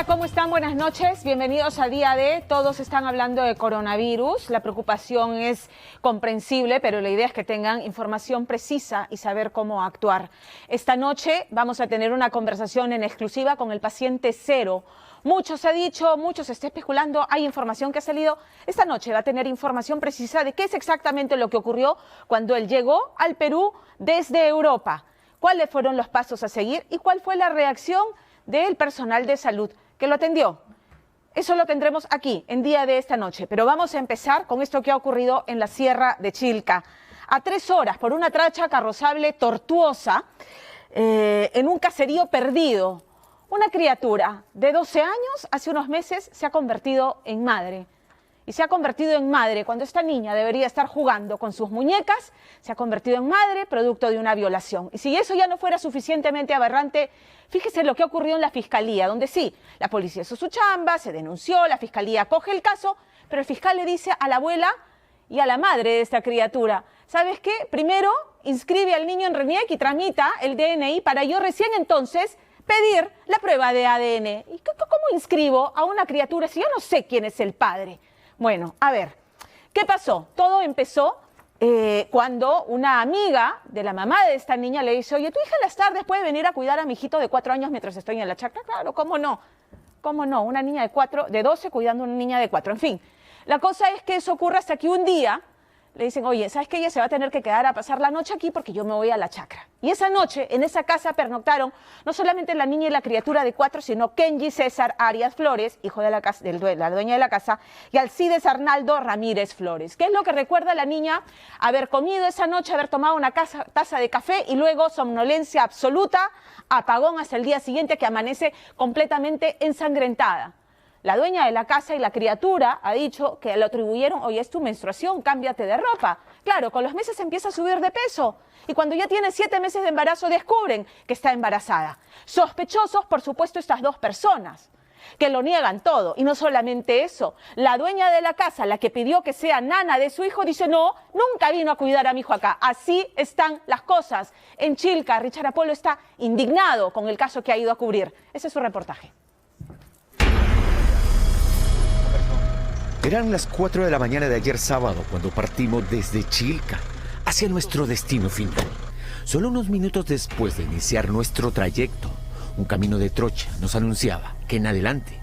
Hola, ¿cómo están? Buenas noches. Bienvenidos a Día D. Todos están hablando de coronavirus. La preocupación es comprensible, pero la idea es que tengan información precisa y saber cómo actuar. Esta noche vamos a tener una conversación en exclusiva con el paciente cero. Mucho se ha dicho, mucho se está especulando, hay información que ha salido. Esta noche va a tener información precisa de qué es exactamente lo que ocurrió cuando él llegó al Perú desde Europa. ¿Cuáles fueron los pasos a seguir y cuál fue la reacción del personal de salud que lo atendió? Eso lo tendremos aquí, en Día de esta noche. Pero vamos a empezar con esto que ha ocurrido en la Sierra de Chilca. A 3 horas, por una tracha carrozable tortuosa, en un caserío perdido, una criatura de 12 años, hace unos meses, se ha convertido en madre. Y se ha convertido en madre cuando esta niña debería estar jugando con sus muñecas, se ha convertido en madre producto de una violación. Y si eso ya no fuera suficientemente aberrante, fíjese lo que ha ocurrido en la Fiscalía, donde sí, la policía hizo su chamba, se denunció, la Fiscalía coge el caso, pero el fiscal le dice a la abuela y a la madre de esta criatura: ¿sabes qué? Primero inscribe al niño en RENIEC y tramita el DNI para yo recién entonces pedir la prueba de ADN. ¿Y cómo inscribo a una criatura si yo no sé quién es el padre? Bueno, a ver, ¿qué pasó? Todo empezó cuando una amiga de la mamá de esta niña le dice: oye, tu hija a las tardes puede venir a cuidar a mi hijito de 4 años mientras estoy en la chacra. Claro, ¿cómo no? ¿Cómo no? Una niña de 12 cuidando a una niña de 4. En fin, la cosa es que eso ocurre hasta que un día le dicen: oye, ¿sabes qué? Ella se va a tener que quedar a pasar la noche aquí porque yo me voy a la chacra. Y esa noche, en esa casa pernoctaron no solamente la niña y la criatura de 4, sino Kenji César Arias Flores, hijo de la dueña de la casa, y Alcides Arnaldo Ramírez Flores. ¿Qué es lo que recuerda a la niña? Haber comido esa noche, haber tomado una taza de café y luego somnolencia absoluta, apagón hasta el día siguiente, que amanece completamente ensangrentada. La dueña de la casa y la criatura ha dicho que le atribuyeron: oye, es tu menstruación, cámbiate de ropa. Claro, con los meses empieza a subir de peso y cuando ya tiene 7 meses de embarazo descubren que está embarazada. Sospechosos, por supuesto, estas 2 personas que lo niegan todo. Y no solamente eso, la dueña de la casa, la que pidió que sea nana de su hijo, dice: no, nunca vino a cuidar a mi hijo acá. Así están las cosas. En Chilca, Richard Apolo está indignado con el caso que ha ido a cubrir. Ese es su reportaje. Eran las 4 de la mañana de ayer sábado cuando partimos desde Chilca hacia nuestro destino final. Solo unos minutos después de iniciar nuestro trayecto, un camino de trocha nos anunciaba que en adelante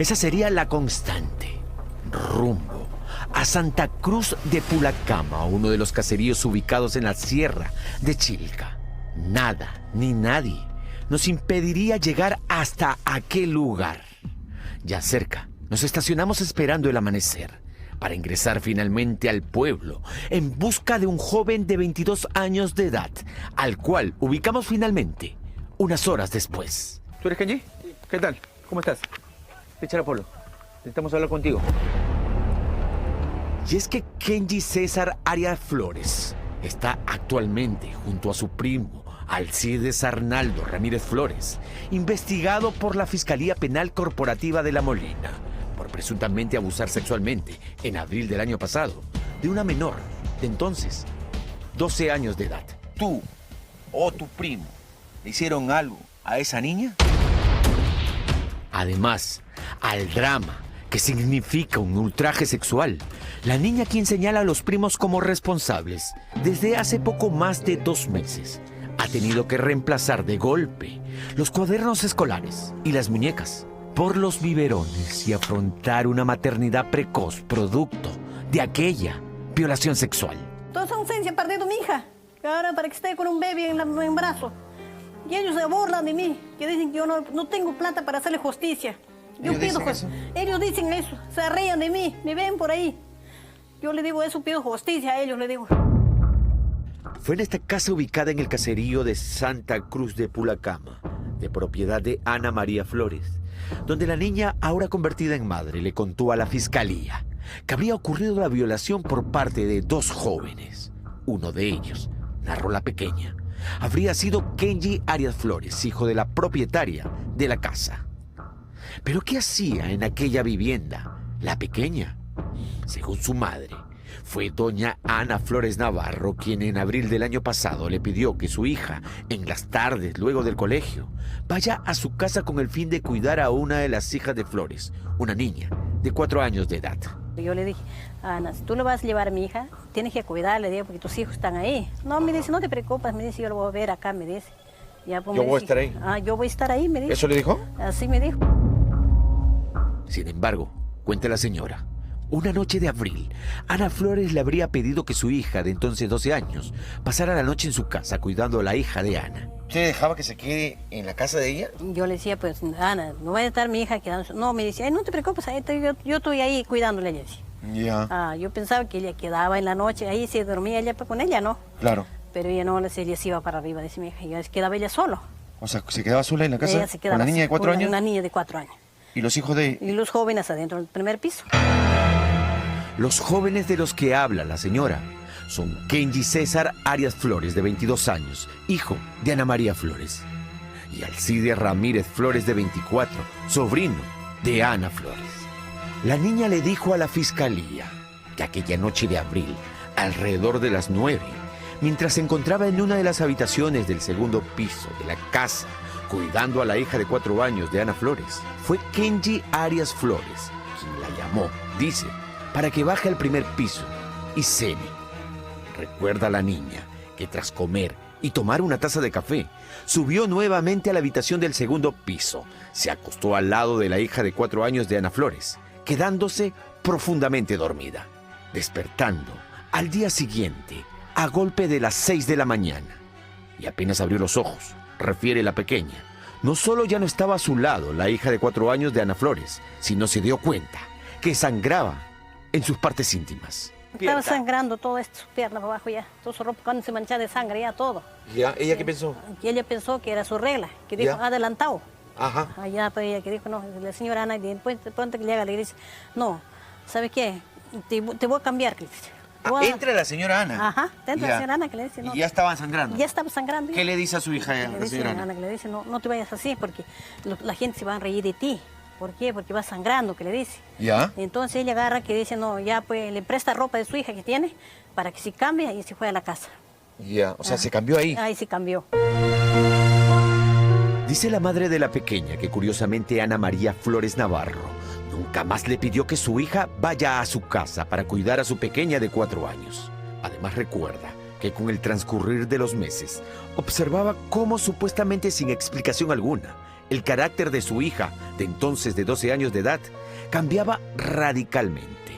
esa sería la constante, rumbo a Santa Cruz de Pulacama, uno de los caseríos ubicados en la Sierra de Chilca. Nada ni nadie nos impediría llegar hasta aquel lugar. Ya cerca, nos estacionamos esperando el amanecer para ingresar finalmente al pueblo en busca de un joven de 22 años de edad, al cual ubicamos finalmente unas horas después. ¿Tú eres Kenji? Sí. ¿Qué tal? ¿Cómo estás? Richard Apolo, necesitamos hablar contigo. Y es que Kenji César Arias Flores está actualmente junto a su primo Alcides Arnaldo Ramírez Flores, investigado por la Fiscalía Penal Corporativa de La Molina por presuntamente abusar sexualmente en abril del año pasado de una menor de entonces 12 años de edad. ¿Tú o tu primo le hicieron algo a esa niña? Además, al drama que significa un ultraje sexual, la niña quien señala a los primos como responsables desde hace poco más de 2 meses ha tenido que reemplazar de golpe los cuadernos escolares y las muñecas por los biberones y afrontar una maternidad precoz producto de aquella violación sexual. Toda esa ausencia ha perdido mi hija, ahora para que esté con un bebé en brazo. Y ellos se burlan de mí, que dicen que yo no tengo plata para hacerle justicia. Yo pido ellos dicen eso, se ríen de mí, me ven por ahí. Yo le digo eso, pido justicia a ellos, le digo. Fue en esta casa ubicada en el caserío de Santa Cruz de Pulacama, de propiedad de Ana María Flores, donde la niña, ahora convertida en madre, le contó a la fiscalía que habría ocurrido la violación por parte de 2 jóvenes. Uno de ellos, narró la pequeña, habría sido Kenji Arias Flores, hijo de la propietaria de la casa. ¿Pero qué hacía en aquella vivienda la pequeña? Según su madre, Fue doña Ana Flores Navarro quien en abril del año pasado le pidió que su hija, en las tardes luego del colegio, vaya a su casa con el fin de cuidar a una de las hijas de Flores, una niña de 4 años de edad. Yo le dije, Ana, si tú le vas a llevar a mi hija, tienes que cuidarle, digo, porque tus hijos están ahí. No, me dice, no te preocupes, me dice, yo lo voy a ver acá, me dice. Ya, pues, Yo me voy a dice, estar ahí. Ah, yo voy a estar ahí, me dice. ¿Eso le dijo? Así me dijo. Sin embargo, cuenta la señora, una noche de abril, Ana Flores le habría pedido que su hija, de entonces 12 años, pasara la noche en su casa cuidando a la hija de Ana. ¿Usted dejaba que se quede en la casa de ella? Yo le decía, pues, Ana, no va a estar mi hija quedándose. No, me decía, ay, no te preocupes, ahí yo estoy ahí cuidándole, ella decía. Ya. Ah, yo pensaba que ella quedaba en la noche, ahí se dormía ella pues, con ella, ¿no? Claro. Pero ella no, ella se iba para arriba, decía mi hija, y quedaba ella solo. O sea, ¿se quedaba sola en la casa Ella se quedaba con la niña de 4 años? Una niña de 4 años. ¿Y los hijos de...? Y los jóvenes adentro del primer piso. Los jóvenes de los que habla la señora son Kenji César Arias Flores, de 22 años, hijo de Ana María Flores, y Alcides Ramírez Flores, de 24, sobrino de Ana Flores. La niña le dijo a la fiscalía que aquella noche de abril, alrededor de las 9, mientras se encontraba en una de las habitaciones del segundo piso de la casa, cuidando a la hija de 4 años de Ana Flores, fue Kenji Arias Flores quien la llamó, dice, para que baje al primer piso y cene. Recuerda la niña que tras comer y tomar una taza de café, subió nuevamente a la habitación del segundo piso, se acostó al lado de la hija de 4 años de Ana Flores, quedándose profundamente dormida, despertando al día siguiente a golpe de las 6 de la mañana. Y apenas abrió los ojos, refiere la pequeña, no solo ya no estaba a su lado la hija de 4 años de Ana Flores, sino se dio cuenta que sangraba en sus partes íntimas. Estaba sangrando todo esto, su pierna para abajo ya, todo su ropa cuando se manchaba de sangre ya todo. ¿Ya? ¿Ella qué pensó? Y ella pensó que era su regla, que dijo, Ya. adelantado. Ajá. Allá pues ella que dijo, no, la señora Ana, y después de pronto que le haga, le dice, no, ¿sabes qué? Te voy a cambiar, que le dice. Entra la señora Ana. Ajá, entra la señora Ana que le dice, no. Y ya estaban sangrando. Ya estaba sangrando. ¿Qué le dice a su hija, Le la dice señora Ana Ana? que le dice, no, no te vayas así, porque la gente se va a reír de ti. ¿Por qué? Porque vas sangrando, que le dice. ¿Ya? Entonces ella agarra que dice, no, ya pues le presta ropa de su hija que tiene para que se cambie y se fue a la casa. Ya, o sea, se cambió ahí. Ahí se cambió. Dice la madre de la pequeña que curiosamente Ana María Flores Navarro nunca más le pidió que su hija vaya a su casa para cuidar a su pequeña de 4 años. Además recuerda que con el transcurrir de los meses observaba cómo supuestamente sin explicación alguna el carácter de su hija, de entonces de 12 años de edad, cambiaba radicalmente.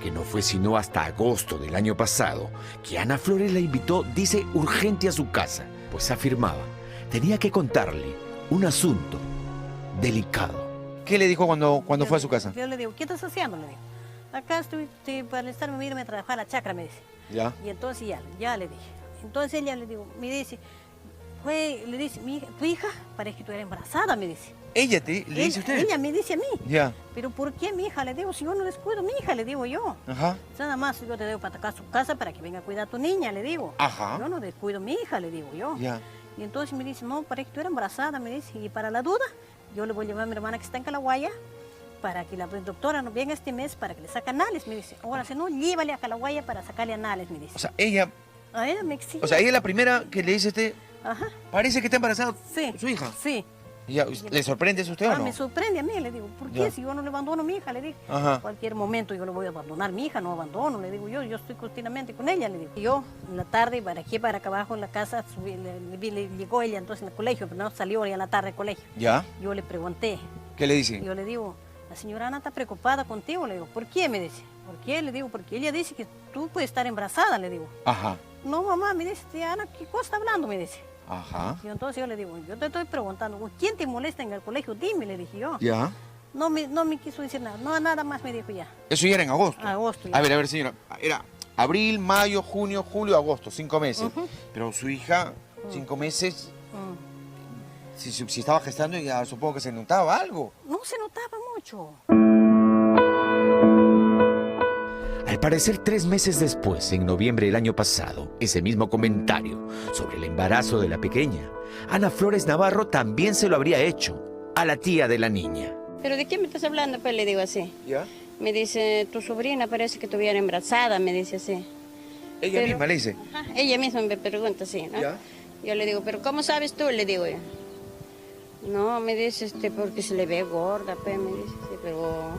Que no fue sino hasta agosto del año pasado que Ana Flores la invitó, dice, urgente a su casa, pues afirmaba tenía que contarle un asunto delicado. ¿Qué le dijo cuando fue a su casa? Yo le digo, ¿qué estás haciendo? Le digo, acá estoy para estarme, irme a trabajar a la chacra, me dice. ¿Ya? Y entonces ya le dije. Entonces ella le digo, me dice, le dice, mi hija, tu hija, parece que tú eres embarazada, me dice. ¿Ella le dice a usted? Ella me dice a mí. Ya. Pero ¿por qué mi hija? Le digo, si yo no les cuido, mi hija, le digo yo. Ajá. Nada más yo te debo para acá a su casa para que venga a cuidar a tu niña, le digo. Ajá. Yo no descuido a mi hija, le digo yo. Ya. Y entonces me dice, no, parece que tú eres embarazada, me dice. Y para la duda, yo le voy a llevar a mi hermana que está en Calaguaya para que la doctora nos venga este mes para que le saque anales, me dice. Ahora, si no, llévale a Calaguaya para sacarle anales, me dice. O sea, ella A ella me exige. O sea, ella es la primera que le dice a usted, Ajá. parece que está embarazada Sí. su hija. Sí. Y ya, ¿le sorprende eso a usted o no? Me sorprende a mí, le digo, ¿por qué? Ya. Si yo no le abandono a mi hija, le digo. Ajá. En cualquier momento yo le voy a abandonar a mi hija, no abandono, le digo yo estoy continuamente con ella, le digo. Yo en la tarde, para aquí, para acá abajo en la casa, le llegó ella entonces en el colegio, pero no salió ya en la tarde del colegio. ¿Ya? Yo le pregunté, ¿Qué le dice? yo le digo, la señora Ana está preocupada contigo, le digo, ¿por qué? Me dice, ¿por qué? Le digo, porque ella dice que tú puedes estar embarazada, le digo. Ajá. No, mamá, me dice, tía Ana, ¿qué cosa está hablando? Me dice. Ajá. Y entonces yo le digo, yo te estoy preguntando, ¿quién te molesta en el colegio? Dime, le dije yo. ¿Ya? No me quiso decir nada, no, nada más me dijo ya. Eso ya era en agosto. Agosto ya. A ver, señora. Era abril, mayo, junio, julio, agosto, 5 meses. Ujú. Pero su hija, 5 meses, si estaba gestando, ya supongo que se notaba algo. No se notaba mucho. Al parecer, 3 meses después, en noviembre del año pasado, ese mismo comentario sobre el embarazo de la pequeña, Ana Flores Navarro también se lo habría hecho a la tía de la niña. ¿Pero de qué me estás hablando? Pues le digo así. ¿Ya? Me dice, tu sobrina parece que estuviera embarazada, me dice así. Ella misma le dice. Ajá, ella misma me pregunta así, ¿no? ¿Ya? Yo le digo, pero ¿cómo sabes tú? Le digo yo. No, me dice, porque se le ve gorda, pues, me dice, sí, pero...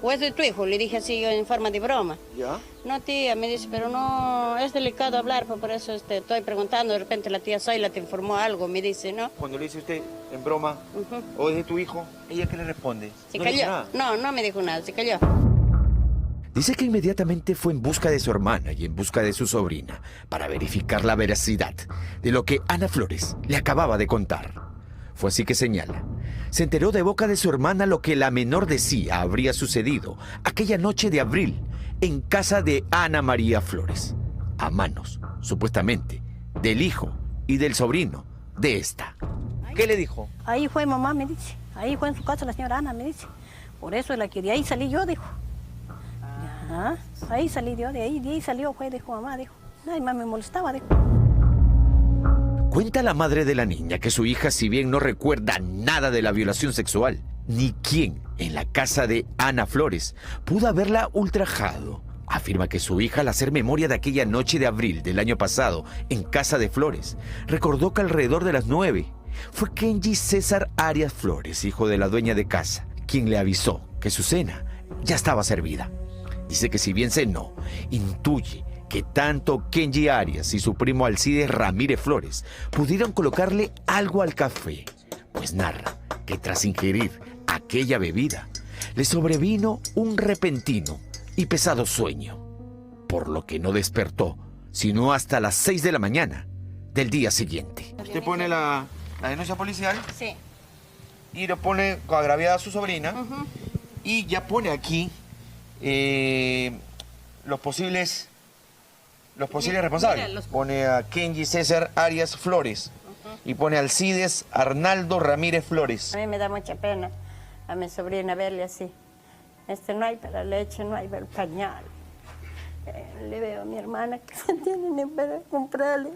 ¿O es de tu hijo? Le dije así yo en forma de broma. ¿Ya? No, tía, me dice, pero no, es delicado hablar, pues por eso estoy preguntando. De repente la tía Zoila te informó algo, me dice, ¿no? Cuando le dice usted en broma, o es de tu hijo, ¿ella qué le responde? Se ¿No le dice cayó. nada? No, no me dijo nada, se cayó. Dice que inmediatamente fue en busca de su hermana y en busca de su sobrina para verificar la veracidad de lo que Ana Flores le acababa de contar. Fue así que señala. Se enteró de boca de su hermana lo que la menor decía habría sucedido aquella noche de abril en casa de Ana María Flores, a manos, supuestamente, del hijo y del sobrino de esta. ¿Qué le dijo? Ahí fue mamá, me dice. Ahí fue en su casa la señora Ana, me dice. Por eso la que de ahí salí yo, dijo. Ya, ahí salí yo, de ahí salió, fue, dijo mamá, dijo. Ay, mamá me molestaba, dijo. Cuenta la madre de la niña que su hija, si bien no recuerda nada de la violación sexual, ni quién en la casa de Ana Flores pudo haberla ultrajado, afirma que su hija, al hacer memoria de aquella noche de abril del año pasado en casa de Flores, recordó que alrededor de las 9 fue Kenji César Arias Flores, hijo de la dueña de casa, quien le avisó que su cena ya estaba servida. Dice que si bien cenó, intuye que tanto Kenji Arias y su primo Alcides Ramírez Flores pudieron colocarle algo al café, pues narra que tras ingerir aquella bebida le sobrevino un repentino y pesado sueño, por lo que no despertó sino hasta las 6 de la mañana del día siguiente. Usted pone la denuncia policial Sí. y lo pone agraviada a su sobrina y ya pone aquí los posibles responsables. Mira, Pone a Kenji César Arias Flores y pone a Alcides Arnaldo Ramírez Flores. A mí me da mucha pena a mi sobrina verle así. No hay para leche, no hay para el pañal. Le veo a mi hermana que no tiene ni para comprarle.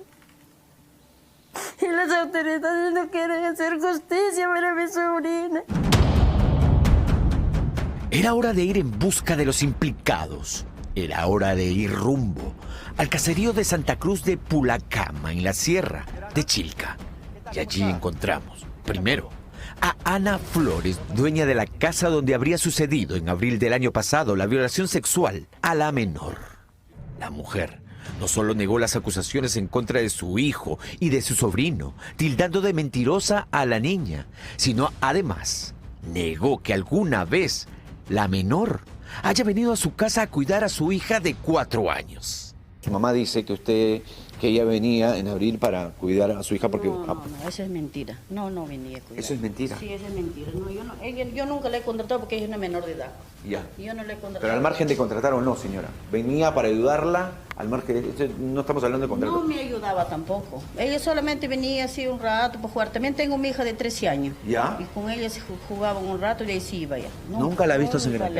Y las autoridades no quieren hacer justicia para mi sobrina. Era hora de ir en busca de los implicados. Era hora de ir rumbo al caserío de Santa Cruz de Pulacama, en la sierra de Chilca. Y allí encontramos, primero, a Ana Flores, dueña de la casa donde habría sucedido en abril del año pasado la violación sexual a la menor. La mujer no solo negó las acusaciones en contra de su hijo y de su sobrino, tildando de mentirosa a la niña, sino además negó que alguna vez la menor haya venido a su casa a cuidar a su hija de 4 años. Su mamá dice que ella venía en abril para cuidar a su hija porque... No, eso es mentira. No venía a cuidar. ¿Eso es mentira? Sí, eso es mentira. No, yo nunca le he contratado porque ella es una menor de edad. Ya. Yo no le he contratado. Pero al margen de contratar o no, señora. Venía para ayudarla al margen de... No estamos hablando de contrato. No me ayudaba tampoco. Ella solamente venía así un rato para jugar. También tengo mi hija de 13 años. ¿Ya? Y con ella se jugaban un rato y ahí sí iba ya. ¿Nunca la ha visto sangrar? Nunca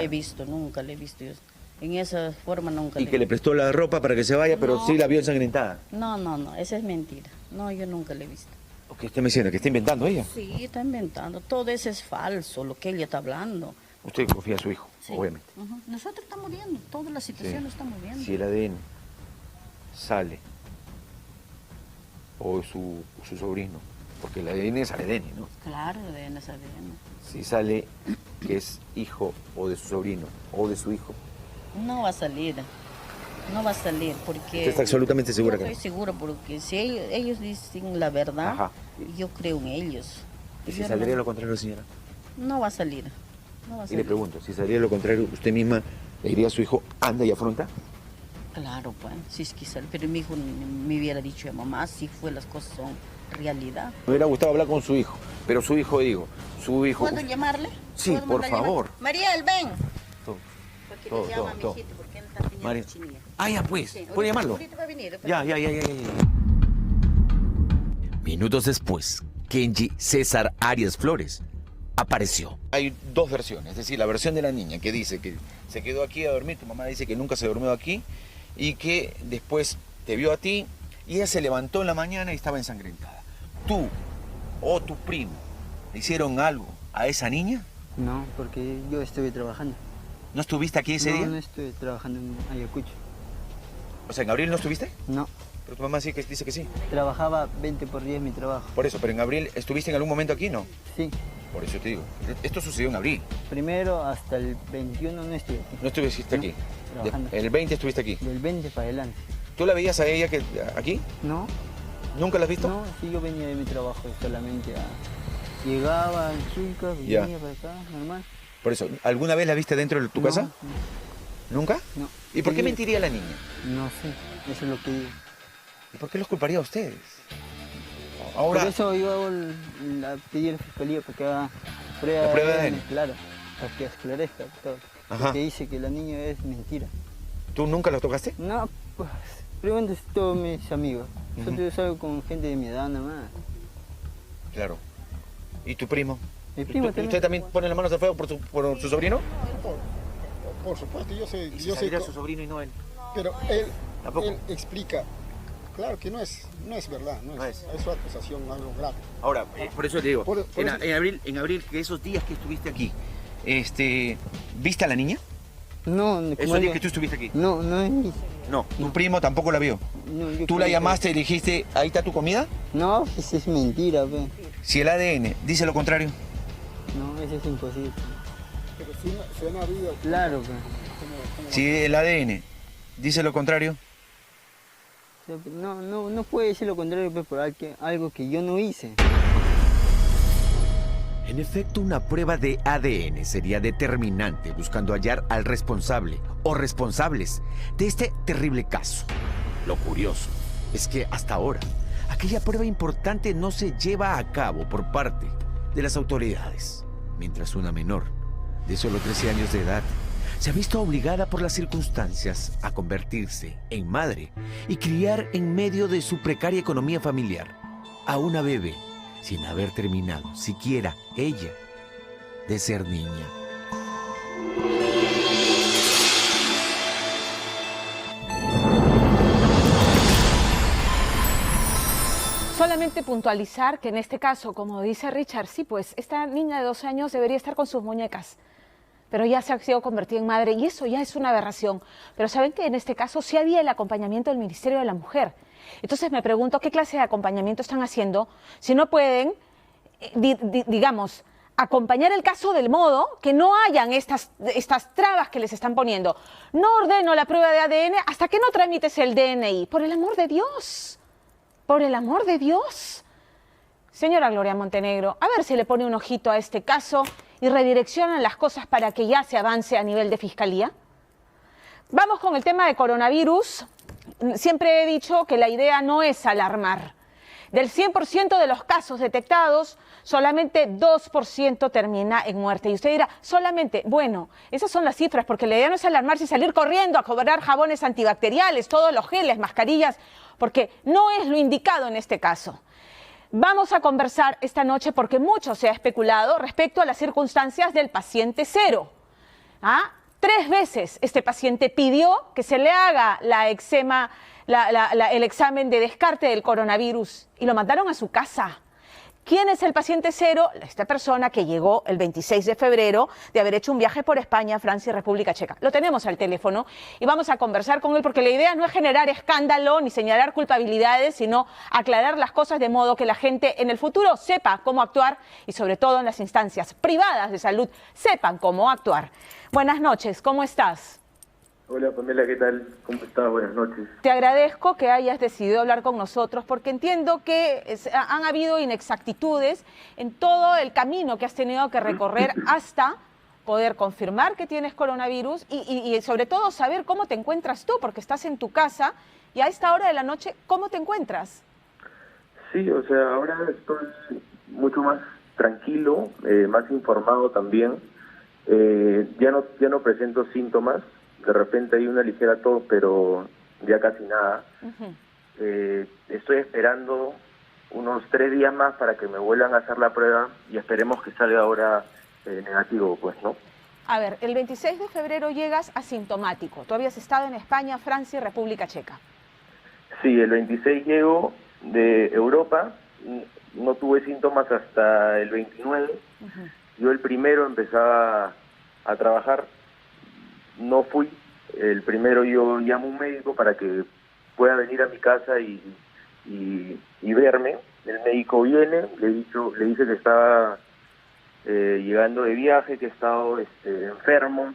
la he visto. Yo, en esa forma nunca Y la he que le prestó la ropa para que se vaya, pero No. sí la vio ensangrentada. No, esa es mentira. No, yo nunca la he visto. ¿O qué usted me diciendo? ¿Que está inventando ella? Sí, está inventando. Todo eso es falso, lo que ella está hablando. Usted confía en su hijo, Sí. obviamente. Nosotros estamos viendo, toda la situación Sí. estamos viendo. Si el ADN sale, o su sobrino, porque el ADN es ADN, ¿no? Claro, ADN es ADN. Si sale que es hijo o de su sobrino o de su hijo, No va a salir. No va a salir porque... ¿usted está absolutamente segura Yo que no? estoy segura porque si ellos dicen la verdad, Ajá. yo creo en ellos. ¿Y si Yo saldría no, lo contrario, señora? no va a salir. No va a Y salir. le pregunto, si saldría lo contrario, ¿usted misma le diría a su hijo, anda y afronta? Claro, pues, si es que sale. Pero mi hijo me hubiera dicho a mamá, si fue las cosas son realidad. Me hubiera gustado hablar con su hijo, pero su hijo, su hijo... ¿Puedo llamarle? Sí, ¿Puedo por mandar llamar? favor. Mariel, ven. Todo. Porque Todo, le llama todo, a mi todo. hijito, porque él está teniendo Mariel. chinilla. Ah, ya pues, Sí, ¿puede ahorita- llamarlo? Ahorita va a venir. Ya. Minutos después, Kenji César Arias Flores apareció. Hay dos versiones, es decir, la versión de la niña que dice que se quedó aquí a dormir, tu mamá dice que nunca se durmió aquí y que después te vio a ti y ella se levantó en la mañana y estaba ensangrentada. ¿Tú o tu primo le hicieron algo a esa niña? No, porque yo estuve trabajando. ¿No estuviste aquí ese día? No estuve trabajando en Ayacucho. O sea, ¿en abril no estuviste? No, Pero tu mamá sí que dice que sí. trabajaba 20 por 10 mi trabajo. Por eso, pero en abril, ¿estuviste en algún momento aquí? No. Sí, Por eso te digo. Esto sucedió en abril. primero hasta el 21 no estuve aquí. No estuviste No, aquí. trabajando. El 20 estuviste aquí. Del 20 para adelante. ¿Tú la veías a ella aquí? No, ¿Nunca la has visto? no, sí, yo venía de mi trabajo solamente a... Llegaba en Chilca, Ya. venía para acá, normal. Por eso, ¿alguna vez la viste dentro de tu No, casa? ¿Nunca? No. ¿Y por qué Sí, mentiría la niña? No sé, eso es lo que digo. ¿Y por qué los culparía a ustedes? Ahora, Por eso yo hago pedí a la fiscalía para que haga prueba, La prueba de de ADN. claro, para que esclarezca todo. Ajá. Porque dice que la niña es mentira. ¿tú nunca los tocaste? No, pues, pregúntese a todos mis amigos. Yo salgo con gente de mi edad nada más. Claro. ¿Y tu primo? Mi primo también. ¿Usted también pone las manos al fuego por su sobrino? Por supuesto, yo sé, ¿Y si yo sé, saliera su sobrino y no él? pero Tampoco. él explica, claro que no es verdad, no es una acusación, algo grave. Ahora, por eso le digo, Por en, eso- en abril, que esos días que estuviste aquí, ¿viste a la niña? No, Esos días que tú estuviste aquí. No, no es mi... No, tu primo tampoco la vio. No, yo ¿Tú creo la que- llamaste y le dijiste, ahí está tu comida? No, pues es mentira, pues. Si el ADN dice lo contrario. No, eso es imposible. Pero si han habido, Claro, pues. Si el ADN dice lo contrario. O sea, no puede decir lo contrario, pues, por algo que yo no hice. En efecto, una prueba de ADN sería determinante buscando hallar al responsable o responsables de este terrible caso. Lo curioso es que hasta ahora, aquella prueba importante no se lleva a cabo por parte de las autoridades, mientras una menor de solo 13 años de edad se ha visto obligada por las circunstancias a convertirse en madre y criar en medio de su precaria economía familiar a una bebé sin haber terminado siquiera ella de ser niña. Solamente puntualizar que en este caso, como dice Richard, sí, pues esta niña de 12 años debería estar con sus muñecas, pero ya se ha sido convertida en madre y eso ya es una aberración. Pero saben que en este caso sí había el acompañamiento del Ministerio de la Mujer. Entonces me pregunto qué clase de acompañamiento están haciendo si no pueden, digamos, acompañar el caso del modo que no hayan estas trabas que les están poniendo. No ordeno la prueba de ADN hasta que no tramites el DNI. Por el amor de Dios. Por el amor de Dios. Señora Gloria Montenegro, a ver si le pone un ojito a este caso y redireccionan las cosas para que ya se avance a nivel de fiscalía. Vamos con el tema de coronavirus. Siempre he dicho que la idea no es alarmar. Del 100% de los casos detectados, solamente 2% termina en muerte. Y usted dirá, solamente, bueno, esas son las cifras, porque la idea no es alarmarse y salir corriendo a cobrar jabones antibacteriales, todos los geles, mascarillas, porque no es lo indicado en este caso. Vamos a conversar esta noche porque mucho se ha especulado respecto a las circunstancias del paciente cero. 3 veces este paciente pidió que se le haga el examen de descarte del coronavirus y lo mandaron a su casa. ¿Quién es el paciente cero? Esta persona que llegó el 26 de febrero de haber hecho un viaje por España, Francia y República Checa. Lo tenemos al teléfono y vamos a conversar con él porque la idea no es generar escándalo ni señalar culpabilidades, sino aclarar las cosas de modo que la gente en el futuro sepa cómo actuar y sobre todo en las instancias privadas de salud sepan cómo actuar. Buenas noches, ¿cómo estás? Hola Pamela, ¿qué tal? ¿Cómo estás? Buenas noches. Te agradezco que hayas decidido hablar con nosotros porque entiendo que han habido inexactitudes en todo el camino que has tenido que recorrer hasta poder confirmar que tienes coronavirus y sobre todo saber cómo te encuentras tú, porque estás en tu casa y a esta hora de la noche, ¿cómo te encuentras? Sí, o sea, ahora estoy mucho más tranquilo, más informado también. Ya no presento síntomas. De repente hay una ligera tos, pero ya casi nada. Estoy esperando unos 3 días más para que me vuelvan a hacer la prueba y esperemos que salga ahora negativo, pues, ¿no? A ver, el 26 de febrero llegas asintomático. Tú habías estado en España, Francia y República Checa. Sí, el 26 llego de Europa, no tuve síntomas hasta el 29. Yo el primero empezaba a trabajar no fui. El primero yo llamo a un médico para que pueda venir a mi casa y verme. El médico viene, le dice que estaba llegando de viaje, que he estado enfermo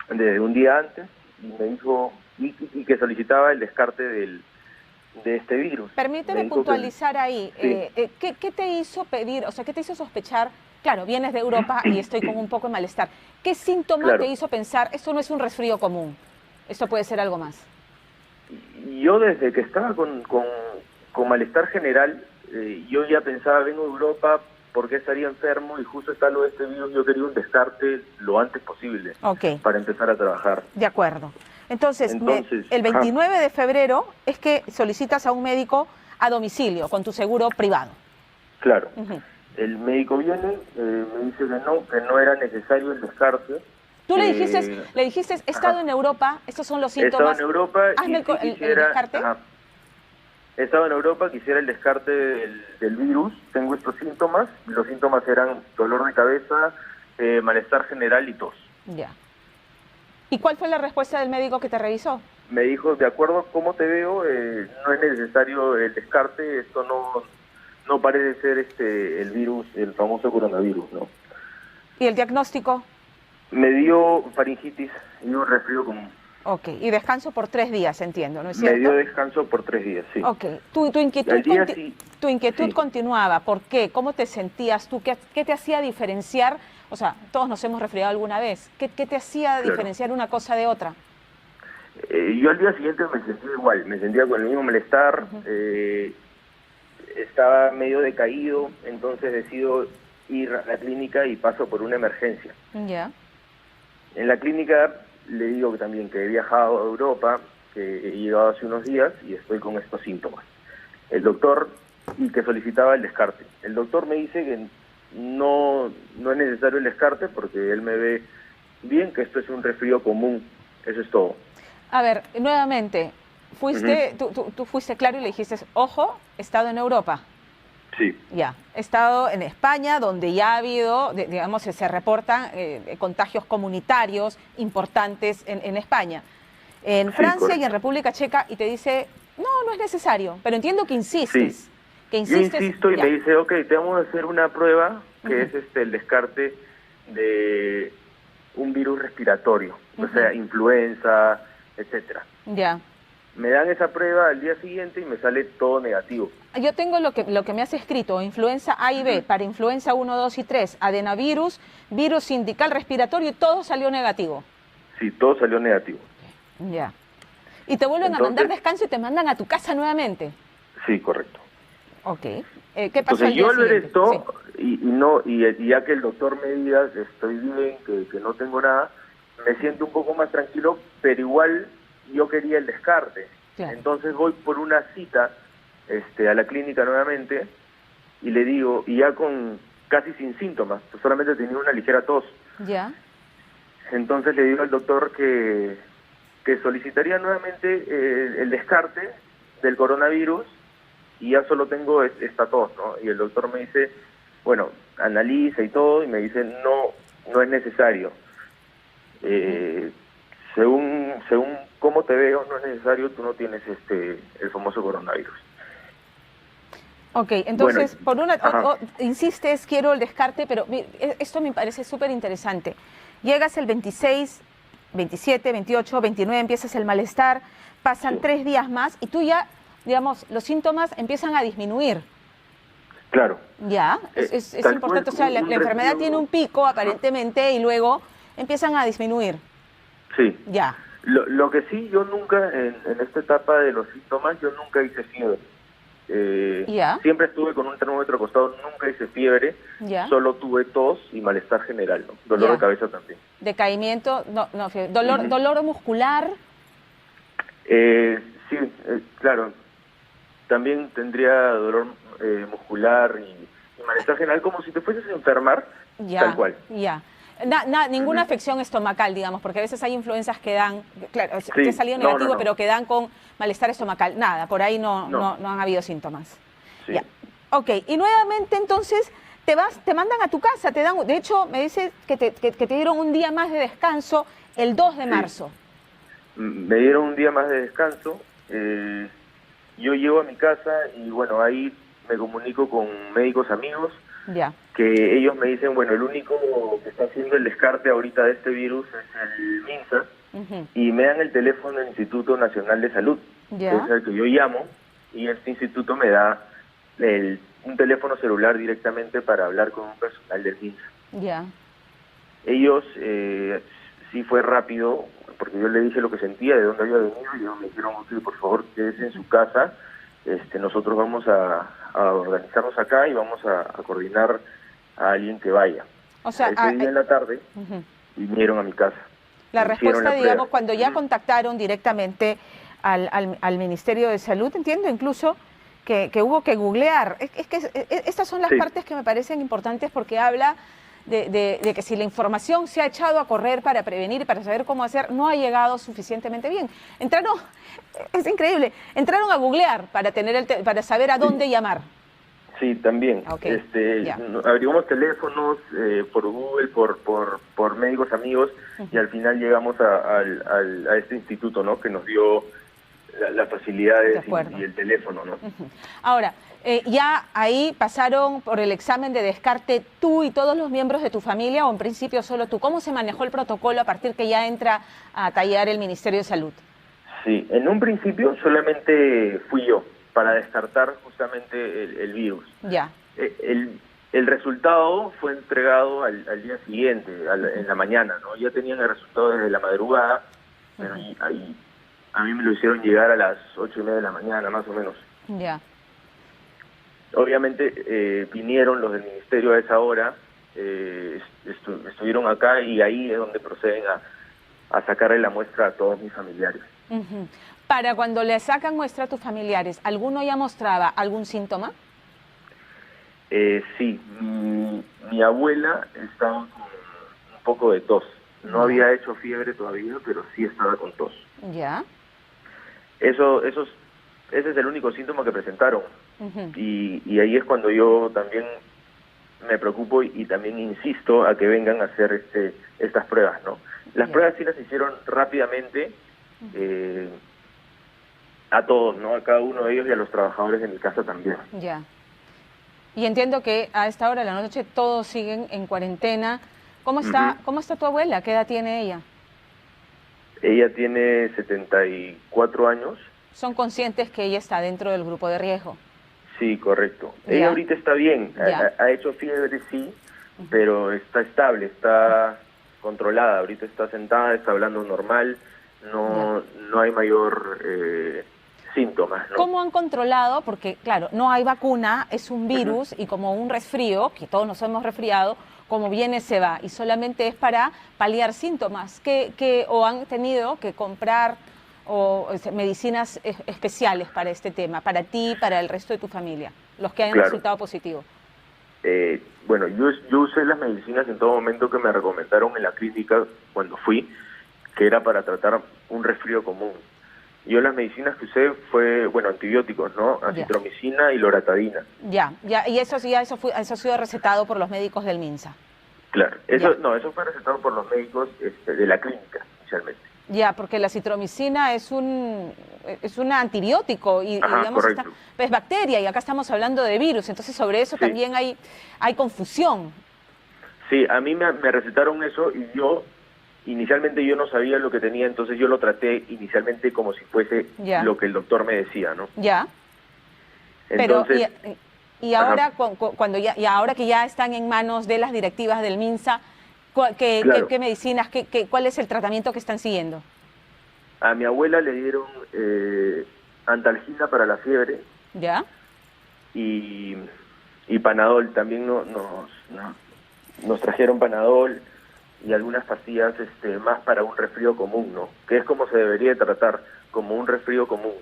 de un día antes, y me dijo y que solicitaba el descarte de este virus. Permíteme puntualizar ahí, Sí. ¿qué te hizo pedir, o sea, qué te hizo sospechar? Claro, vienes de Europa y estoy con un poco de malestar. ¿Qué síntoma Claro. te hizo pensar, esto no es un resfrío común, esto puede ser algo más? Yo desde que estaba con malestar general, yo ya pensaba, vengo de Europa, ¿por qué estaría enfermo? Y justo está lo de este virus, yo quería un descarte lo antes posible Ok, para empezar a trabajar. de acuerdo. Entonces, Entonces, el 29 de febrero es que solicitas a un médico a domicilio con tu seguro privado. Claro. Ujú. El médico viene, me dice que no era necesario el descarte. Tú le dijiste, he estado en Europa, estos son los He estado síntomas. en Europa Hazme y sí el quisiera... descarte. Ajá. He estado en Europa, quisiera el descarte del virus, tengo estos síntomas, los síntomas eran dolor de cabeza, malestar general y tos. Ya. ¿Y cuál fue la respuesta del médico que te revisó? Me dijo, de acuerdo a cómo te veo, no es necesario el descarte, esto no parece ser el virus, el famoso coronavirus, ¿no? ¿Y el diagnóstico? Me dio faringitis y un resfrío común. Ok, y descanso por 3 días, entiendo, ¿no es Me cierto? dio descanso por 3 días, sí. Ok, tu inquietud, Al día sí. tu inquietud Sí. continuaba, ¿por qué? ¿Cómo te sentías tú? ¿Qué te hacía diferenciar? O sea, todos nos hemos resfriado alguna vez. ¿Qué te hacía Claro. diferenciar una cosa de otra? Yo al día siguiente me sentía igual, me sentía con el mismo malestar, estaba medio decaído, entonces decido ir a la clínica y paso por una emergencia. Ya. En la clínica le digo que también que he viajado a Europa, que he llegado hace unos días y estoy con estos síntomas. El doctor, y que solicitaba el descarte. El doctor me dice que no es necesario el descarte porque él me ve bien, que esto es un resfrío común, eso es todo. A ver, nuevamente, tú fuiste claro y le dijiste, ojo, he estado en Europa. Sí. Ya, he estado en España, donde ya ha habido, digamos, se reportan contagios comunitarios importantes en España. En Sí, Francia correcto. y en República Checa, y te dice, no es necesario, pero entiendo que insistes. Sí. Que Yo insistes, insisto y ya. me dice, ok, te vamos a hacer una prueba que es el descarte de un virus respiratorio, o sea, influenza, etcétera. Ya. Me dan esa prueba al día siguiente y me sale todo negativo. Yo tengo lo que me has escrito, influenza A y B, para influenza 1, 2 y 3, adenovirus, virus sindical respiratorio, y todo salió negativo. Sí, todo salió negativo. Ya. Y te vuelven a mandar Entonces- descanso y te mandan a tu casa nuevamente. Sí, correcto. Ok. ¿Qué pasó Entonces al día yo al ver siguiente? esto, y ya que el doctor me diga que estoy bien, que no tengo nada, me siento un poco más tranquilo, pero igual yo quería el descarte. Claro. Entonces voy por una cita a la clínica nuevamente y le digo, y ya con casi sin síntomas, pues solamente tenía una ligera tos. Sí. Ya. Entonces le digo al doctor que solicitaría nuevamente el descarte del coronavirus y ya solo tengo esta tos, ¿no? Y el doctor me dice, bueno, analiza y todo, y me dice, no es necesario. Según cómo te veo, no es necesario, tú no tienes el famoso coronavirus. Ok, entonces, Bueno, ajá. insistes, quiero el descarte, pero esto me parece súper interesante. Llegas el 26, 27, 28, 29, empiezas el malestar, pasan Sí. 3 días más y tú ya, digamos, los síntomas empiezan a disminuir. Claro. Ya, es tal importante, o cual, sea, la un enfermedad resfrío- tiene un pico aparentemente y luego empiezan a disminuir. Sí. Ya, Lo que sí, yo nunca, en esta etapa de los síntomas, yo nunca hice fiebre. Ya. Siempre estuve con un termómetro acostado, nunca hice fiebre, ya. solo tuve tos y malestar general, ¿no? Dolor Ya. de cabeza también. Decaimiento, dolor, Ujú. dolor muscular. Sí, claro, también tendría dolor muscular y malestar general, como si te fueses a enfermar, Ya, tal cual. ya. Ninguna afección estomacal, digamos, porque a veces hay influencias que dan, claro, que Sí, salido no, negativo, no. pero que dan con malestar estomacal. Nada, por ahí no No. han habido síntomas. Sí. Ya. Ok, y nuevamente entonces te mandan a tu casa, te dan, de hecho me dices que te dieron un día más de descanso el 2 de marzo. Me dieron un día más de descanso, yo llego a mi casa y bueno, ahí me comunico con médicos amigos, Ya. que ellos me dicen, bueno, el único que está haciendo el descarte ahorita de este virus es el MINSA, y me dan el teléfono del Instituto Nacional de Salud, Ya. que es el que yo llamo, y este instituto me da un teléfono celular directamente para hablar con un personal del MINSA. Ya. Ellos, sí fue rápido, porque yo le dije lo que sentía, de dónde había venido, y ellos me dijeron, ok, por favor, quédese en su casa, nosotros vamos a organizarnos acá y vamos a coordinar a alguien que vaya. O sea, ese día en la tarde vinieron a mi casa. la me hicieron respuesta, la digamos, prueba. cuando ya contactaron directamente al Ministerio de Salud, entiendo incluso que hubo que googlear. Es que estas son las Sí. partes que me parecen importantes porque habla de que si la información se ha echado a correr para prevenir y para saber cómo hacer, no ha llegado suficientemente bien. Entraron, es increíble, entraron a googlear para para saber a dónde llamar. Sí, también. Ok, ya. Averiguamos teléfonos por Google, por médicos amigos, y al final llegamos a este instituto, ¿no? Que nos dio las De facilidades acuerdo. y el teléfono, ¿no? Ahora, ya ahí pasaron por el examen de descarte tú y todos los miembros de tu familia, o en principio solo tú. ¿Cómo se manejó el protocolo a partir que ya entra a tallar el Ministerio de Salud? Sí, en un principio solamente fui yo para descartar justamente el virus. Ya. El resultado fue entregado al día siguiente, en la mañana, ¿no? Ya tenían el resultado desde la madrugada, pero ahí a mí me lo hicieron llegar a las 8:30 de la mañana, más o menos. Ya. Obviamente vinieron los del ministerio a esa hora, estuvieron acá, y ahí es donde proceden a sacarle la muestra a todos mis familiares. Ujú. Para cuando le sacan muestra a tus familiares, ¿alguno ya mostraba algún síntoma? Sí, mi abuela estaba con un poco de tos. No había hecho fiebre todavía, pero sí estaba con tos. Ya. Ese es el único síntoma que presentaron. Ujú. Y ahí es cuando yo también me preocupo y también insisto a que vengan a hacer estas pruebas, ¿no? Las Ya. pruebas sí las hicieron rápidamente a todos, ¿no? A cada uno de ellos y a los trabajadores de mi casa también. Ya. Y entiendo que a esta hora de la noche todos siguen en cuarentena. ¿Cómo está tu abuela? ¿Qué edad tiene ella? Ella tiene 74 años. ¿Son conscientes que ella está dentro del grupo de riesgo? Sí, correcto. Ya. Ella ahorita está bien, Ya. ha hecho fiebre, sí, pero está estable, está controlada. Ahorita está sentada, está hablando normal, no hay mayor síntomas, ¿no? ¿Cómo han controlado? Porque, claro, no hay vacuna, es un virus y como un resfrío, que todos nos hemos resfriado, como viene se va y solamente es para paliar síntomas o han tenido que comprar medicinas especiales para este tema, para ti y para el resto de tu familia, los que hayan Claro. resultado positivo. Bueno, yo usé las medicinas en todo momento que me recomendaron en la clínica cuando fui, que era para tratar un resfrío común. Yo las medicinas que usé fue, antibióticos, ¿no? Acitromicina y loratadina. Y eso ha sido recetado por los médicos del MINSA. Claro, eso fue recetado por los médicos de la clínica inicialmente. Ya, porque la citromicina es un antibiótico y digamos es bacteria y acá estamos hablando de virus, entonces sobre eso también hay confusión. Sí, a mí me recetaron eso y inicialmente yo no sabía lo que tenía, entonces yo lo traté inicialmente como si fuese lo que el doctor me decía, ¿no? Ya. Entonces, pero y ahora ahora que ya están en manos de las directivas del MINSA, ¿qué medicinas, cuál es el tratamiento que están siguiendo? A mi abuela le dieron antalgina para la fiebre. ¿Ya? Y Panadol, también nos trajeron Panadol y algunas pastillas más para un resfrío común, ¿no? Que es como se debería tratar, como un resfrío común.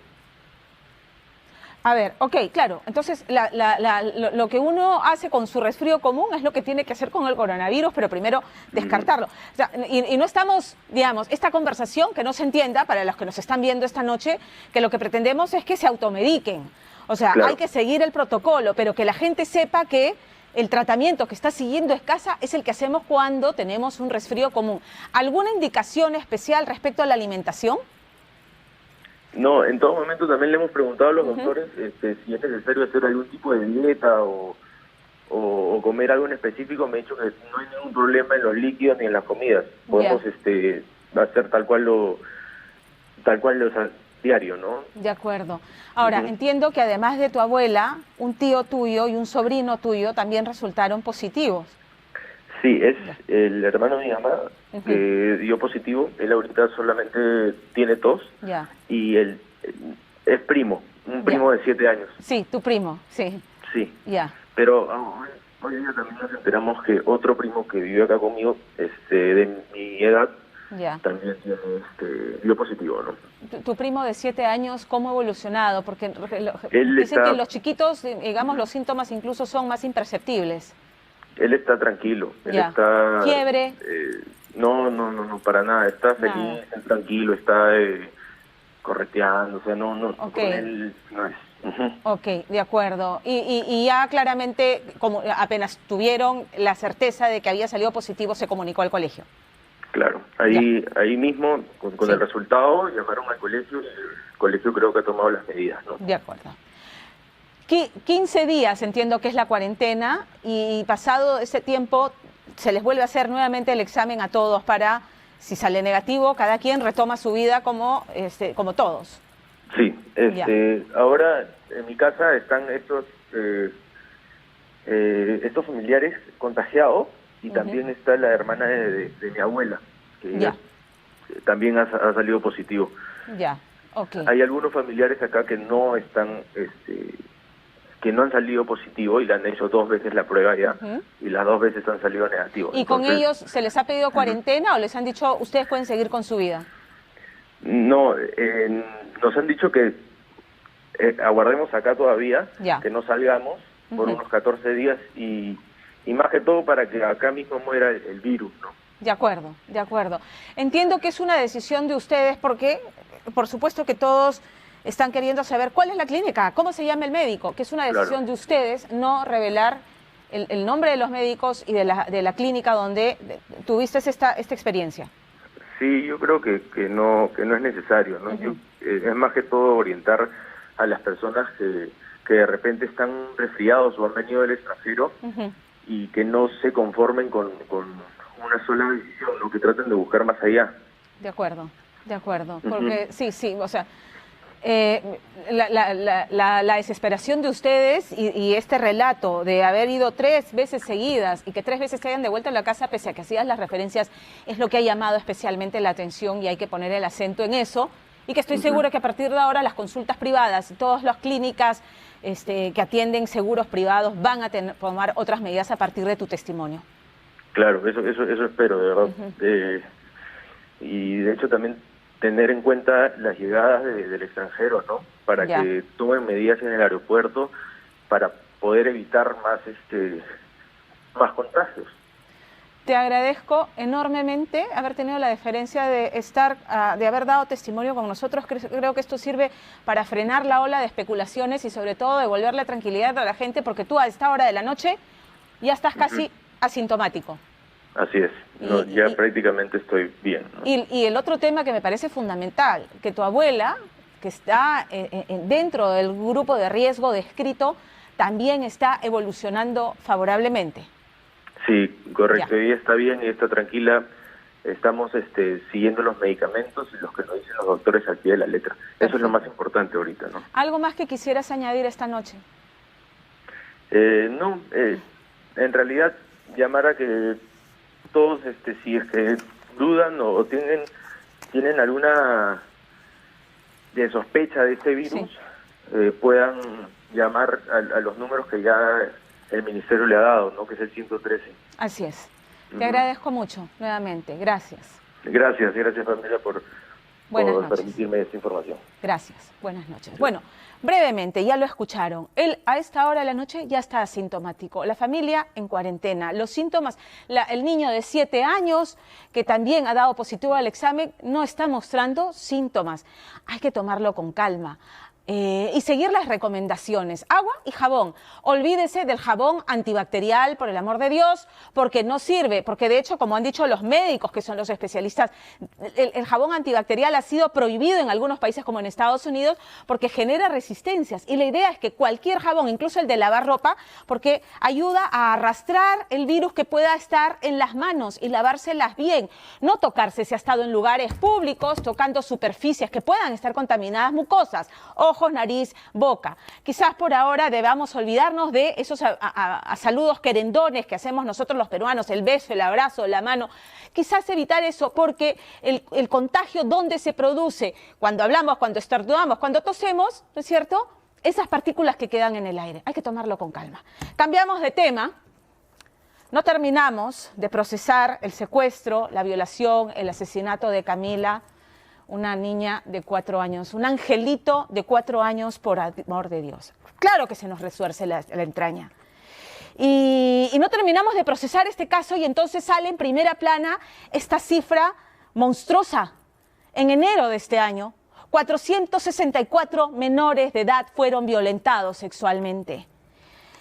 A ver, ok, claro. Entonces, lo que uno hace con su resfrío común es lo que tiene que hacer con el coronavirus, pero primero descartarlo. O sea, y no estamos, digamos, esta conversación, que no se entienda para los que nos están viendo esta noche, que lo que pretendemos es que se automediquen. O sea, hay que seguir el protocolo, pero que la gente sepa que el tratamiento que está siguiendo es casa es el que hacemos cuando tenemos un resfrío común. ¿Alguna indicación especial respecto a la alimentación? No, en todo momento también le hemos preguntado a los doctores si es necesario hacer algún tipo de dieta o comer algo en específico. Me ha dicho que no hay ningún problema en los líquidos ni en las comidas. Podemos hacer tal cual lo diario, ¿no? De acuerdo. Ahora, entiendo que además de tu abuela, un tío tuyo y un sobrino tuyo también resultaron positivos. Sí, es el hermano de mi mamá que dio positivo. Él ahorita solamente tiene tos y él es primo, un primo de 7 años. Sí, tu primo, sí. Sí, pero hoy día también nos enteramos que otro primo que vive acá conmigo, de mi edad, también dio positivo, ¿no? Tu primo de 7 años, ¿cómo ha evolucionado? Porque dicen que los chiquitos, digamos, los síntomas incluso son más imperceptibles. Él está tranquilo, él está... ¿Fiebre? No, para nada, está feliz, está tranquilo, está correteando, o sea, con él no es. Ok, de acuerdo. Y ya claramente, como apenas tuvieron la certeza de que había salido positivo, se comunicó al colegio. Claro, ahí mismo, con el resultado, llamaron al colegio y el colegio creo que ha tomado las medidas, ¿no? De acuerdo. 15 días entiendo que es la cuarentena y pasado ese tiempo se les vuelve a hacer nuevamente el examen a todos para, si sale negativo, cada quien retoma su vida como todos. Sí, ahora en mi casa están estos familiares contagiados y también está la hermana de mi abuela, que ella también ha salido positivo. Hay algunos familiares acá que no están, que no han salido positivo y le han hecho 2 veces la prueba ya y las 2 veces han salido negativos. ¿Y con ellos se les ha pedido cuarentena o les han dicho ustedes pueden seguir con su vida? No, nos han dicho que aguardemos acá todavía, que no salgamos por unos 14 días y más que todo para que acá mismo muera el virus, ¿no? De acuerdo, de acuerdo. Entiendo que es una decisión de ustedes porque, por supuesto que todos están queriendo saber cuál es la clínica, cómo se llama el médico, que es una decisión de ustedes no revelar el nombre de los médicos y de la clínica donde tuviste esta experiencia. Sí, yo creo que no es necesario, ¿no? Es más que todo orientar a las personas que de repente están resfriados o han venido del extranjero y que no se conformen con una sola decisión, ¿no? Que traten de buscar más allá. De acuerdo, porque sí, o sea, la desesperación de ustedes y este relato de haber ido 3 veces seguidas y que 3 veces se hayan devuelto a la casa pese a que hacías las referencias es lo que ha llamado especialmente la atención y hay que poner el acento en eso y que estoy segura que a partir de ahora las consultas privadas y todas las clínicas que atienden seguros privados van a tomar otras medidas a partir de tu testimonio. Claro, eso espero, de verdad. Y de hecho también tener en cuenta las llegadas del extranjero, ¿no? Para que tomen medidas en el aeropuerto para poder evitar más contagios. Te agradezco enormemente haber tenido la deferencia de de haber dado testimonio con nosotros. Creo que esto sirve para frenar la ola de especulaciones y sobre todo devolverle tranquilidad a la gente porque tú a esta hora de la noche ya estás casi asintomático. Así es, ya prácticamente estoy bien, ¿no? Y el otro tema que me parece fundamental, que tu abuela, que está dentro del grupo de riesgo descrito, también está evolucionando favorablemente. Sí, correcto, ella está bien, ella está tranquila, estamos siguiendo los medicamentos y los que nos dicen los doctores al pie de la letra. Eso es lo más importante ahorita, ¿no? ¿Algo más que quisieras añadir esta noche? No, en realidad llamar a que todos, si es que dudan o tienen alguna de sospecha de este virus, puedan llamar a los números que ya el ministerio le ha dado, ¿no? Que es el 113. Así es. Te agradezco mucho, nuevamente. Gracias. Gracias familia por permitirme esta información. Gracias. Buenas noches. Bueno, brevemente, ya lo escucharon. Él a esta hora de la noche ya está asintomático. La familia en cuarentena. Los síntomas, el niño de 7 años que también ha dado positivo al examen no está mostrando síntomas. Hay que tomarlo con calma. y seguir las recomendaciones. Agua y jabón. Olvídese del jabón antibacterial, por el amor de Dios, porque no sirve, porque de hecho, como han dicho los médicos, que son los especialistas, el jabón antibacterial ha sido prohibido en algunos países como en Estados Unidos porque genera resistencias. Y la idea es que cualquier jabón, incluso el de lavar ropa, porque ayuda a arrastrar el virus que pueda estar en las manos y lavárselas bien. No tocarse si ha estado en lugares públicos, tocando superficies que puedan estar contaminadas, mucosas, ojos, nariz, boca. Quizás por ahora debamos olvidarnos de esos saludos querendones que hacemos nosotros los peruanos, el beso, el abrazo, la mano. Quizás evitar eso porque el contagio, ¿dónde se produce? Cuando hablamos, cuando estornudamos, cuando tosemos, ¿no es cierto? Esas partículas que quedan en el aire. Hay que tomarlo con calma. Cambiamos de tema. No terminamos de procesar el secuestro, la violación, el asesinato de Camila, una niña de 4 años, un angelito de 4 años, por amor de Dios. Claro que se nos resuerce la entraña. Y no terminamos de procesar este caso y entonces sale en primera plana esta cifra monstruosa. En enero de este año, 464 menores de edad fueron violentados sexualmente.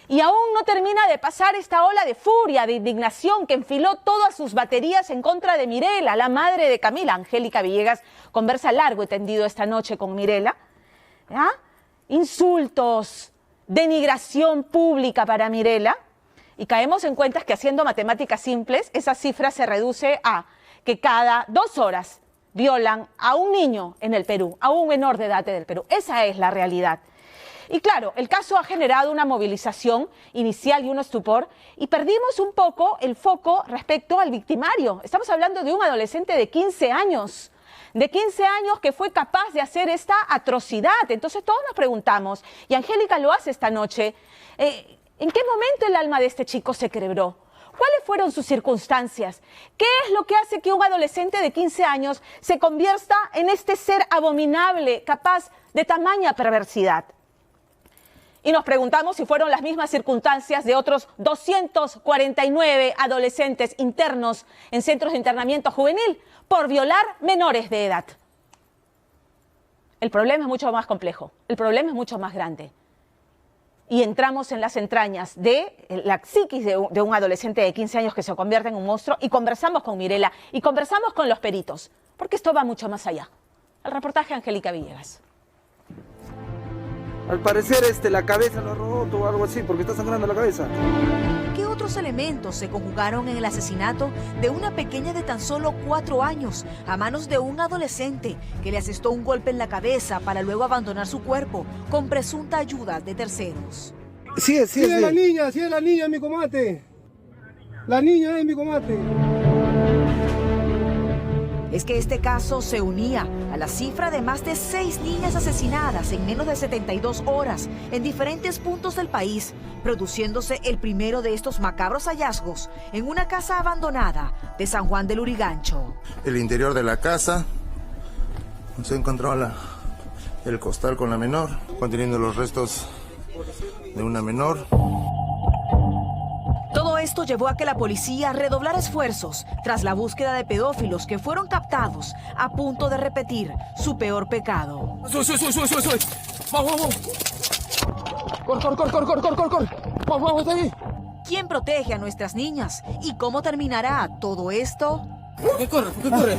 Y aún no termina de pasar esta ola de furia, de indignación que enfiló todas sus baterías en contra de Mirela, la madre de Camila. Angélica Villegas conversa largo y tendido esta noche con Mirela. ¿Ya? Insultos, denigración pública para Mirela. Y caemos en cuenta que haciendo matemáticas simples, esa cifra se reduce a que cada 2 horas violan a un niño en el Perú, a un menor de edad del Perú. Esa es la realidad. Y claro, el caso ha generado una movilización inicial y un estupor y perdimos un poco el foco respecto al victimario. Estamos hablando de un adolescente de 15 años. De 15 años que fue capaz de hacer esta atrocidad. Entonces todos nos preguntamos, y Angélica lo hace esta noche, ¿en qué momento el alma de este chico se quebró? ¿Cuáles fueron sus circunstancias? ¿Qué es lo que hace que un adolescente de 15 años se convierta en este ser abominable, capaz de tamaña perversidad? Y nos preguntamos si fueron las mismas circunstancias de otros 249 adolescentes internos en centros de internamiento juvenil por violar menores de edad. El problema es mucho más complejo, el problema es mucho más grande. Y entramos en las entrañas de la psiquis de un adolescente de 15 años que se convierte en un monstruo y conversamos con Mirela y conversamos con los peritos, porque esto va mucho más allá. El reportaje de Angélica Villegas. Al parecer la cabeza lo ha roto o algo así, porque está sangrando la cabeza. ¿Qué otros elementos se conjugaron en el asesinato de una pequeña de tan solo 4 años a manos de un adolescente que le asestó un golpe en la cabeza para luego abandonar su cuerpo con presunta ayuda de terceros? Sí es la niña, mi comadre. La niña es mi comadre. Es que este caso se unía a la cifra de más de 6 niñas asesinadas en menos de 72 horas en diferentes puntos del país, produciéndose el primero de estos macabros hallazgos en una casa abandonada de San Juan del Lurigancho. El interior de la casa se encontró el costal con la menor, conteniendo los restos de una menor. Todo esto llevó a que la policía redoblara esfuerzos tras la búsqueda de pedófilos que fueron captados a punto de repetir su peor pecado. Vamos ahí. ¿Quién protege a nuestras niñas? ¿Y cómo terminará todo esto? ¿Por qué corre?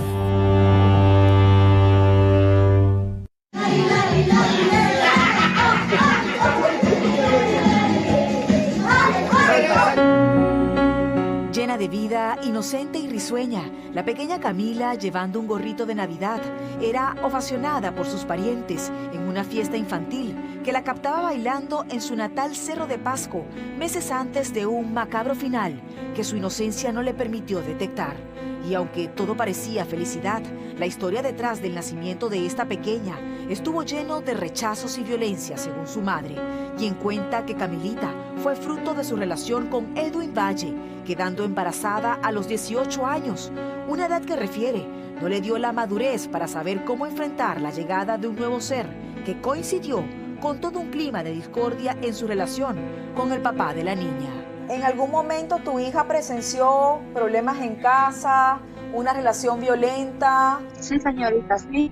Llena de vida, inocente y risueña, la pequeña Camila, llevando un gorrito de Navidad, era ovacionada por sus parientes en una fiesta infantil que la captaba bailando en su natal Cerro de Pasco, meses antes de un macabro final que su inocencia no le permitió detectar. Y aunque todo parecía felicidad, la historia detrás del nacimiento de esta pequeña estuvo lleno de rechazos y violencia, según su madre, quien cuenta que Camilita fue fruto de su relación con Edwin Valle, quedando embarazada a los 18 años, una edad que refiere no le dio la madurez para saber cómo enfrentar la llegada de un nuevo ser que coincidió con todo un clima de discordia en su relación con el papá de la niña. ¿En algún momento tu hija presenció problemas en casa, una relación violenta? Sí, señorita, sí.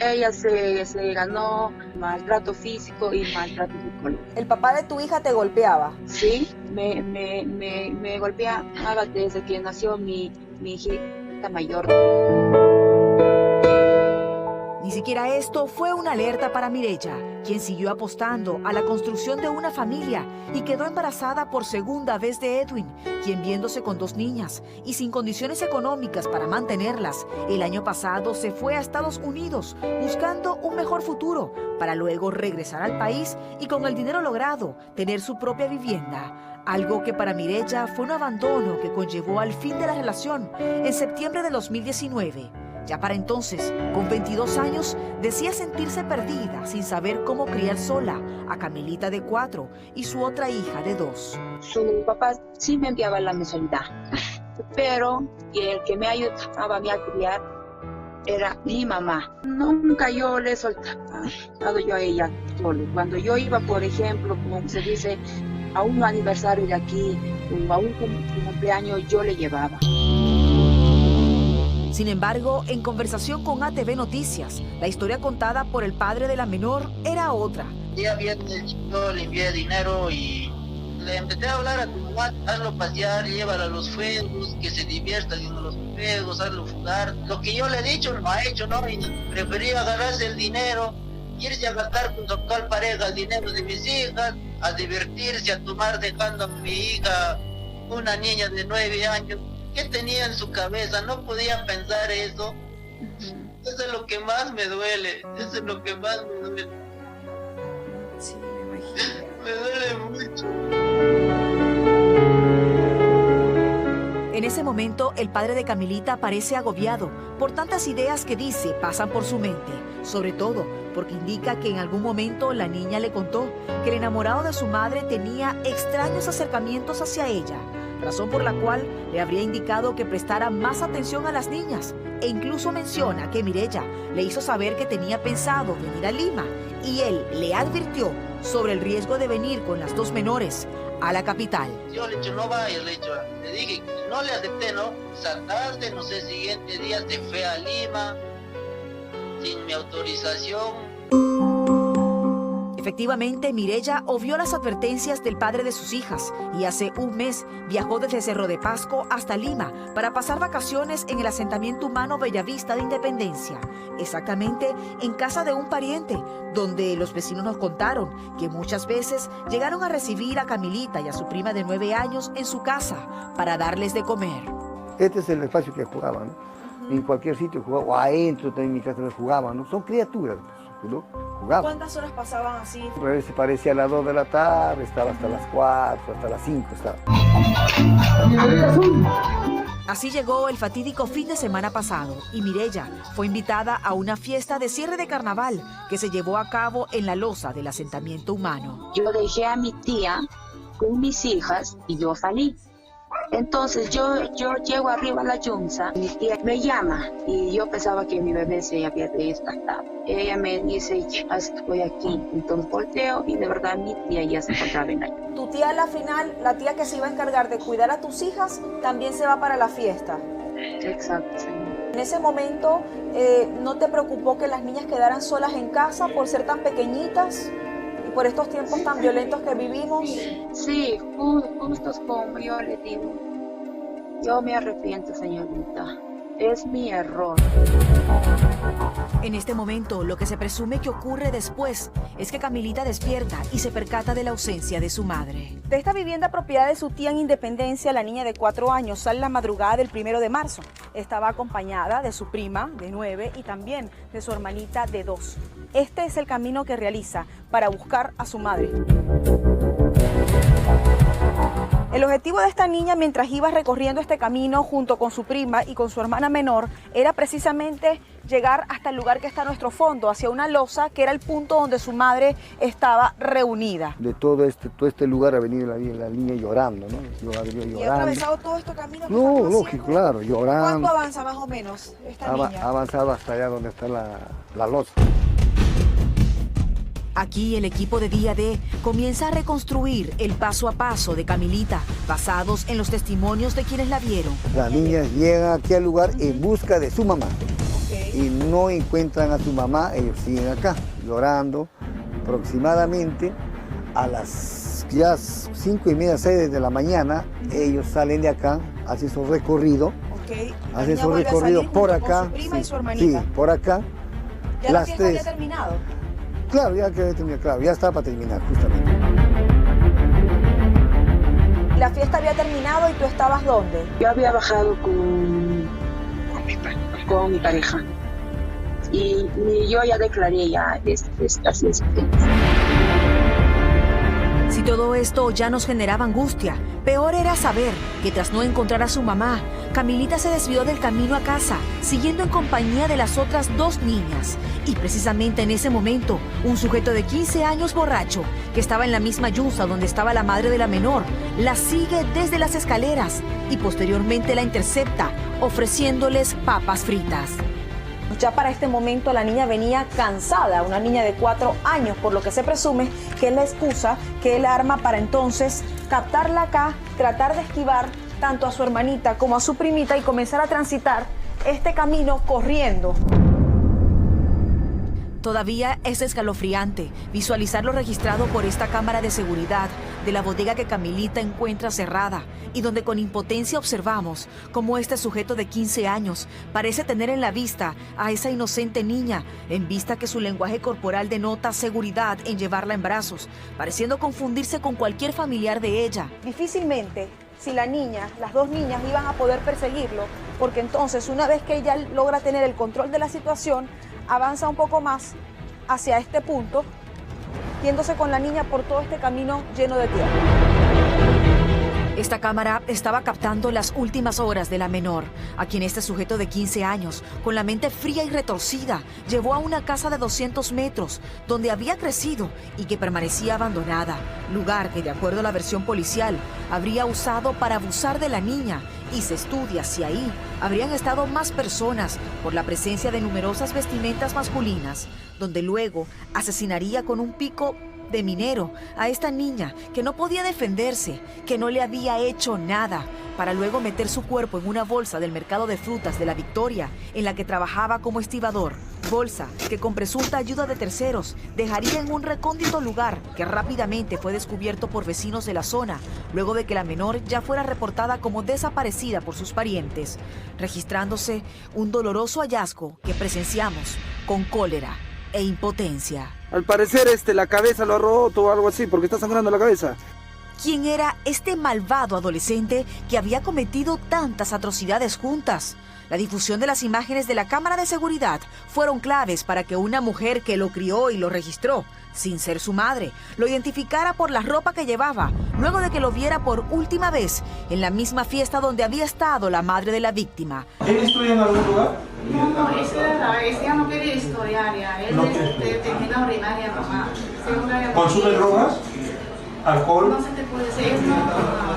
Ella se ganó maltrato físico y maltrato psicológico. ¿El papá de tu hija te golpeaba? Sí, me golpeaba desde que nació mi hijita mayor. Ni siquiera esto fue una alerta para Mireya, quien siguió apostando a la construcción de una familia y quedó embarazada por segunda vez de Edwin, quien viéndose con 2 niñas y sin condiciones económicas para mantenerlas, el año pasado se fue a Estados Unidos buscando un mejor futuro para luego regresar al país y con el dinero logrado tener su propia vivienda. Algo que para Mireya fue un abandono que conllevó al fin de la relación en septiembre de 2019. Ya para entonces, con 22 años, decía sentirse perdida sin saber cómo criar sola a Camilita de 4 y su otra hija de 2. Su papá sí me enviaba a la mensualidad, pero el que me ayudaba a mí a criar era mi mamá. Nunca yo le he soltado yo a ella solo. Cuando yo iba, por ejemplo, como se dice, a un aniversario de aquí, o a un cumpleaños, yo le llevaba. Sin embargo, en conversación con ATV Noticias, la historia contada por el padre de la menor era otra. Día viernes yo le envié dinero y le empecé a hablar a tu mamá, hazlo pasear, llévala a los juegos, que se divierta viendo los juegos, hazlo jugar. Lo que yo le he dicho lo ha hecho, ¿no? Y prefería agarrarse el dinero, irse a gastar con su actual pareja el dinero de mis hijas, a divertirse, a tomar, dejando a mi hija, una niña de 9 años. ¿Qué tenía en su cabeza? No podía pensar eso. Eso es lo que más me duele. Eso es lo que más me duele. Sí, me imagino. Me duele mucho. En ese momento, el padre de Camilita parece agobiado por tantas ideas que dice pasan por su mente, sobre todo porque indica que en algún momento la niña le contó que el enamorado de su madre tenía extraños acercamientos hacia ella, razón por la cual le habría indicado que prestara más atención a las niñas, e incluso menciona que Mireya le hizo saber que tenía pensado venir a Lima y él le advirtió sobre el riesgo de venir con las 2 menores a la capital. Yo le he dicho, no vayas, le dije, no le acepté, ¿no? Esa tarde, no sé, el siguiente día se fue a Lima sin mi autorización. Efectivamente, Mireya obvió las advertencias del padre de sus hijas y hace un mes viajó desde Cerro de Pasco hasta Lima para pasar vacaciones en el asentamiento humano Bellavista de Independencia, exactamente en casa de un pariente, donde los vecinos nos contaron que muchas veces llegaron a recibir a Camilita y a su prima de 9 años en su casa para darles de comer. Este es el espacio que jugaban, ¿no? En cualquier sitio jugaban, o adentro también en mi casa jugaban, ¿no? Son criaturas, ¿no? Jugaban. ¿Cuántas horas pasaban así? A veces parecía a las 2 de la tarde, estaba hasta las 4, hasta las 5 estaba. Así llegó el fatídico fin de semana pasado y Mireya fue invitada a una fiesta de cierre de carnaval que se llevó a cabo en la loza del asentamiento humano. Yo dejé a mi tía con mis hijas y yo salí. Entonces yo llego arriba a la yunza, mi tía me llama y yo pensaba que mi bebé se había despertado. Ella me dice, ya estoy aquí. Entonces volteo y de verdad mi tía ya se encontraba en ahí. Tu tía a la final, la tía que se iba a encargar de cuidar a tus hijas, también se va para la fiesta. Exacto, señor. En ese momento, ¿no te preocupó que las niñas quedaran solas en casa por ser tan pequeñitas? Por estos tiempos tan violentos que vivimos. Sí, justo como yo le digo. Yo me arrepiento, señorita. Es mi error. En este momento, lo que se presume que ocurre después es que Camilita despierta y se percata de la ausencia de su madre. De esta vivienda propiedad de su tía en Independencia, la niña de 4 años sale la madrugada del 1 de marzo. Estaba acompañada de su prima de 9 y también de su hermanita de 2. Este es el camino que realiza para buscar a su madre. El objetivo de esta niña mientras iba recorriendo este camino junto con su prima y con su hermana menor era precisamente llegar hasta el lugar que está a nuestro fondo, hacia una loza que era el punto donde su madre estaba reunida. De todo este lugar ha venido la niña llorando, ¿no? ¿Y ha atravesado todo este camino? No, lógico, claro, llorando. ¿Cuánto avanza más o menos esta niña? Ha avanzado hasta allá donde está la loza. Aquí el equipo de Día D comienza a reconstruir el paso a paso de Camilita, basados en los testimonios de quienes la vieron. La niña llega aquí al lugar en busca de su mamá. y no encuentran a su mamá, ellos siguen acá, llorando. Aproximadamente a las ya 5:30, 6 de la mañana, ellos salen de acá, hacen su recorrido. Hacen su recorrido por acá. Con su prima y su hermanita. Sí, por acá. ¿Ya las la fiesta tres. había terminado? Claro, ya había terminado, claro, ya estaba para terminar, justamente. La fiesta había terminado y tú estabas ¿dónde? Yo había bajado con mi pareja. Y yo ya declaré ya así es. Si todo esto ya nos generaba angustia, peor era saber que tras no encontrar a su mamá, Camilita se desvió del camino a casa, siguiendo en compañía de las otras 2 niñas. Y precisamente en ese momento, un sujeto de 15 años borracho, que estaba en la misma yuza donde estaba la madre de la menor, la sigue desde las escaleras y posteriormente la intercepta, ofreciéndoles papas fritas. Ya para este momento la niña venía cansada, una niña de 4 años, por lo que se presume que es la excusa que él arma para entonces captarla acá, tratar de esquivar tanto a su hermanita como a su primita y comenzar a transitar este camino corriendo. Todavía es escalofriante visualizar lo registrado por esta cámara de seguridad de la bodega que Camilita encuentra cerrada y donde con impotencia observamos cómo este sujeto de 15 años parece tener en la vista a esa inocente niña, en vista que su lenguaje corporal denota seguridad en llevarla en brazos, pareciendo confundirse con cualquier familiar de ella. Difícilmente, si la niña, las 2 niñas iban a poder perseguirlo, porque entonces una vez que ella logra tener el control de la situación, avanza un poco más hacia este punto, yéndose con la niña por todo este camino lleno de tierra. Esta cámara estaba captando las últimas horas de la menor, a quien este sujeto de 15 años, con la mente fría y retorcida, llevó a una casa de 200 metros, donde había crecido y que permanecía abandonada, lugar que, de acuerdo a la versión policial, habría usado para abusar de la niña, y se estudia si ahí habrían estado más personas por la presencia de numerosas vestimentas masculinas, donde luego asesinaría con un pico de minero a esta niña que no podía defenderse, que no le había hecho nada, para luego meter su cuerpo en una bolsa del mercado de frutas de La Victoria, en la que trabajaba como estibador. Bolsa que con presunta ayuda de terceros dejaría en un recóndito lugar que rápidamente fue descubierto por vecinos de la zona, luego de que la menor ya fuera reportada como desaparecida por sus parientes, registrándose un doloroso hallazgo que presenciamos con cólera e impotencia. Al parecer la cabeza lo ha roto o algo así, porque está sangrando la cabeza. ¿Quién era este malvado adolescente que había cometido tantas atrocidades juntas? La difusión de las imágenes de la cámara de seguridad fueron claves para que una mujer que lo crió y lo registró, sin ser su madre, lo identificara por la ropa que llevaba, luego de que lo viera por última vez en la misma fiesta donde había estado la madre de la víctima. ¿Él estudia en algún lugar? No, ese ya no quiere estudiar ya. Él terminó primaria nomás. ¿Consume drogas? ¿Alcohol? No se te puede decir, no.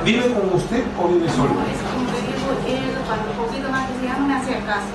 ¿Vive con usted o vive solo? Es como que digo, él, para un poquito más que se ya no me hacía caso.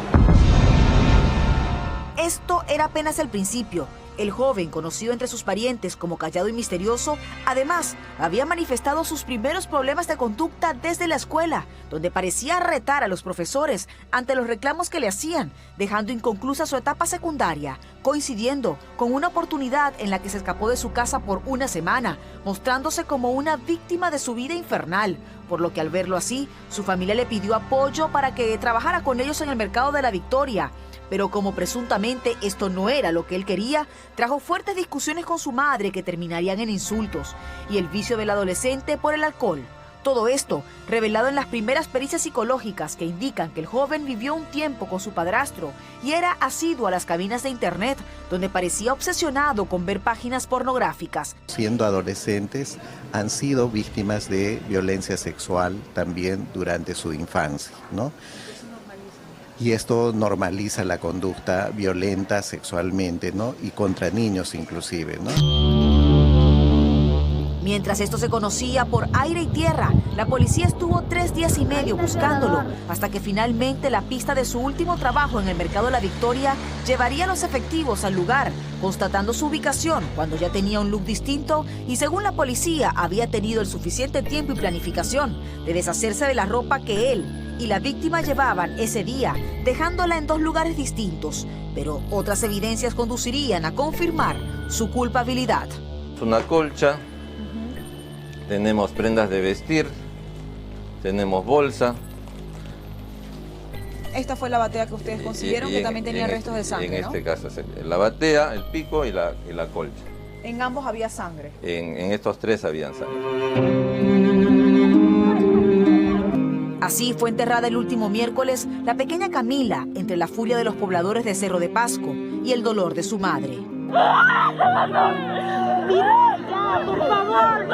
Esto era apenas el principio. El joven, conocido entre sus parientes como callado y misterioso, además había manifestado sus primeros problemas de conducta desde la escuela, donde parecía retar a los profesores ante los reclamos que le hacían, dejando inconclusa su etapa secundaria, coincidiendo con una oportunidad en la que se escapó de su casa por una semana, mostrándose como una víctima de su vida infernal, por lo que al verlo así, su familia le pidió apoyo para que trabajara con ellos en el mercado de La Victoria. Pero como presuntamente esto no era lo que él quería, trajo fuertes discusiones con su madre que terminarían en insultos, y el vicio del adolescente por el alcohol. Todo esto revelado en las primeras pericias psicológicas que indican que el joven vivió un tiempo con su padrastro y era asiduo a las cabinas de internet, donde parecía obsesionado con ver páginas pornográficas. Siendo adolescentes, han sido víctimas de violencia sexual también durante su infancia, ¿no? Y esto normaliza la conducta violenta sexualmente, ¿no? Y contra niños inclusive, ¿no? Mientras esto se conocía por aire y tierra, la policía estuvo 3 días y medio buscándolo, hasta que finalmente la pista de su último trabajo en el mercado La Victoria llevaría a los efectivos al lugar, constatando su ubicación cuando ya tenía un look distinto y, según la policía, había tenido el suficiente tiempo y planificación de deshacerse de la ropa que él y la víctima llevaban ese día, dejándola en 2 lugares distintos, pero otras evidencias conducirían a confirmar su culpabilidad. Es una colcha, tenemos prendas de vestir, tenemos bolsa. Esta fue la batea que ustedes consiguieron, que también tenía restos de sangre, En ¿no? este caso, la batea, el pico y la colcha. En ambos había sangre. En estos 3 habían sangre. Así fue enterrada el último miércoles la pequeña Camila entre la furia de los pobladores de Cerro de Pasco y el dolor de su madre. Ya, por favor,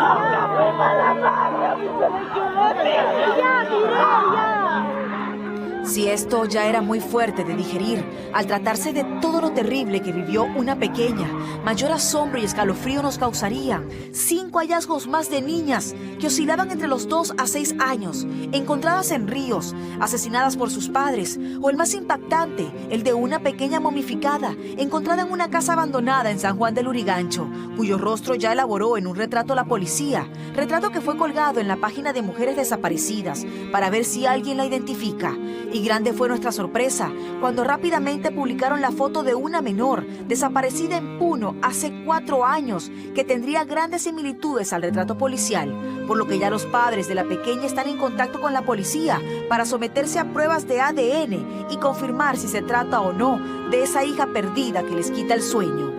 Si esto ya era muy fuerte de digerir, al tratarse de todo lo terrible que vivió una pequeña, mayor asombro y escalofrío nos causarían 5 hallazgos más de niñas que oscilaban entre los 2 a 6 años, encontradas en ríos, asesinadas por sus padres, o el más impactante, el de una pequeña momificada, encontrada en una casa abandonada en San Juan del Lurigancho, cuyo rostro ya elaboró en un retrato la policía, retrato que fue colgado en la página de Mujeres Desaparecidas para ver si alguien la identifica. Y grande fue nuestra sorpresa cuando rápidamente publicaron la foto de una menor desaparecida en Puno hace 4 años, que tendría grandes similitudes al retrato policial, por lo que ya los padres de la pequeña están en contacto con la policía para someterse a pruebas de ADN y confirmar si se trata o no de esa hija perdida que les quita el sueño.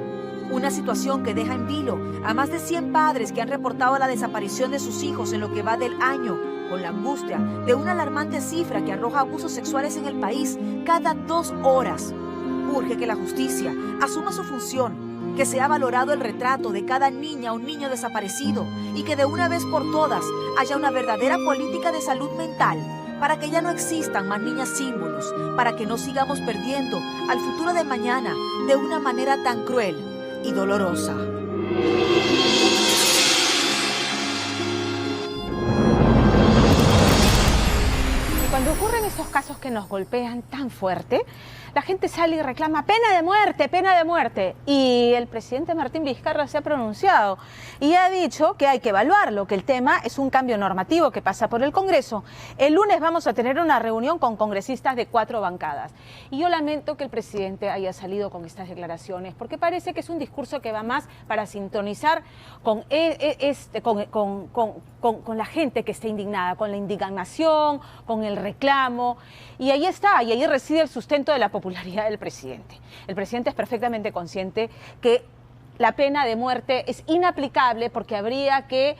Una situación que deja en vilo a más de 100 padres que han reportado la desaparición de sus hijos en lo que va del año, con la angustia de una alarmante cifra que arroja abusos sexuales en el país cada 2 horas. Urge que la justicia asuma su función, que sea valorado el retrato de cada niña o niño desaparecido y que de una vez por todas haya una verdadera política de salud mental para que ya no existan más niñas símbolos, para que no sigamos perdiendo al futuro de mañana de una manera tan cruel y dolorosa. Cuando ocurren estos casos que nos golpean tan fuerte, la gente sale y reclama pena de muerte, pena de muerte. Y el presidente Martín Vizcarra se ha pronunciado y ha dicho que hay que evaluarlo, que el tema es un cambio normativo que pasa por el Congreso. El lunes vamos a tener una reunión con congresistas de 4 bancadas. Y yo lamento que el presidente haya salido con estas declaraciones, porque parece que es un discurso que va más para sintonizar con la gente que está indignada, con la indignación, con el reclamo. Y ahí está, y ahí reside el sustento de la popularidad del presidente. El presidente es perfectamente consciente que la pena de muerte es inaplicable porque habría que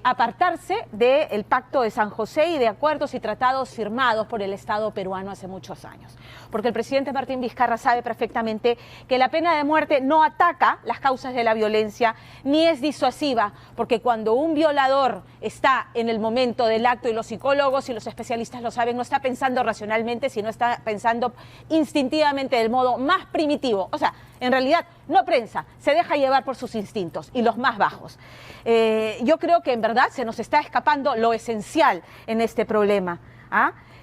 apartarse del Pacto de San José y de acuerdos y tratados firmados por el Estado peruano hace muchos años. Porque el presidente Martín Vizcarra sabe perfectamente que la pena de muerte no ataca las causas de la violencia ni es disuasiva, porque cuando un violador está en el momento del acto, y los psicólogos y los especialistas lo saben, no está pensando racionalmente, sino está pensando instintivamente del modo más primitivo. O sea, en realidad no piensa, se deja llevar por sus instintos y los más bajos. Yo creo que en verdad se nos está escapando lo esencial en este problema.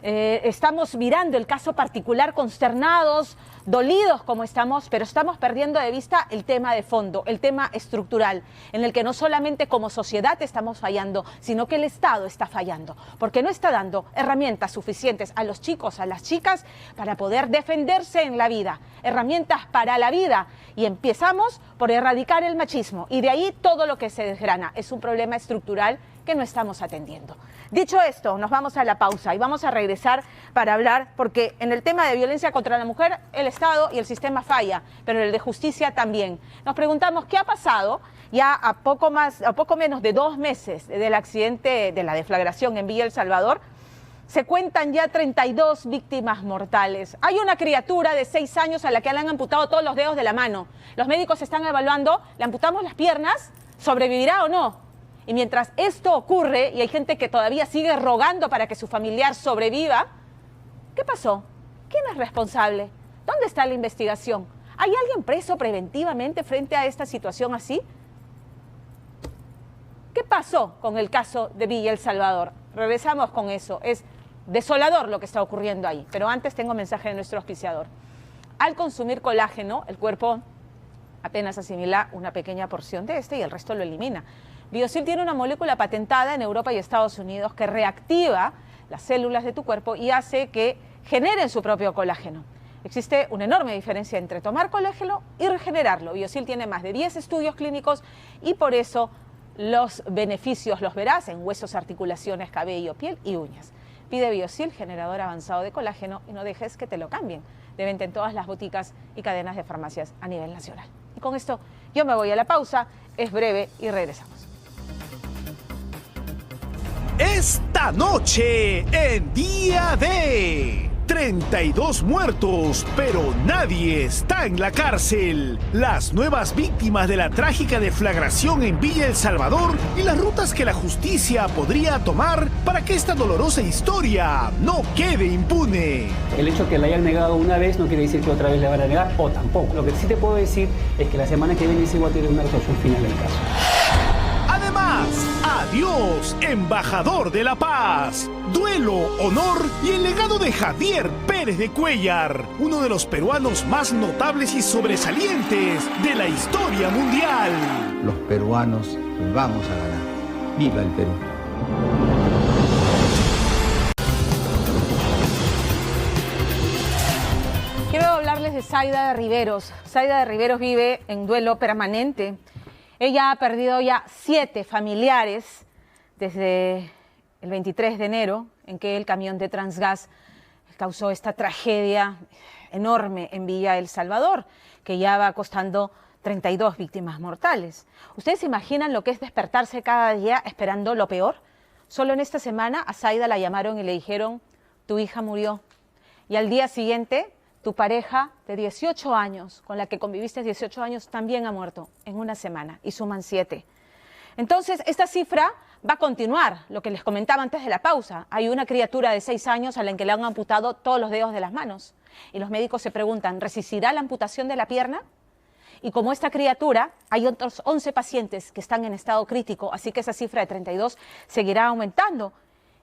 Estamos mirando el caso particular consternados, dolidos como estamos, pero estamos perdiendo de vista el tema de fondo, el tema estructural, en el que no solamente como sociedad estamos fallando, sino que el Estado está fallando, porque no está dando herramientas suficientes a los chicos, a las chicas, para poder defenderse en la vida, herramientas para la vida. Y empezamos por erradicar el machismo, y de ahí todo lo que se desgrana. Es un problema estructural que no estamos atendiendo. Dicho esto, nos vamos a la pausa y vamos a regresar para hablar, porque en el tema de violencia contra la mujer, el Estado y el sistema falla, pero el de justicia también. Nos preguntamos qué ha pasado ya a poco menos de 2 meses del accidente, de la deflagración en Villa El Salvador. Se cuentan ya 32 víctimas mortales. Hay una criatura de 6 años a la que le han amputado todos los dedos de la mano. Los médicos están evaluando, ¿le amputamos las piernas? ¿Sobrevivirá o no? Y mientras esto ocurre y hay gente que todavía sigue rogando para que su familiar sobreviva, ¿qué pasó? ¿Quién es responsable? ¿Dónde está la investigación? ¿Hay alguien preso preventivamente frente a esta situación así? ¿Qué pasó con el caso de Villa El Salvador? Regresamos con eso. Es desolador lo que está ocurriendo ahí. Pero antes tengo mensaje de nuestro auspiciador. Al consumir colágeno, el cuerpo apenas asimila una pequeña porción de este y el resto lo elimina. Biosil tiene una molécula patentada en Europa y Estados Unidos que reactiva las células de tu cuerpo y hace que generen su propio colágeno. Existe una enorme diferencia entre tomar colágeno y regenerarlo. Biosil tiene más de 10 estudios clínicos y por eso los beneficios los verás en huesos, articulaciones, cabello, piel y uñas. Pide Biosil, generador avanzado de colágeno, y no dejes que te lo cambien. De venta en todas las boticas y cadenas de farmacias a nivel nacional. Y con esto yo me voy a la pausa, es breve y regresamos. Esta noche en Día D. 32 muertos, pero nadie está en la cárcel. Las nuevas víctimas de la trágica deflagración en Villa El Salvador y las rutas que la justicia podría tomar para que esta dolorosa historia no quede impune. El hecho que la hayan negado una vez no quiere decir que otra vez le van a negar, o tampoco. Lo que sí te puedo decir es que la semana que viene sí voy a tener una resolución final del caso. Además, adiós, embajador de la paz. Duelo, honor y el legado de Javier Pérez de Cuéllar, uno de los peruanos más notables y sobresalientes de la historia mundial. Los peruanos vamos a ganar. ¡Viva el Perú! Quiero hablarles de Zaida de Riveros. Zaida de Riveros vive en duelo permanente. Ella ha perdido ya 7 familiares desde el 23 de enero, en que el camión de Transgas causó esta tragedia enorme en Villa El Salvador, que ya va costando 32 víctimas mortales. ¿Ustedes se imaginan lo que es despertarse cada día esperando lo peor? Solo en esta semana a Zaida la llamaron y le dijeron, tu hija murió. Y al día siguiente, tu pareja de 18 años, con la que conviviste 18 años, también ha muerto en una semana y suman 7. Entonces, esta cifra va a continuar, lo que les comentaba antes de la pausa. Hay una criatura de 6 años a la que le han amputado todos los dedos de las manos. Y los médicos se preguntan, ¿resistirá la amputación de la pierna? Y como esta criatura, hay otros 11 pacientes que están en estado crítico, así que esa cifra de 32 seguirá aumentando.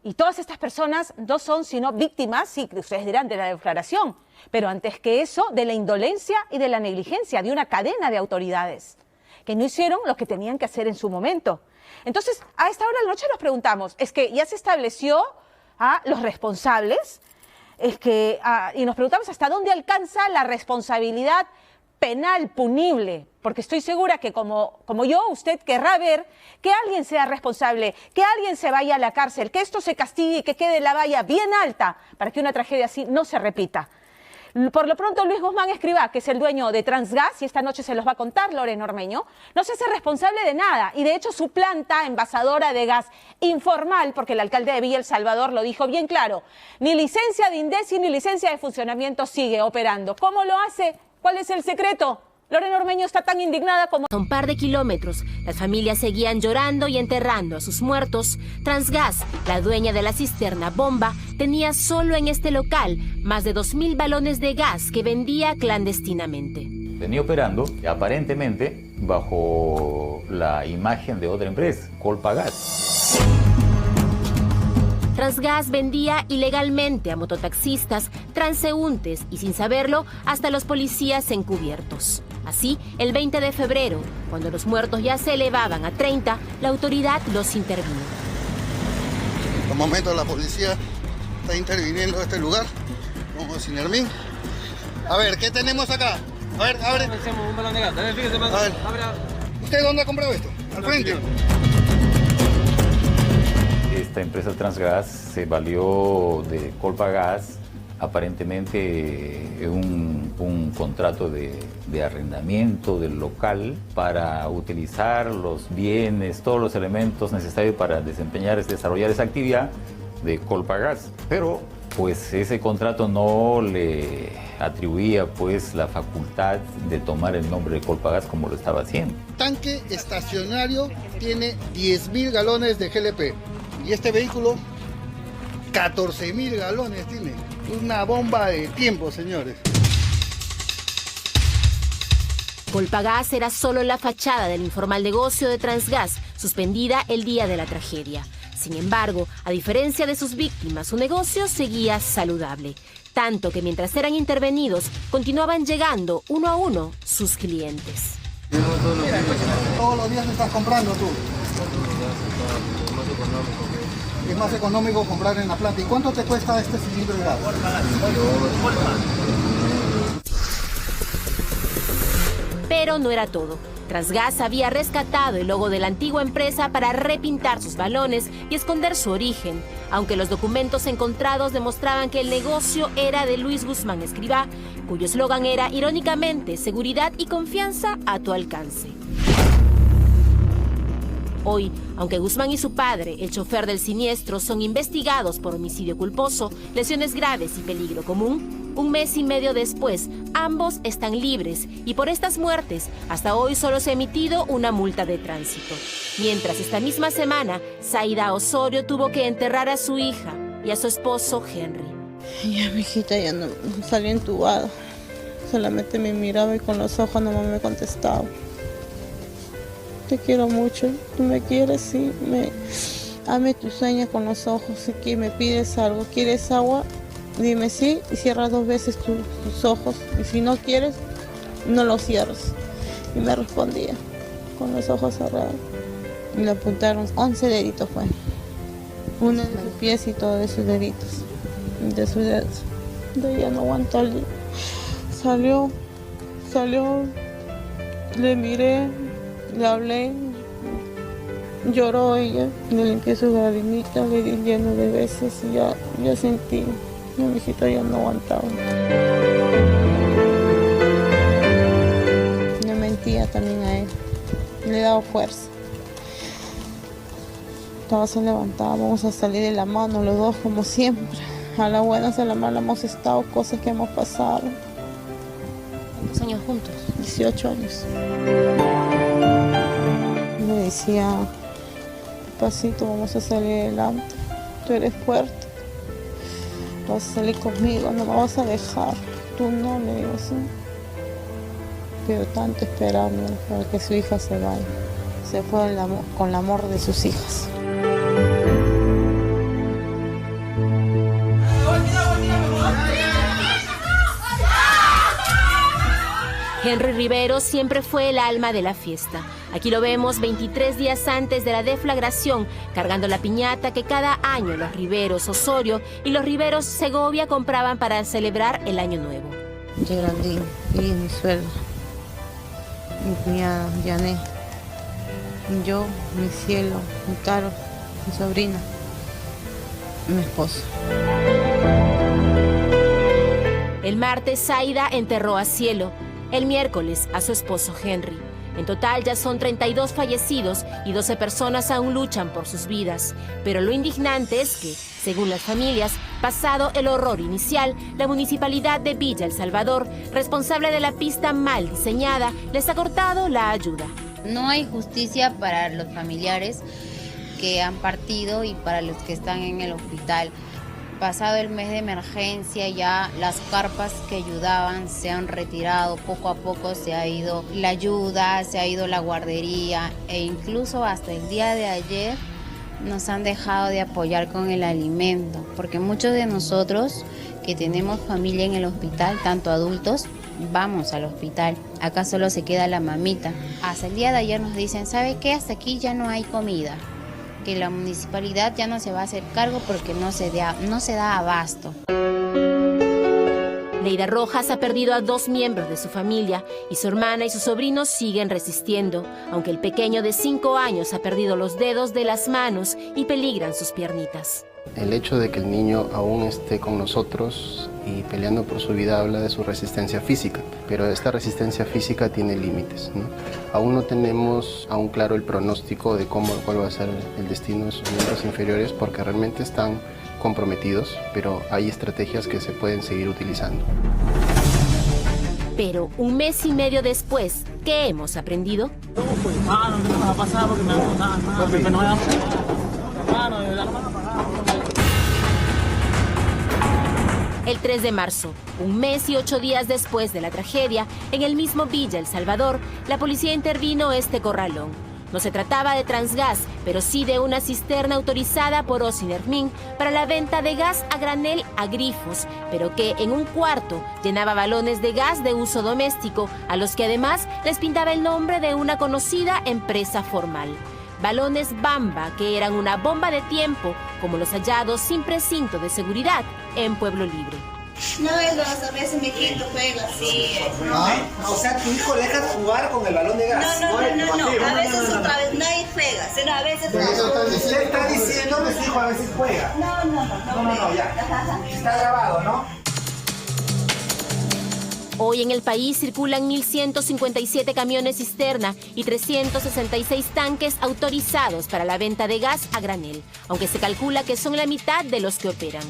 Y todas estas personas no son sino víctimas, sí, ustedes dirán, de la deflagración, pero antes que eso, de la indolencia y de la negligencia de una cadena de autoridades que no hicieron lo que tenían que hacer en su momento. Entonces, a esta hora de la noche nos preguntamos, ¿es que ya se estableció a los responsables? Y nos preguntamos hasta dónde alcanza la responsabilidad penal punible, porque estoy segura que como yo, usted querrá ver que alguien sea responsable, que alguien se vaya a la cárcel, que esto se castigue y que quede la valla bien alta para que una tragedia así no se repita. Por lo pronto, Luis Guzmán Escrivá, que es el dueño de Transgas, y esta noche se los va a contar Lorena Ormeño, no se hace responsable de nada. Y de hecho su planta envasadora de gas informal, porque el alcalde de Villa El Salvador lo dijo bien claro, ni licencia de INDECI ni licencia de funcionamiento sigue operando. ¿Cómo lo hace? ¿Cuál es el secreto? Lorena Ormeño está tan indignada como... A un par de kilómetros, las familias seguían llorando y enterrando a sus muertos. Transgas, la dueña de la cisterna bomba, tenía solo en este local más de 2.000 balones de gas que vendía clandestinamente. Venía operando, aparentemente, bajo la imagen de otra empresa, Colpagas. Transgas vendía ilegalmente a mototaxistas, transeúntes y, sin saberlo, hasta los policías encubiertos. Así, el 20 de febrero, cuando los muertos ya se elevaban a 30, la autoridad los intervino. En estos momentos la policía está interviniendo en este lugar, como Sinermín. A ver, ¿qué tenemos acá? A ver, abre. A ver, ¿usted dónde ha comprado esto? Al frente. Esta empresa Transgas se valió de Colpagas, aparentemente un contrato de arrendamiento del local para utilizar los bienes, todos los elementos necesarios para desarrollar esa actividad de Colpagas. Pero pues ese contrato no le atribuía pues la facultad de tomar el nombre de Colpagas como lo estaba haciendo. Tanque estacionario tiene 10.000 galones de GLP. Y este vehículo, 14.000 galones tiene. Una bomba de tiempo, señores. Colpagas era solo la fachada del informal negocio de Transgas, suspendida el día de la tragedia. Sin embargo, a diferencia de sus víctimas, su negocio seguía saludable. Tanto que mientras eran intervenidos, continuaban llegando uno a uno sus clientes. Todos los días estás comprando tú. es más económico comprar en la planta. ¿Y cuánto te cuesta este cilindro de gas? Pero no era todo. Transgas había rescatado el logo de la antigua empresa para repintar sus balones y esconder su origen, aunque los documentos encontrados demostraban que el negocio era de Luis Guzmán Escribá, cuyo eslogan era, irónicamente, seguridad y confianza a tu alcance. Hoy, aunque Guzmán y su padre, el chofer del siniestro, son investigados por homicidio culposo, lesiones graves y peligro común, un mes y medio después, ambos están libres y por estas muertes, hasta hoy solo se ha emitido una multa de tránsito. Mientras esta misma semana, Zaida Osorio tuvo que enterrar a su hija y a su esposo Henry. Ya mi hijita ya no salió entubada, solamente me miraba y con los ojos no me contestaba. Te quiero mucho, tú me quieres, sí, ame tus sueños con los ojos, si me pides algo, ¿quieres agua? Dime sí y cierra 2 veces tus ojos y si no quieres, no los cierres. Y me respondía con los ojos cerrados. Y le apuntaron 11 deditos fue. Uno de sus pies y todos de sus deditos, de sus dedos. De ella no aguantó, salió, le miré, le hablé, lloró ella, le limpié sus lagrimitas, le di lleno de veces y ya sentí. Mi hijita ya no aguantaba. Le mentía también a él. Le daba fuerza. Todos se levantaban, vamos a salir de la mano los dos como siempre. A la buena, a la mala hemos estado, cosas que hemos pasado. ¿Cuántos años juntos? 18 años. Me decía, pasito, vamos a salir adelante. Tú eres fuerte. Vas a salir conmigo, no me vas a dejar. Tú no, le digo así. Pero tanto esperando para que su hija se vaya. Se fue con el amor de sus hijas. Henry Rivero siempre fue el alma de la fiesta. Aquí lo vemos 23 días antes de la deflagración, cargando la piñata que cada año los Riveros Osorio y los Riveros Segovia compraban para celebrar el Año Nuevo. Geraldine y mi suegra, mi cuñada Janet, yo, mi cielo, mi Caro, mi sobrina, mi esposo. El martes, Zaida enterró a Cielo. El miércoles, a su esposo Henry. En total ya son 32 fallecidos y 12 personas aún luchan por sus vidas. Pero lo indignante es que, según las familias, pasado el horror inicial, la municipalidad de Villa El Salvador, responsable de la pista mal diseñada, les ha cortado la ayuda. No hay justicia para los familiares que han partido y para los que están en el hospital. Pasado el mes de emergencia ya las carpas que ayudaban se han retirado, poco a poco se ha ido la ayuda, se ha ido la guardería e incluso hasta el día de ayer nos han dejado de apoyar con el alimento, porque muchos de nosotros que tenemos familia en el hospital, tanto adultos, vamos al hospital, acá solo se queda la mamita. Hasta el día de ayer nos dicen, ¿sabe qué? Hasta aquí ya no hay comida. Que la municipalidad ya no se va a hacer cargo porque no se da abasto. Leida Rojas ha perdido a 2 miembros de su familia y su hermana y sus sobrinos siguen resistiendo, aunque el pequeño de 5 años ha perdido los dedos de las manos y peligran sus piernitas. El hecho de que el niño aún esté con nosotros y peleando por su vida habla de su resistencia física, pero esta resistencia física tiene límites, ¿no? Aún no tenemos claro el pronóstico de cuál va a ser el destino de sus miembros inferiores porque realmente están comprometidos, pero hay estrategias que se pueden seguir utilizando. Pero un mes y medio después, ¿qué hemos aprendido? El 3 de marzo, un mes y 8 días después de la tragedia, en el mismo Villa El Salvador, la policía intervino este corralón. No se trataba de Transgas, pero sí de una cisterna autorizada por Osinermin para la venta de gas a granel a grifos, pero que en un cuarto llenaba balones de gas de uso doméstico, a los que además les pintaba el nombre de una conocida empresa formal. balones Bamba, que eran una bomba de tiempo, como los hallados sin precinto de seguridad en Pueblo Libre. No es gas, a veces me quito, juega así. O sea, tu hijo deja jugar con el balón de gas. No, a veces otra vez no hay juega, sino a veces... Usted está diciendo que su hijo a veces juega. No, ya. Está grabado, ¿no? Hoy en el país circulan 1.157 camiones cisterna y 366 tanques autorizados para la venta de gas a granel, aunque se calcula que son la mitad de los que operan.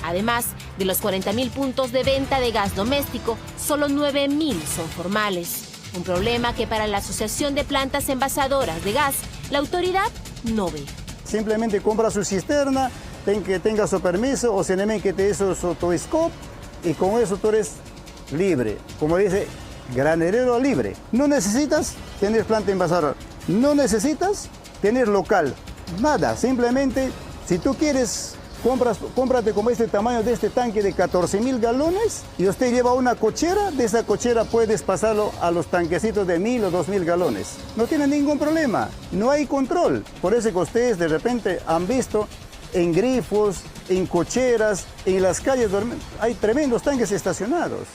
Además, de los 40.000 puntos de venta de gas doméstico, solo 9.000 son formales. Un problema que para la Asociación de Plantas Envasadoras de Gas, la autoridad no ve. Simplemente compra su cisterna, que tenga su permiso, o CNM que te dé su scope, y con eso tú eres libre. Como dice, granelero libre. No necesitas tener planta envasadora, no necesitas tener local, nada. Simplemente, si tú quieres, cómprate como este tamaño de este tanque de 14.000 galones y usted lleva una cochera, de esa cochera puedes pasarlo a los tanquecitos de 1.000 o 2.000 galones. No tiene ningún problema, no hay control. Por eso que ustedes de repente han visto en grifos, en cocheras, en las calles, hay tremendos tanques estacionados.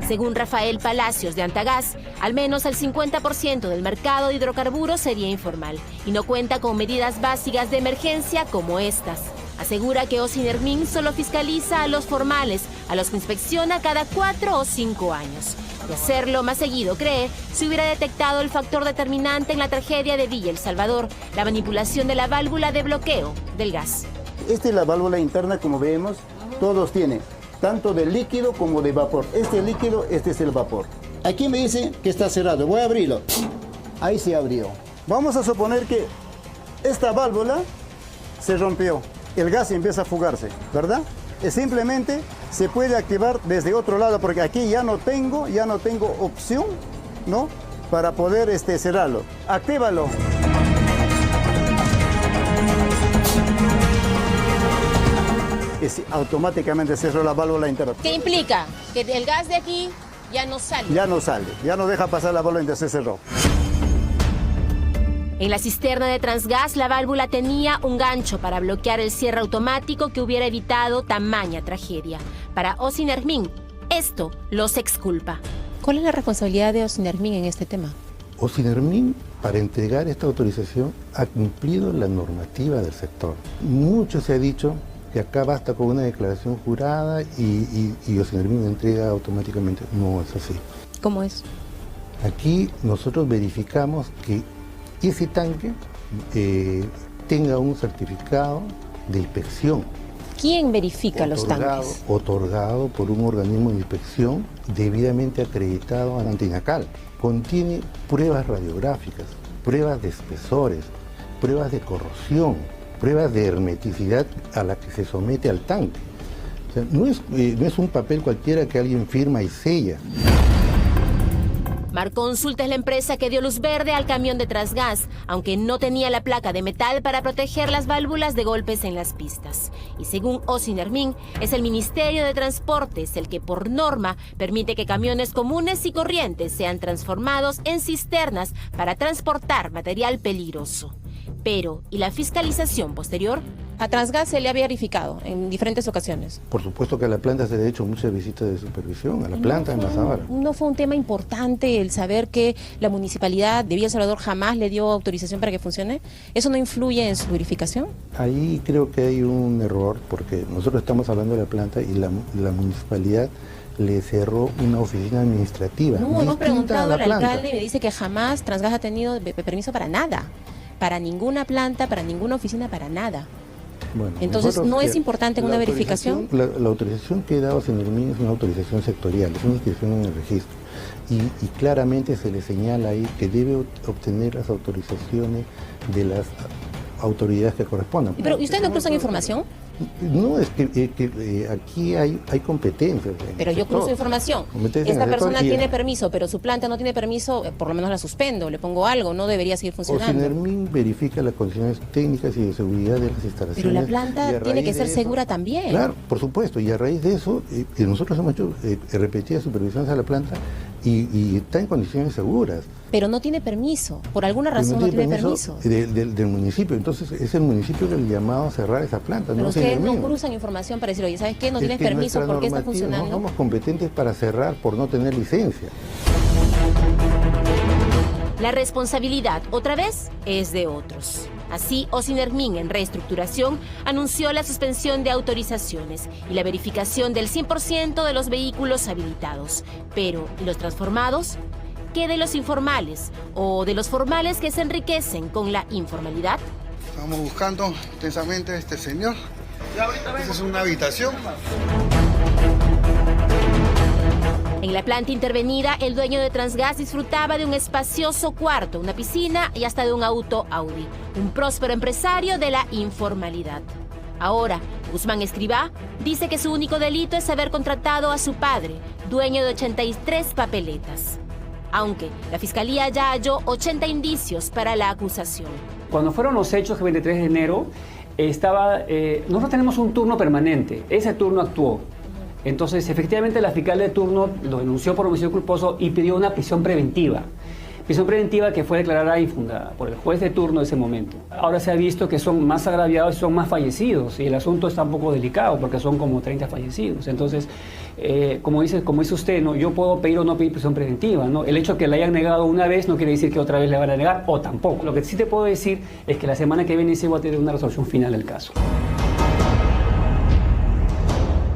Según Rafael Palacios de Antagás, al menos el 50% del mercado de hidrocarburos sería informal y no cuenta con medidas básicas de emergencia como estas. Asegura que Osinermin solo fiscaliza a los formales, a los que inspecciona cada 4 o 5 años. De hacerlo más seguido, cree, se hubiera detectado el factor determinante en la tragedia de Villa El Salvador, la manipulación de la válvula de bloqueo del gas. Esta es la válvula interna, como vemos, todos tienen, tanto de líquido como de vapor. Este es líquido, este es el vapor. Aquí me dice que está cerrado, voy a abrirlo. Ahí se abrió. Vamos a suponer que esta válvula se rompió, el gas empieza a fugarse, ¿verdad? Simplemente se puede activar desde otro lado, porque aquí ya no tengo opción, ¿no?, para poder cerrarlo. Actívalo. Automáticamente cerró la válvula interna. ¿Qué implica? Que el gas de aquí ya no sale. Ya no deja pasar la válvula interna, se cerró. En la cisterna de Transgas, la válvula tenía un gancho para bloquear el cierre automático que hubiera evitado tamaña tragedia. Para Osinermin, esto los exculpa. ¿Cuál es la responsabilidad de Osinermin en este tema? Osinermin, para entregar esta autorización, ha cumplido la normativa del sector. Mucho se ha dicho que acá basta con una declaración jurada y Osinermin entrega automáticamente. No es así. ¿Cómo es? Aquí nosotros verificamos que ese tanque tenga un certificado de inspección. ¿Quién verifica los tanques? Otorgado por un organismo de inspección debidamente acreditado ante INACAL. Contiene pruebas radiográficas, pruebas de espesores, pruebas de corrosión, pruebas de hermeticidad a la que se somete al tanque. O sea, no es un papel cualquiera que alguien firma y sella. Marconsulta es la empresa que dio luz verde al camión de Transgas, aunque no tenía la placa de metal para proteger las válvulas de golpes en las pistas. Y según Osinermin, es el Ministerio de Transportes el que por norma permite que camiones comunes y corrientes sean transformados en cisternas para transportar material peligroso. Pero, ¿y la fiscalización posterior? A Transgas se le había verificado en diferentes ocasiones. Por supuesto que a la planta se le ha hecho muchas visitas de supervisión, a la planta envasadora. ¿No fue un tema importante el saber que la municipalidad de Villa El Salvador jamás le dio autorización para que funcione? ¿Eso no influye en su verificación? Ahí creo que hay un error, porque nosotros estamos hablando de la planta y la municipalidad le cerró una oficina administrativa. No, hemos preguntado al alcalde y me dice que jamás Transgas ha tenido permiso para nada. Para ninguna planta, para ninguna oficina, para nada. Bueno, entonces, ¿no es importante en una verificación? La autorización que he dado a Osinermin es una autorización sectorial, es una inscripción en el registro. Y claramente se le señala ahí que debe obtener las autorizaciones de las autoridades que correspondan. ¿Pero ustedes no cruzan información? No, es que aquí hay competencias. Pero yo cruzo información. Esta persona tiene permiso, pero su planta no tiene permiso, por lo menos la suspendo, le pongo algo, no debería seguir funcionando. Osinermin verifica las condiciones técnicas y de seguridad de las instalaciones. Pero la planta tiene que ser segura también. Claro, por supuesto, y a raíz de eso, nosotros hemos hecho repetidas supervisiones a la planta y está en condiciones seguras. Pero no tiene permiso, por alguna razón no tiene permiso. Del municipio, entonces es el municipio que le llamado a cerrar esa planta. Pero no ustedes no cruzan información para decir, oye, ¿sabes qué? No tienes permiso, ¿por qué está funcionando? No somos competentes para cerrar por no tener licencia. La responsabilidad, otra vez, es de otros. Así, Ocinermin, en reestructuración, anunció la suspensión de autorizaciones y la verificación del 100% de los vehículos habilitados. Pero, ¿y los transformados? ¿Qué de los informales o de los formales que se enriquecen con la informalidad? Estamos buscando intensamente a este señor. Esta es una habitación. En la planta intervenida, el dueño de Transgas disfrutaba de un espacioso cuarto, una piscina y hasta de un auto Audi. Un próspero empresario de la informalidad. Ahora, Guzmán Escribá dice que su único delito es haber contratado a su padre, dueño de 83 papeletas. Aunque la Fiscalía ya halló 80 indicios para la acusación. Cuando fueron los hechos, el 23 de enero, nosotros tenemos un turno permanente. Ese turno actuó. Entonces, efectivamente, la fiscal de turno lo denunció por homicidio culposo y pidió una prisión preventiva. Prisión preventiva que fue declarada infundada por el juez de turno de ese momento. Ahora se ha visto que son más agraviados y son más fallecidos, y el asunto está un poco delicado porque son como 30 fallecidos. Entonces, como dice usted, ¿no? Yo puedo pedir o no pedir prisión preventiva, ¿no? El hecho de que la hayan negado una vez no quiere decir que otra vez le van a negar, o tampoco. Lo que sí te puedo decir es que la semana que viene sí va a tener una resolución final del caso.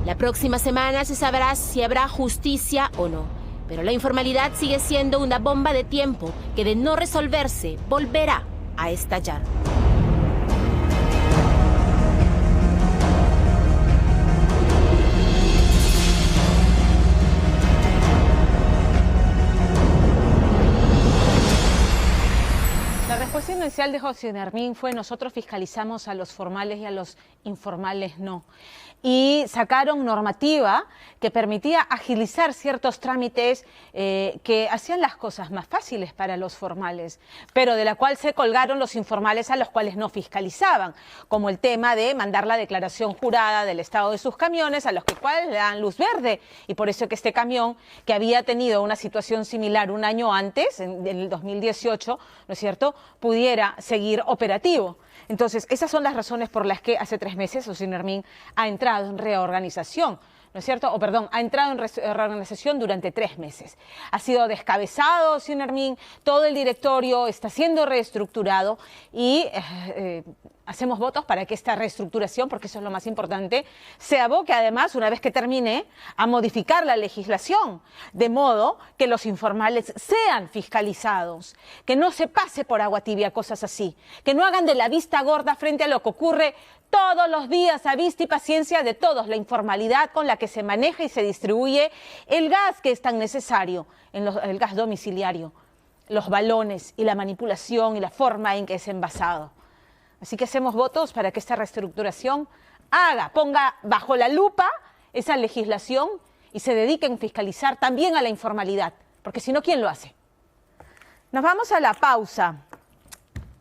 La próxima semana se sabrá si habrá justicia o no. Pero la informalidad sigue siendo una bomba de tiempo que, de no resolverse, volverá a estallar. La respuesta inicial de Ocinermin fue: nosotros fiscalizamos a los formales y a los informales no. Y sacaron normativa que permitía agilizar ciertos trámites que hacían las cosas más fáciles para los formales, pero de la cual se colgaron los informales, a los cuales no fiscalizaban, como el tema de mandar la declaración jurada del estado de sus camiones, a los cuales le dan luz verde. Y por eso que este camión, que había tenido una situación similar un año antes, en el 2018, ¿no es cierto?, pudiera seguir operativo. Entonces, esas son las razones por las que hace 3 meses Ocinermin ha entrado en reorganización, ¿no es cierto? Ha entrado en reorganización durante 3 meses. Ha sido descabezado Ocinermin, todo el directorio está siendo reestructurado y hacemos votos para que esta reestructuración, porque eso es lo más importante, se aboque además, una vez que termine, a modificar la legislación, de modo que los informales sean fiscalizados, que no se pase por agua tibia cosas así, que no hagan de la vista gorda frente a lo que ocurre todos los días a vista y paciencia de todos, la informalidad con la que se maneja y se distribuye el gas que es tan necesario, el gas domiciliario, los balones y la manipulación y la forma en que es envasado. Así que hacemos votos para que esta reestructuración ponga bajo la lupa esa legislación y se dedique a fiscalizar también a la informalidad, porque si no, ¿quién lo hace? Nos vamos a la pausa.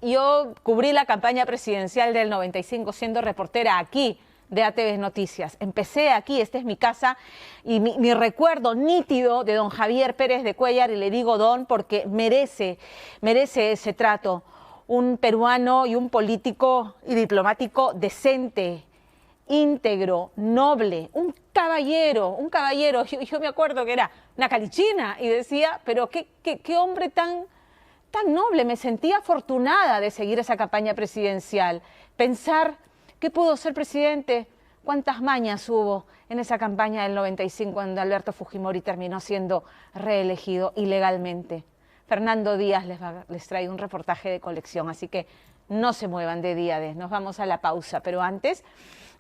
Yo cubrí la campaña presidencial del 95 siendo reportera aquí de ATV Noticias. Empecé aquí, esta es mi casa, y mi recuerdo nítido de don Javier Pérez de Cuéllar, y le digo don porque merece ese trato. Un peruano y un político y diplomático decente, íntegro, noble, un caballero. Yo me acuerdo que era una calichina y decía, pero qué hombre tan noble. Me sentía afortunada de seguir esa campaña presidencial. Pensar que pudo ser presidente, cuántas mañas hubo en esa campaña del 95 cuando Alberto Fujimori terminó siendo reelegido ilegalmente. Fernando Díaz les trae un reportaje de colección, así que no se muevan de Día D. Nos vamos a la pausa, pero antes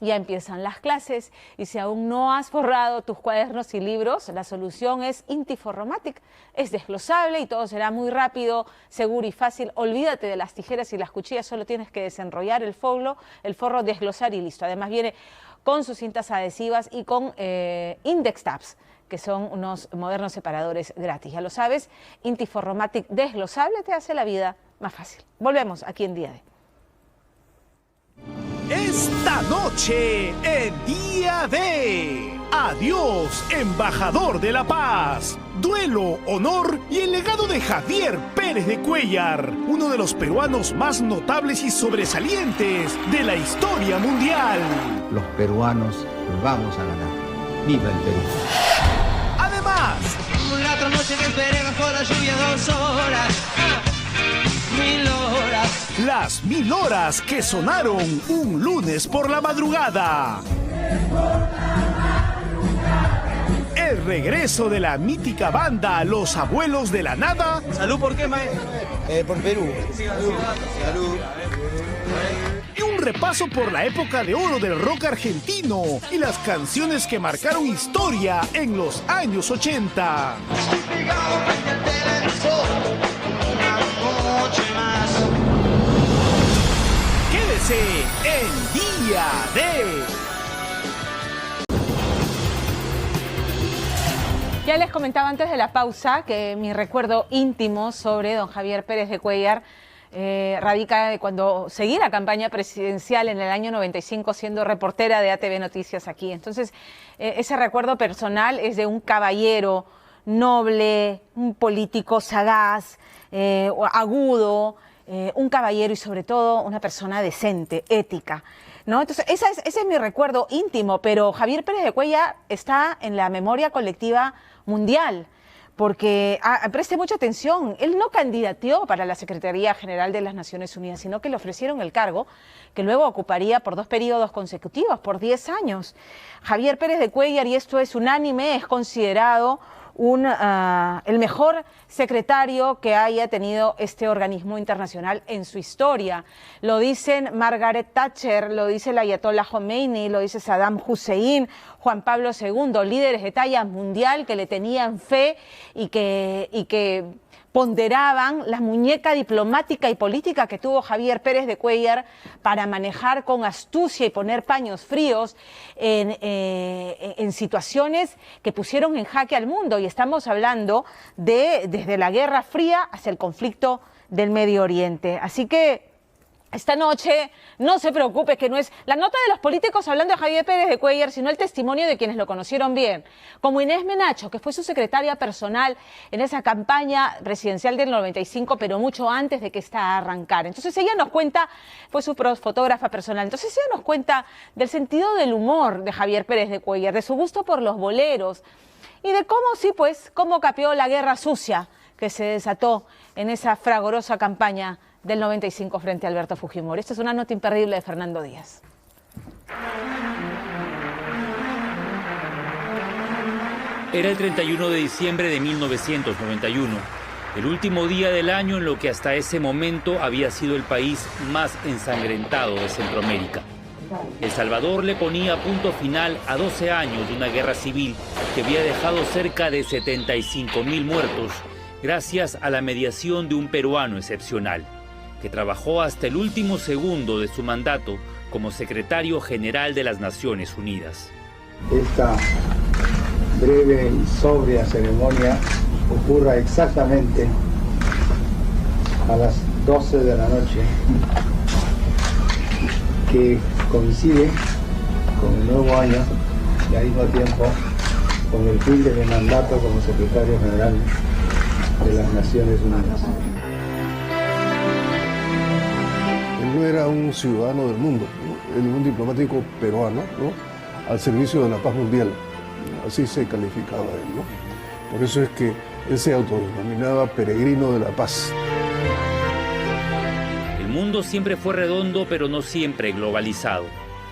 ya empiezan las clases y si aún no has forrado tus cuadernos y libros, la solución es Intiforromatic. Es desglosable y todo será muy rápido, seguro y fácil. Olvídate de las tijeras y las cuchillas, solo tienes que desenrollar el forro, desglosar y listo. Además viene con sus cintas adhesivas y con index tabs, que son unos modernos separadores gratis. Ya lo sabes, Intiforromatic desglosable te hace la vida más fácil. Volvemos aquí en Día D. Esta noche en Día D, Adiós, embajador de la paz. Duelo, honor y el legado de Javier Pérez de Cuéllar, uno de los peruanos más notables y sobresalientes de la historia mundial. Los peruanos vamos a ganar. ¡Viva el Perú! Además, la otra noche que esperé bajo la lluvia 2 horas, 1000 horas. Las 1000 horas que sonaron un lunes por la madrugada. El regreso de la mítica banda Los Abuelos de la Nada. ¿Salud por qué, maestro? Por Perú. Salud. Y un repaso por la época de oro del rock argentino y las canciones que marcaron historia en los años 80. Quédese en Día de... Ya les comentaba antes de la pausa que mi recuerdo íntimo sobre don Javier Pérez de Cuéllar radica de cuando seguí la campaña presidencial en el año 95 siendo reportera de ATV Noticias aquí. Entonces, ese recuerdo personal es de un caballero noble, un político sagaz, agudo, un caballero y sobre todo una persona decente, ética, ¿no? Entonces, ese es mi recuerdo íntimo, pero Javier Pérez de Cuéllar está en la memoria colectiva mundial, porque preste mucha atención, él no candidateó para la Secretaría General de las Naciones Unidas, sino que le ofrecieron el cargo que luego ocuparía por 2 periodos consecutivos, por 10 años. Javier Pérez de Cuéllar, y esto es unánime, es considerado el mejor secretario que haya tenido este organismo internacional en su historia. Lo dicen Margaret Thatcher, lo dice el Ayatollah Khomeini, lo dice Saddam Hussein, Juan Pablo II, líderes de talla mundial que le tenían fe y que ponderaban la muñeca diplomática y política que tuvo Javier Pérez de Cuéllar para manejar con astucia y poner paños fríos en situaciones que pusieron en jaque al mundo. Y estamos hablando desde la Guerra Fría hasta el conflicto del Medio Oriente. Así que esta noche, no se preocupe, que no es la nota de los políticos hablando de Javier Pérez de Cuéllar, sino el testimonio de quienes lo conocieron bien, como Inés Menacho, que fue su secretaria personal en esa campaña presidencial del 95, pero mucho antes de que esta arrancara. Entonces ella nos cuenta, fue su fotógrafa personal, entonces ella nos cuenta del sentido del humor de Javier Pérez de Cuéllar, de su gusto por los boleros y de cómo, sí, pues, cómo capeó la guerra sucia que se desató en esa fragorosa campaña del 95 frente a Alberto Fujimori. Esta es una nota imperdible de Fernando Díaz. Era el 31 de diciembre de 1991, el último día del año en lo que hasta ese momento había sido el país más ensangrentado de Centroamérica. El Salvador le ponía punto final a 12 años de una guerra civil que había dejado cerca de 75.000 muertos, gracias a la mediación de un peruano excepcional, que trabajó hasta el último segundo de su mandato como secretario general de las Naciones Unidas. Esta breve y sobria ceremonia ocurra exactamente a las 12 de la noche, que coincide con el nuevo año y al mismo tiempo con el fin de mi mandato como secretario general de las Naciones Unidas. Él no era un ciudadano del mundo, ¿no? Él era un diplomático peruano, ¿no? Al servicio de la paz mundial, así se calificaba él, ¿no? Por eso es que él se autodenominaba peregrino de la paz. El mundo siempre fue redondo, pero no siempre globalizado.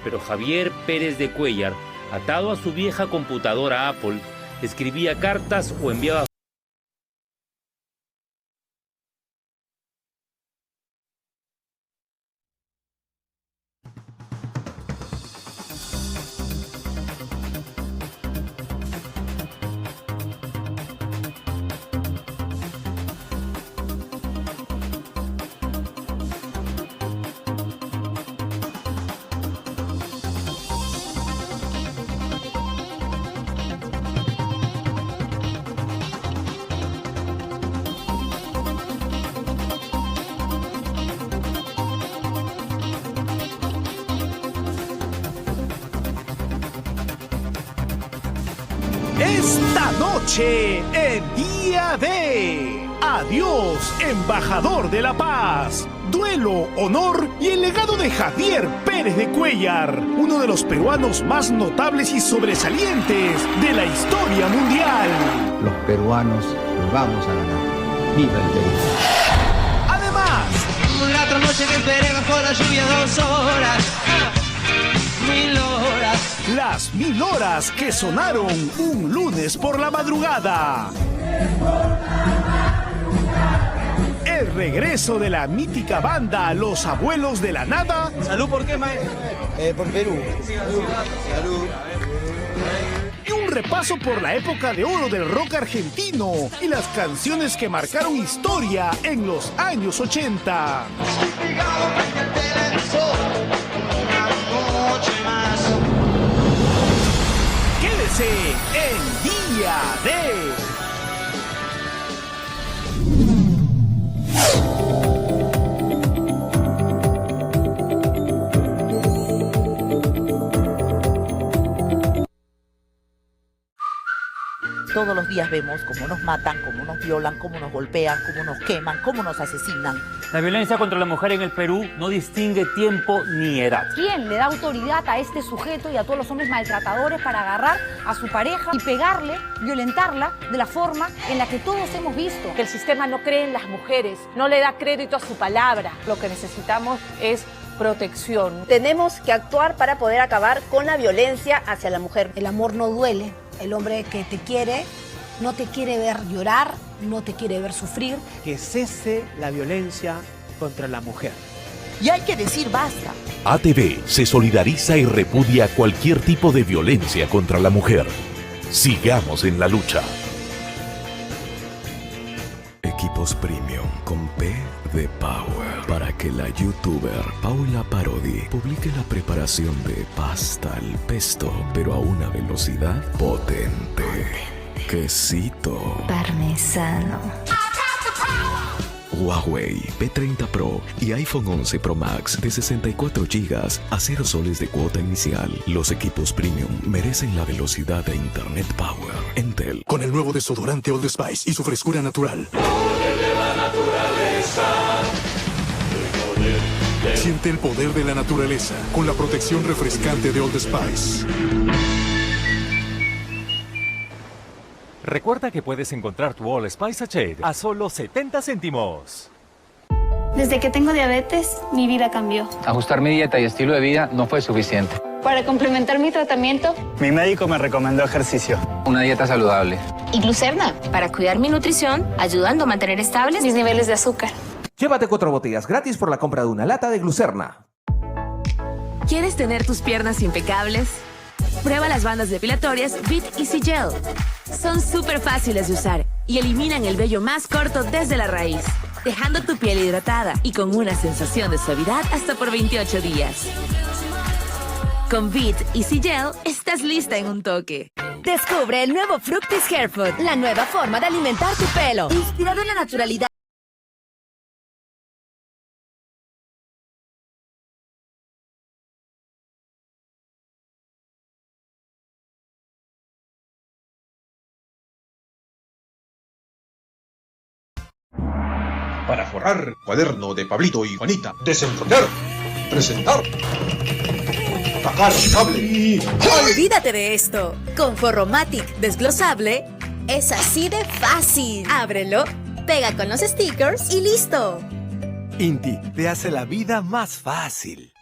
Pero Javier Pérez de Cuéllar, atado a su vieja computadora Apple, escribía cartas o enviaba Esta noche en Día D. Adiós, embajador de la paz. Duelo, honor y el legado de Javier Pérez de Cuéllar, uno de los peruanos más notables y sobresalientes de la historia mundial. Los peruanos vamos a ganar. ¡Viva el Perú! Además, la otra noche que esperé bajo la lluvia 2 horas. 1000 horas. Las 1000 horas que sonaron un lunes por la madrugada. El regreso de la mítica banda Los Abuelos de la Nada. ¿Salud por qué, maestro? Por Perú. Salud. Y un repaso por la época de oro del rock argentino y las canciones que marcaron historia en los años 80. Quédese en Día D. Todos los días vemos cómo nos matan, cómo nos violan, cómo nos golpean, cómo nos queman, cómo nos asesinan. La violencia contra la mujer en el Perú no distingue tiempo ni edad. ¿Quién le da autoridad a este sujeto y a todos los hombres maltratadores para agarrar a su pareja y pegarle, violentarla de la forma en la que todos hemos visto? Que el sistema no cree en las mujeres, no le da crédito a su palabra. Lo que necesitamos es protección. Tenemos que actuar para poder acabar con la violencia hacia la mujer. El amor no duele. El hombre que te quiere no te quiere ver llorar, no te quiere ver sufrir. Que cese la violencia contra la mujer. Y hay que decir basta. ATV se solidariza y repudia cualquier tipo de violencia contra la mujer. Sigamos en la lucha. Equipos Premium con P de Power para que la youtuber Paula Parodi publique la preparación de pasta al pesto, pero a una velocidad potente. Quesito parmesano. Huawei P30 Pro y iPhone 11 Pro Max de 64 GB a 0 soles de cuota inicial. Los equipos premium merecen la velocidad de Internet Power. Entel. Con el nuevo desodorante Old Spice y su frescura natural. Siente el poder de la naturaleza con la protección refrescante de Old Spice. Recuerda que puedes encontrar tu Old Spice Sachet a solo 70 céntimos. Desde que tengo diabetes, mi vida cambió. Ajustar mi dieta y estilo de vida no fue suficiente. Para complementar mi tratamiento, mi médico me recomendó ejercicio. Una dieta saludable. Y Glucerna, para cuidar mi nutrición, ayudando a mantener estables mis niveles de azúcar. Llévate 4 botellas gratis por la compra de una lata de Glucerna. ¿Quieres tener tus piernas impecables? Prueba las bandas depilatorias Beat Easy Gel. Son súper fáciles de usar y eliminan el vello más corto desde la raíz, dejando tu piel hidratada y con una sensación de suavidad hasta por 28 días. Con Beat Easy Gel estás lista en un toque. Descubre el nuevo Fructis Hair Food, la nueva forma de alimentar tu pelo, inspirado en la naturalidad. Para forrar, cuaderno de Pablito y Juanita. Desenrollar, presentar, sacar cable. Olvídate de esto. Con Forromatic desglosable es así de fácil. Ábrelo, pega con los stickers y listo. Inti te hace la vida más fácil.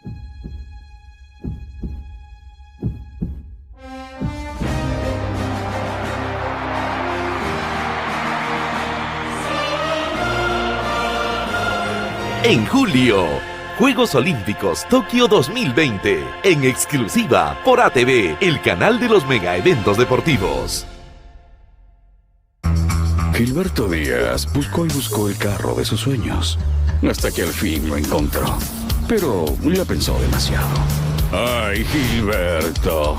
En julio, Juegos Olímpicos Tokio 2020, en exclusiva por ATV, el canal de los mega eventos deportivos. Gilberto Díaz buscó y buscó el carro de sus sueños, hasta que al fin lo encontró. Pero le pensó demasiado. ¡Ay, Gilberto!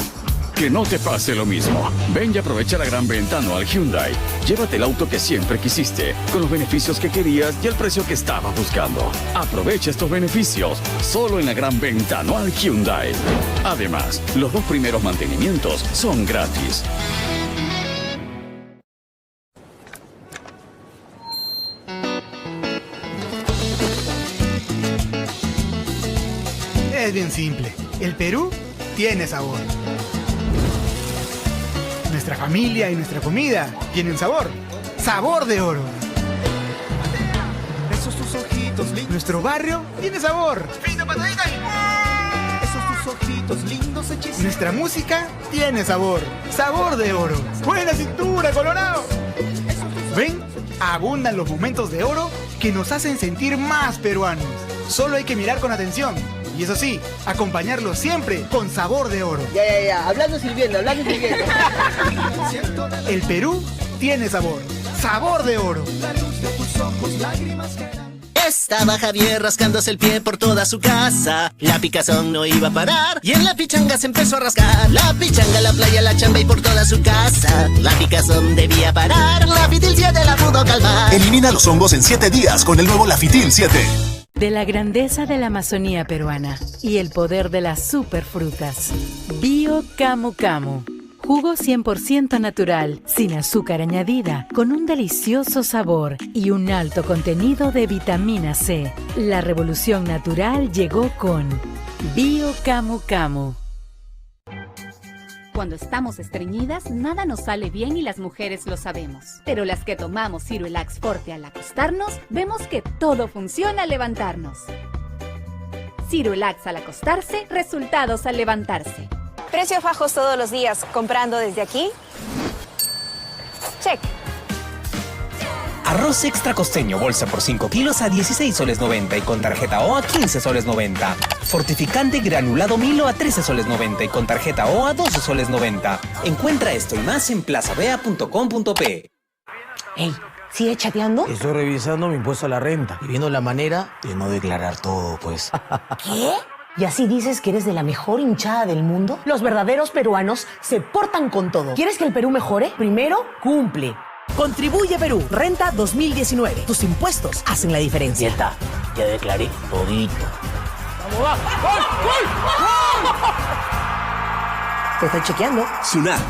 Que no te pase lo mismo. Ven y aprovecha la gran venta anual Hyundai. Llévate el auto que siempre quisiste, con los beneficios que querías y el precio que estabas buscando. Aprovecha estos beneficios solo en la gran venta anual Hyundai. Además, los 2 primeros mantenimientos son gratis. bien simple. El Perú tiene sabor. Nuestra familia y nuestra comida tienen sabor. Sabor de oro. Esos tus ojitos lindos. Nuestro barrio tiene sabor. Esos tus ojitos lindos hechiceros. Nuestra música tiene sabor. Sabor de oro. Buena cintura, Colorado. ¿Ven? Abundan los momentos de oro que nos hacen sentir más peruanos. Solo hay que mirar con atención. Y eso sí, acompañarlo siempre con sabor de oro. Ya. Hablando sirviendo. El Perú tiene sabor. Sabor de oro. Estaba Javier rascándose el pie por toda su casa. La picazón no iba a parar y en la pichanga se empezó a rascar. La pichanga, la playa, la chamba y por toda su casa. La picazón debía parar, la Fitil 7 la pudo calmar. Elimina los hongos en 7 días con el nuevo Lafitil 7. De la grandeza de la Amazonía peruana y el poder de las superfrutas. Bio Camu Camu. Jugo 100% natural, sin azúcar añadida, con un delicioso sabor y un alto contenido de vitamina C. La revolución natural llegó con Bio Camu Camu. Cuando estamos estreñidas, nada nos sale bien y las mujeres lo sabemos. Pero las que tomamos Ciruelax Forte al acostarnos, vemos que todo funciona al levantarnos. Ciruelax al acostarse, resultados al levantarse. Precios bajos todos los días, comprando desde aquí. Check. Arroz extra costeño, bolsa por 5 kilos a 16 soles 90 y con tarjeta O a 15 soles 90. Fortificante granulado Milo a 13 soles 90 y con tarjeta O a 12 soles 90. Encuentra esto y más en plazavea.com.pe. Ey, ¿sigue chateando? Estoy revisando mi impuesto a la renta y viendo la manera de no declarar todo, pues. ¿Qué? ¿Y así dices que eres de la mejor hinchada del mundo? Los verdaderos peruanos se portan con todo. ¿Quieres que el Perú mejore? Primero, cumple. Contribuye Perú, Renta 2019. Tus impuestos hacen la diferencia. Ya está, ya declaré todito. ¡Vamos, ¡Gol! Te estoy chequeando. SUNAT.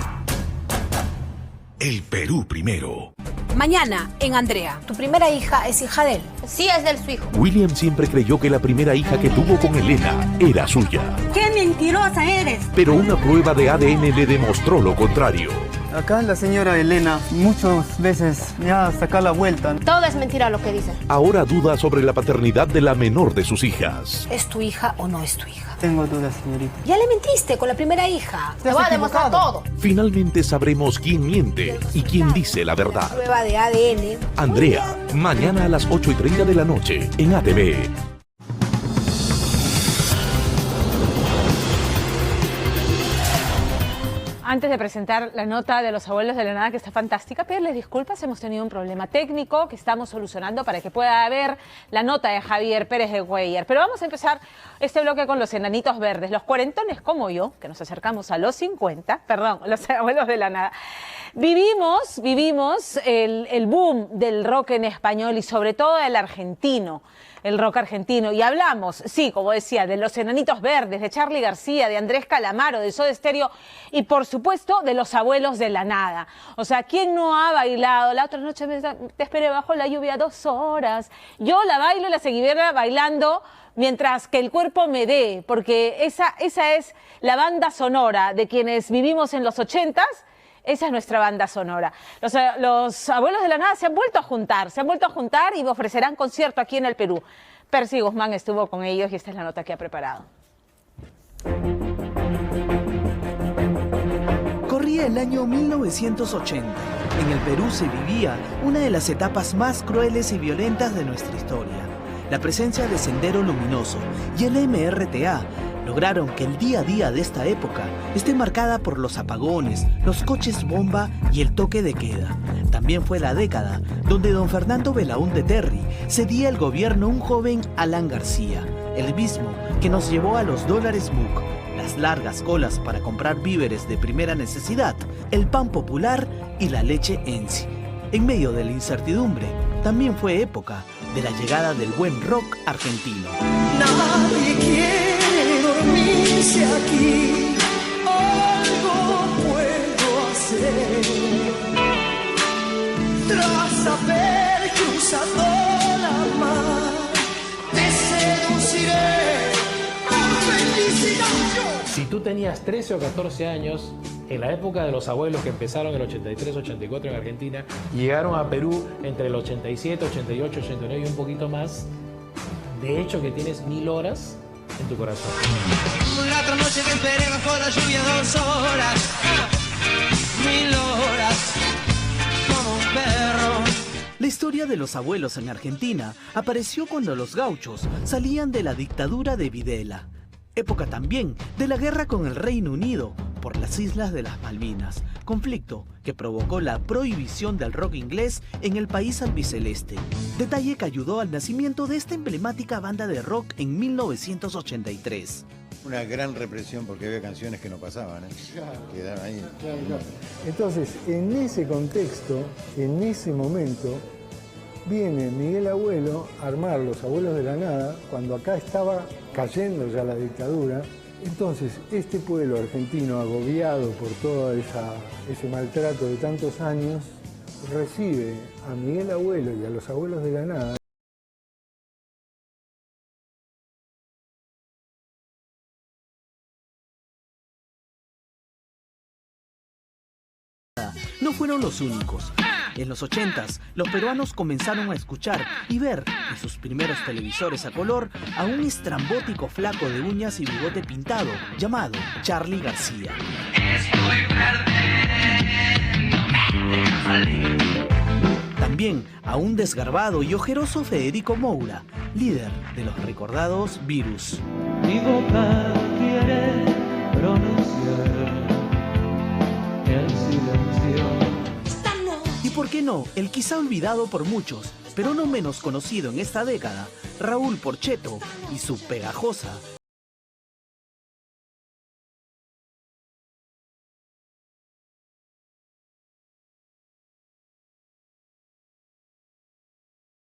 El Perú primero. Mañana, en Andrea. ¿Tu primera hija es hija de él? Sí, es del su hijo. William siempre creyó que la primera hija que tuvo con Elena era suya. ¡Qué mentirosa eres! Pero una prueba de ADN le demostró lo contrario. Acá la señora Elena muchas veces ya saca la vuelta. Todo es mentira lo que dice. Ahora duda sobre la paternidad de la menor de sus hijas. ¿Es tu hija o no es tu hija? Tengo dudas, señorita. Ya le mentiste con la primera hija. Te voy a demostrar todo. Finalmente sabremos quién miente y quién dice la verdad. Prueba de ADN. Andrea, mañana a las 8:30 de la noche en ATV. Antes de presentar la nota de los abuelos de la nada, que está fantástica, pedirles disculpas, hemos tenido un problema técnico que estamos solucionando para que pueda ver la nota de Javier Pérez de Cuellar. Pero vamos a empezar este bloque con los enanitos verdes, los cuarentones como yo, que nos acercamos a los 50, perdón, los abuelos de la nada. Vivimos el boom del rock en español y sobre todo del argentino. El rock argentino, y hablamos, sí, como decía, de los Enanitos Verdes, de Charly García, de Andrés Calamaro, de Soda Stereo y por supuesto de los Abuelos de la Nada. O sea, ¿quién no ha bailado? La otra noche te esperé bajo la lluvia 2 horas. Yo la bailo y la seguiré bailando mientras que el cuerpo me dé, porque esa es la banda sonora de quienes vivimos en los 80s. Esa es nuestra banda sonora. Los Abuelos de la Nada se han vuelto a juntar y ofrecerán concierto aquí en el Perú. Percy Guzmán estuvo con ellos y esta es la nota que ha preparado. Corría el año 1980. En el Perú se vivía una de las etapas más crueles y violentas de nuestra historia. La presencia de Sendero Luminoso y el MRTA lograron que el día a día de esta época esté marcada por los apagones, los coches bomba y el toque de queda. También fue la década donde don Fernando Belaúnde Terry cedía el gobierno a un joven Alan García, el mismo que nos llevó a los dólares MUC, las largas colas para comprar víveres de primera necesidad, el pan popular y la leche Enzi. En medio de la incertidumbre, también fue época de la llegada del buen rock argentino. Nadie quiere dormirse aquí, algo puedo hacer. Tras haber cruzado la mar, te seduciré, por venir. Si tú tenías 13 o 14 años, en la época de los abuelos que empezaron en el 83, 84 en Argentina, y llegaron a Perú entre el 87, 88, 89 y un poquito más, de hecho que tienes 1000 horas en tu corazón. La otra noche te esperé bajo la lluvia 2 horas, 1000 horas, como un perro. La historia de los abuelos en Argentina apareció cuando los gauchos salían de la dictadura de Videla. Época también de la guerra con el Reino Unido por las Islas de las Malvinas, conflicto que provocó la prohibición del rock inglés en el país albiceleste. Detalle que ayudó al nacimiento de esta emblemática banda de rock en 1983. Una gran represión porque había canciones que no pasaban, ¿eh? Claro. Quedaron ahí. Claro. Entonces, en ese contexto, en ese momento, viene Miguel Abuelo a armar Los Abuelos de la Nada, cuando acá estaba cayendo ya la dictadura. Entonces, este pueblo argentino, agobiado por todo ese maltrato de tantos años, recibe a Miguel Abuelo y a Los Abuelos de la Nada. No fueron los únicos. En los 80s, los peruanos comenzaron a escuchar y ver en sus primeros televisores a color a un estrambótico flaco de uñas y bigote pintado llamado Charly García. También a un desgarbado y ojeroso Federico Moura, líder de los recordados Virus. Mi boca quiere pronunciar el silencio. Y por qué no, el quizá olvidado por muchos, pero no menos conocido en esta década, Raúl Porchetto y su pegajosa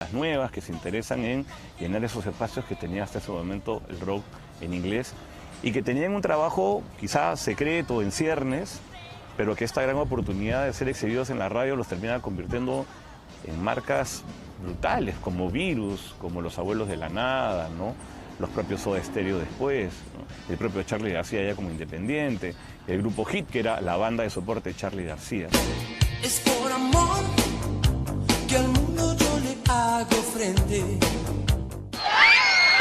Las nuevas que se interesan en llenar esos espacios que tenía hasta ese momento el rock en inglés y que tenían un trabajo quizá secreto, en ciernes, pero que esta gran oportunidad de ser exhibidos en la radio los termina convirtiendo en marcas brutales, como Virus, como Los Abuelos de la Nada, ¿no? Los propios Soda Stereo después, ¿no? El propio Charly García ya como independiente, el grupo Hit, que era la banda de soporte de Charly García. Es por amor que al mundo yo le hago frente.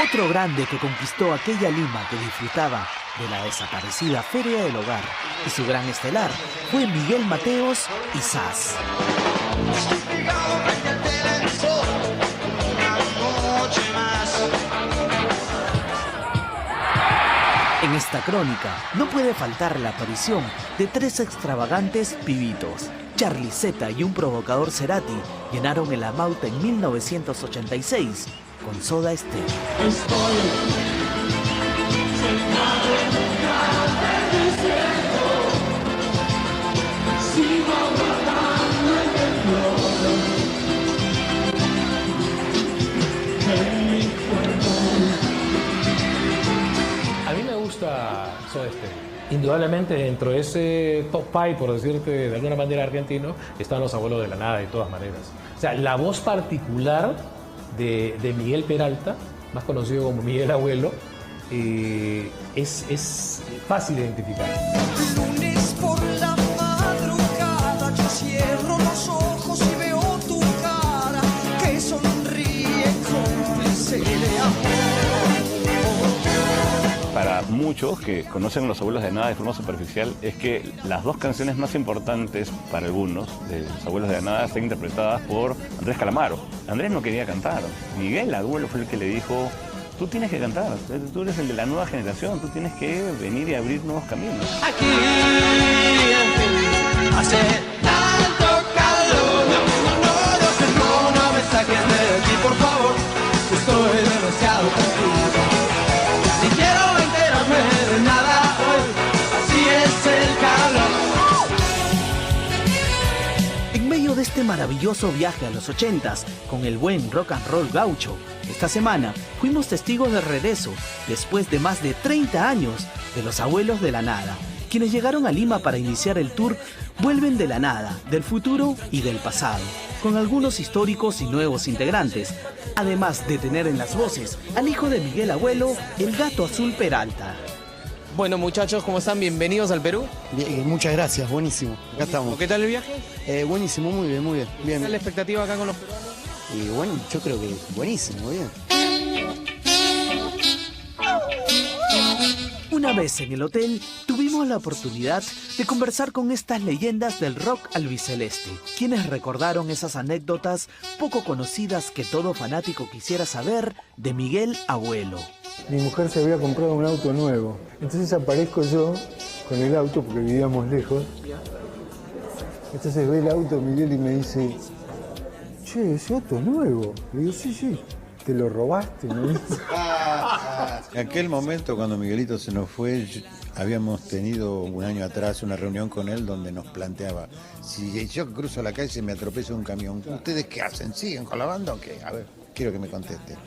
Otro grande que conquistó aquella Lima que disfrutaba de la desaparecida Feria del Hogar y su gran estelar fue Miguel Mateos y Sass. En esta crónica no puede faltar la aparición de 3 extravagantes pibitos. Charly Z y un provocador Cerati llenaron el Amauta en 1986 con Soda Stereo. A mí me gusta Soda Stereo. Indudablemente dentro de ese top 5, por decirte de alguna manera argentino, están Los Abuelos de la Nada de todas maneras. O sea, la voz particular de Miguel Peralta, más conocido como Miguel Abuelo, es fácil de identificar. Lunes por la madrugada yo cierro los ojos y veo tu cara que sonríe cómplice de amor. Para muchos que conocen Los Abuelos de Nada de forma superficial, es que las 2 canciones más importantes para algunos de Los Abuelos de Nada están interpretadas por Andrés Calamaro. Andrés no quería cantar. Miguel Abuelo fue el que le dijo: tú tienes que cantar, tú eres el de la nueva generación, tú tienes que venir y abrir nuevos caminos. Aquí hace tanto calor, no me saques de aquí, por favor, estoy demasiado contigo. Si quiero enterarme de nada hoy, así es el calor. En medio de este maravilloso viaje a los 80s con el buen rock and roll gaucho, esta semana fuimos testigos del regreso, después de más de 30 años, de Los Abuelos de la Nada, quienes llegaron a Lima para iniciar el tour Vuelven de la Nada, del futuro y del pasado, con algunos históricos y nuevos integrantes, además de tener en las voces al hijo de Miguel Abuelo, el Gato Azul Peralta. Bueno, muchachos, ¿cómo están? Bienvenidos al Perú. Bien, muchas gracias, buenísimo. Acá estamos. ¿Qué tal el viaje? Buenísimo, muy bien, muy bien. ¿Qué tal la expectativa acá con los peruanos? Y bueno, yo creo que buenísimo, bien. Una vez en el hotel, tuvimos la oportunidad de conversar con estas leyendas del rock albiceleste, quienes recordaron esas anécdotas poco conocidas que todo fanático quisiera saber de Miguel Abuelo. Mi mujer se había comprado un auto nuevo, entonces aparezco yo con el auto porque vivíamos lejos. Entonces ve el auto Miguel y me dice, che, ese auto es nuevo. Le digo, sí, ¿te lo robaste? Me dice. En aquel momento, cuando Miguelito se nos fue, habíamos tenido un año atrás una reunión con él donde nos planteaba, si yo cruzo la calle y se me atropella un camión, ¿ustedes qué hacen? ¿Siguen con la banda o qué? A ver, quiero que me conteste.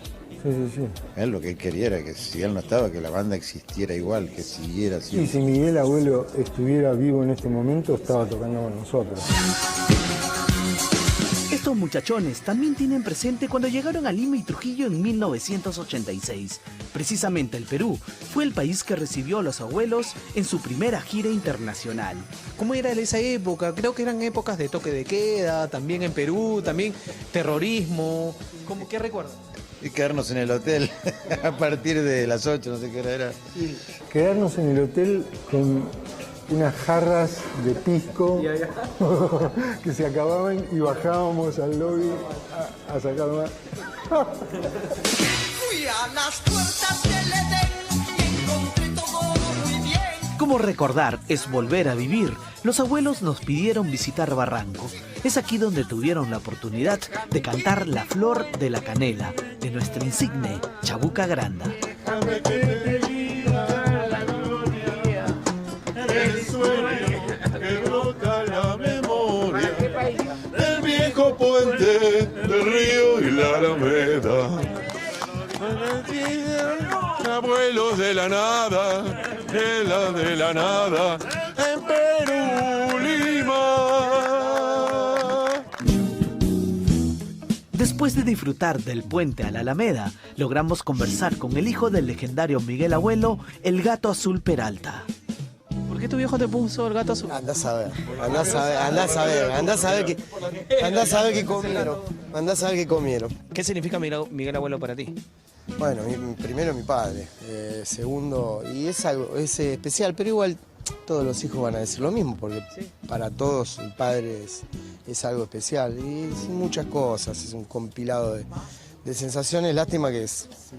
Sí. Él lo que él quería era que si él no estaba, que la banda existiera igual, que siguiera así. Y si Miguel Abuelo estuviera vivo en este momento, estaba tocando con nosotros. Estos muchachones también tienen presente cuando llegaron a Lima y Trujillo en 1986. Precisamente el Perú fue el país que recibió a los Abuelos en su primera gira internacional. ¿Cómo era esa época? Creo que eran épocas de toque de queda, también en Perú, también terrorismo. ¿Qué recuerdas? Y quedarnos en el hotel a partir de las 8, no sé qué hora era. Sí. Quedarnos en el hotel con unas jarras de pisco que se acababan y bajábamos al lobby a sacar más. Fui a las puertas del Edén y encontré todo muy bien. Como recordar es volver a vivir, los Abuelos nos pidieron visitar Barranco. Es aquí donde tuvieron la oportunidad de cantar La Flor de la Canela, de nuestra insigne Chabuca Granda. El sueño que brota la memoria del viejo puente del río y la Alameda. Abuelos de la nada, de la nada, en Perú, Lima. Después de disfrutar del puente a la Alameda, logramos conversar con el hijo del legendario Miguel Abuelo, el Gato Azul Peralta. ¿Por qué tu viejo te puso el Gato Azul? Andás a ver qué comieron. ¿Qué significa Miguel Abuelo para ti? Bueno, primero mi padre, segundo, y es algo especial, pero igual todos los hijos van a decir lo mismo, porque para todos el padre es algo especial, y es muchas cosas, es un compilado de sensaciones. Lástima que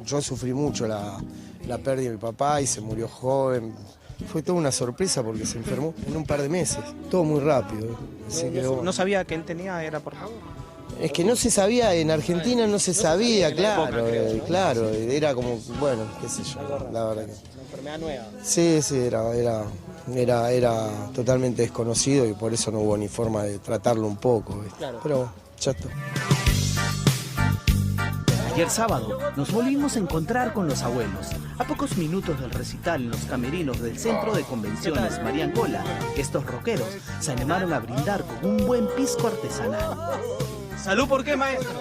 yo sufrí mucho la pérdida de mi papá y se murió joven. Fue toda una sorpresa porque se enfermó en un par de meses, todo muy rápido. Así que, ¿No sabía que él tenía, era por favor? Es que no se sabía, en Argentina no se sabía, claro, era como, bueno, qué sé yo, la verdad que... Una enfermedad nueva. Sí, era totalmente desconocido y por eso no hubo ni forma de tratarlo un poco, ¿viste? Claro. Pero ya está. Ayer sábado nos volvimos a encontrar con los Abuelos. A pocos minutos del recital en los camerinos del Centro de Convenciones María Angola, estos rockeros se animaron a brindar con un buen pisco artesanal. ¿Salud por qué, maestro?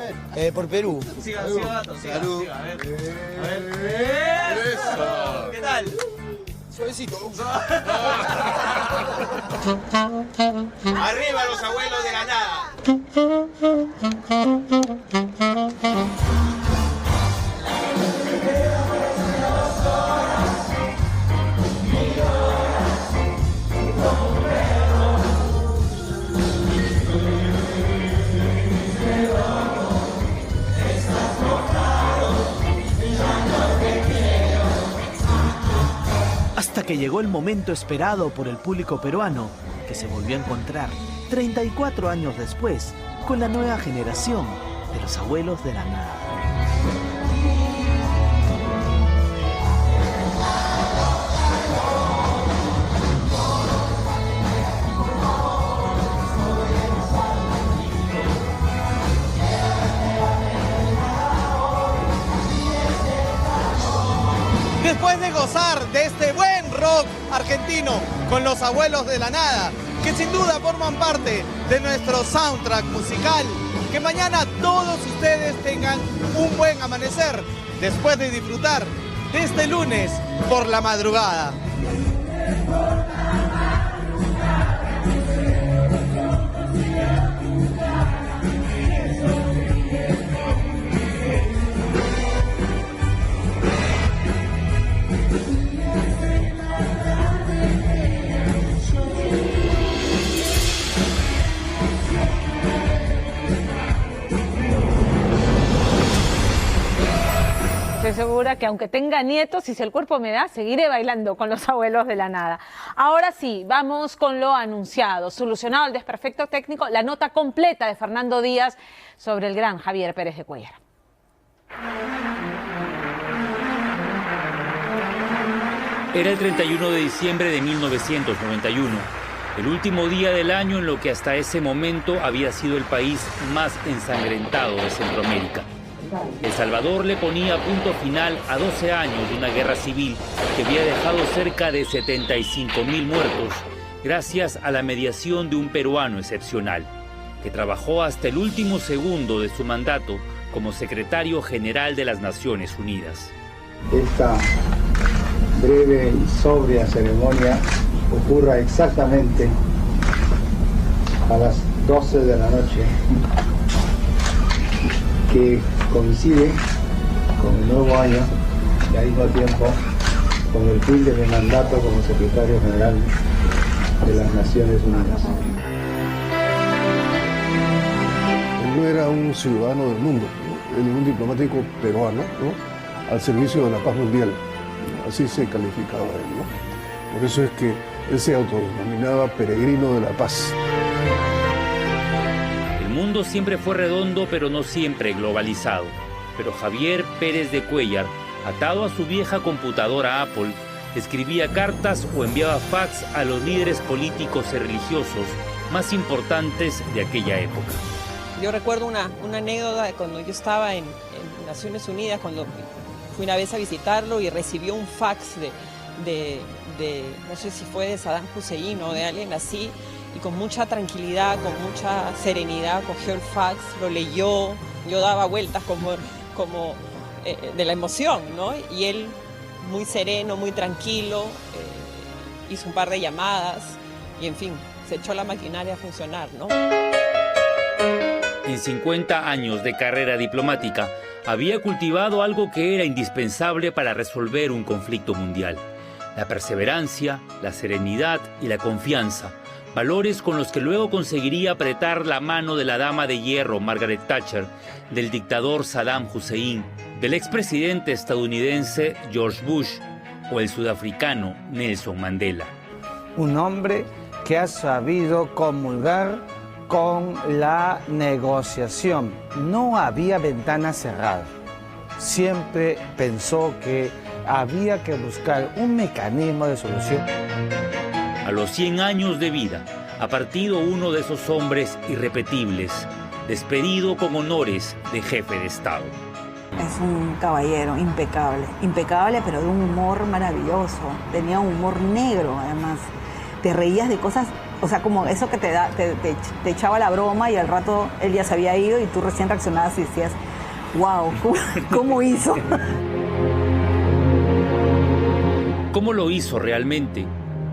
Por Perú. Siga, gato, siga. A ver. Eso. ¿Qué tal? Suavecito. Arriba los Abuelos de la nada. Hasta que llegó el momento esperado por el público peruano, que se volvió a encontrar 34 años después con la nueva generación de los Abuelos de la Nada. Después de gozar de este buen rock argentino con los Abuelos de la Nada, que sin duda forman parte de nuestro soundtrack musical, que mañana todos ustedes tengan un buen amanecer después de disfrutar de este lunes por la madrugada. Estoy segura que aunque tenga nietos, y si el cuerpo me da, seguiré bailando con los abuelos de la nada. Ahora sí, vamos con lo anunciado. Solucionado el desperfecto técnico, la nota completa de Fernando Díaz sobre el gran Javier Pérez de Cuéllar. Era el 31 de diciembre de 1991, el último día del año en lo que hasta ese momento había sido el país más ensangrentado de Centroamérica. El Salvador le ponía punto final a 12 años de una guerra civil que había dejado cerca de 75.000 muertos, gracias a la mediación de un peruano excepcional, que trabajó hasta el último segundo de su mandato como secretario general de las Naciones Unidas. Esta breve y sobria ceremonia ocurra exactamente a las 12 de la noche, que coincide con el nuevo año y al mismo tiempo con el fin de mi mandato como secretario general de las Naciones Unidas. Él no era un ciudadano del mundo, ¿no? Él era un diplomático peruano, ¿no? Al servicio de la paz mundial, así se calificaba él, ¿no? Por eso es que él se autodenominaba peregrino de la paz. El mundo siempre fue redondo, pero no siempre globalizado. Pero Javier Pérez de Cuéllar, atado a su vieja computadora Apple, escribía cartas o enviaba fax a los líderes políticos y religiosos más importantes de aquella época. Yo recuerdo una anécdota de cuando yo estaba en Naciones Unidas, cuando fui una vez a visitarlo y recibió un fax de no sé si fue de Saddam Hussein o de alguien así, y con mucha tranquilidad, con mucha serenidad cogió el fax, lo leyó, yo daba vueltas como de la emoción, ¿no? Y él, muy sereno, muy tranquilo, hizo un par de llamadas y, en fin, se echó la maquinaria a funcionar, ¿no? En 50 años de carrera diplomática, había cultivado algo que era indispensable para resolver un conflicto mundial: la perseverancia, la serenidad y la confianza, valores con los que luego conseguiría apretar la mano de la dama de hierro Margaret Thatcher, del dictador Saddam Hussein, del expresidente estadounidense George Bush o el sudafricano Nelson Mandela. Un hombre que ha sabido comulgar con la negociación. No había ventana cerrada. Siempre pensó que había que buscar un mecanismo de solución. A los 100 años de vida, ha partido uno de esos hombres irrepetibles, despedido con honores de jefe de Estado. Es un caballero impecable, pero de un humor maravilloso. Tenía un humor negro, además. Te reías de cosas, o sea, como eso que te echaba la broma y al rato él ya se había ido y tú recién reaccionabas y decías, wow, ¿cómo hizo? ¿Cómo lo hizo realmente?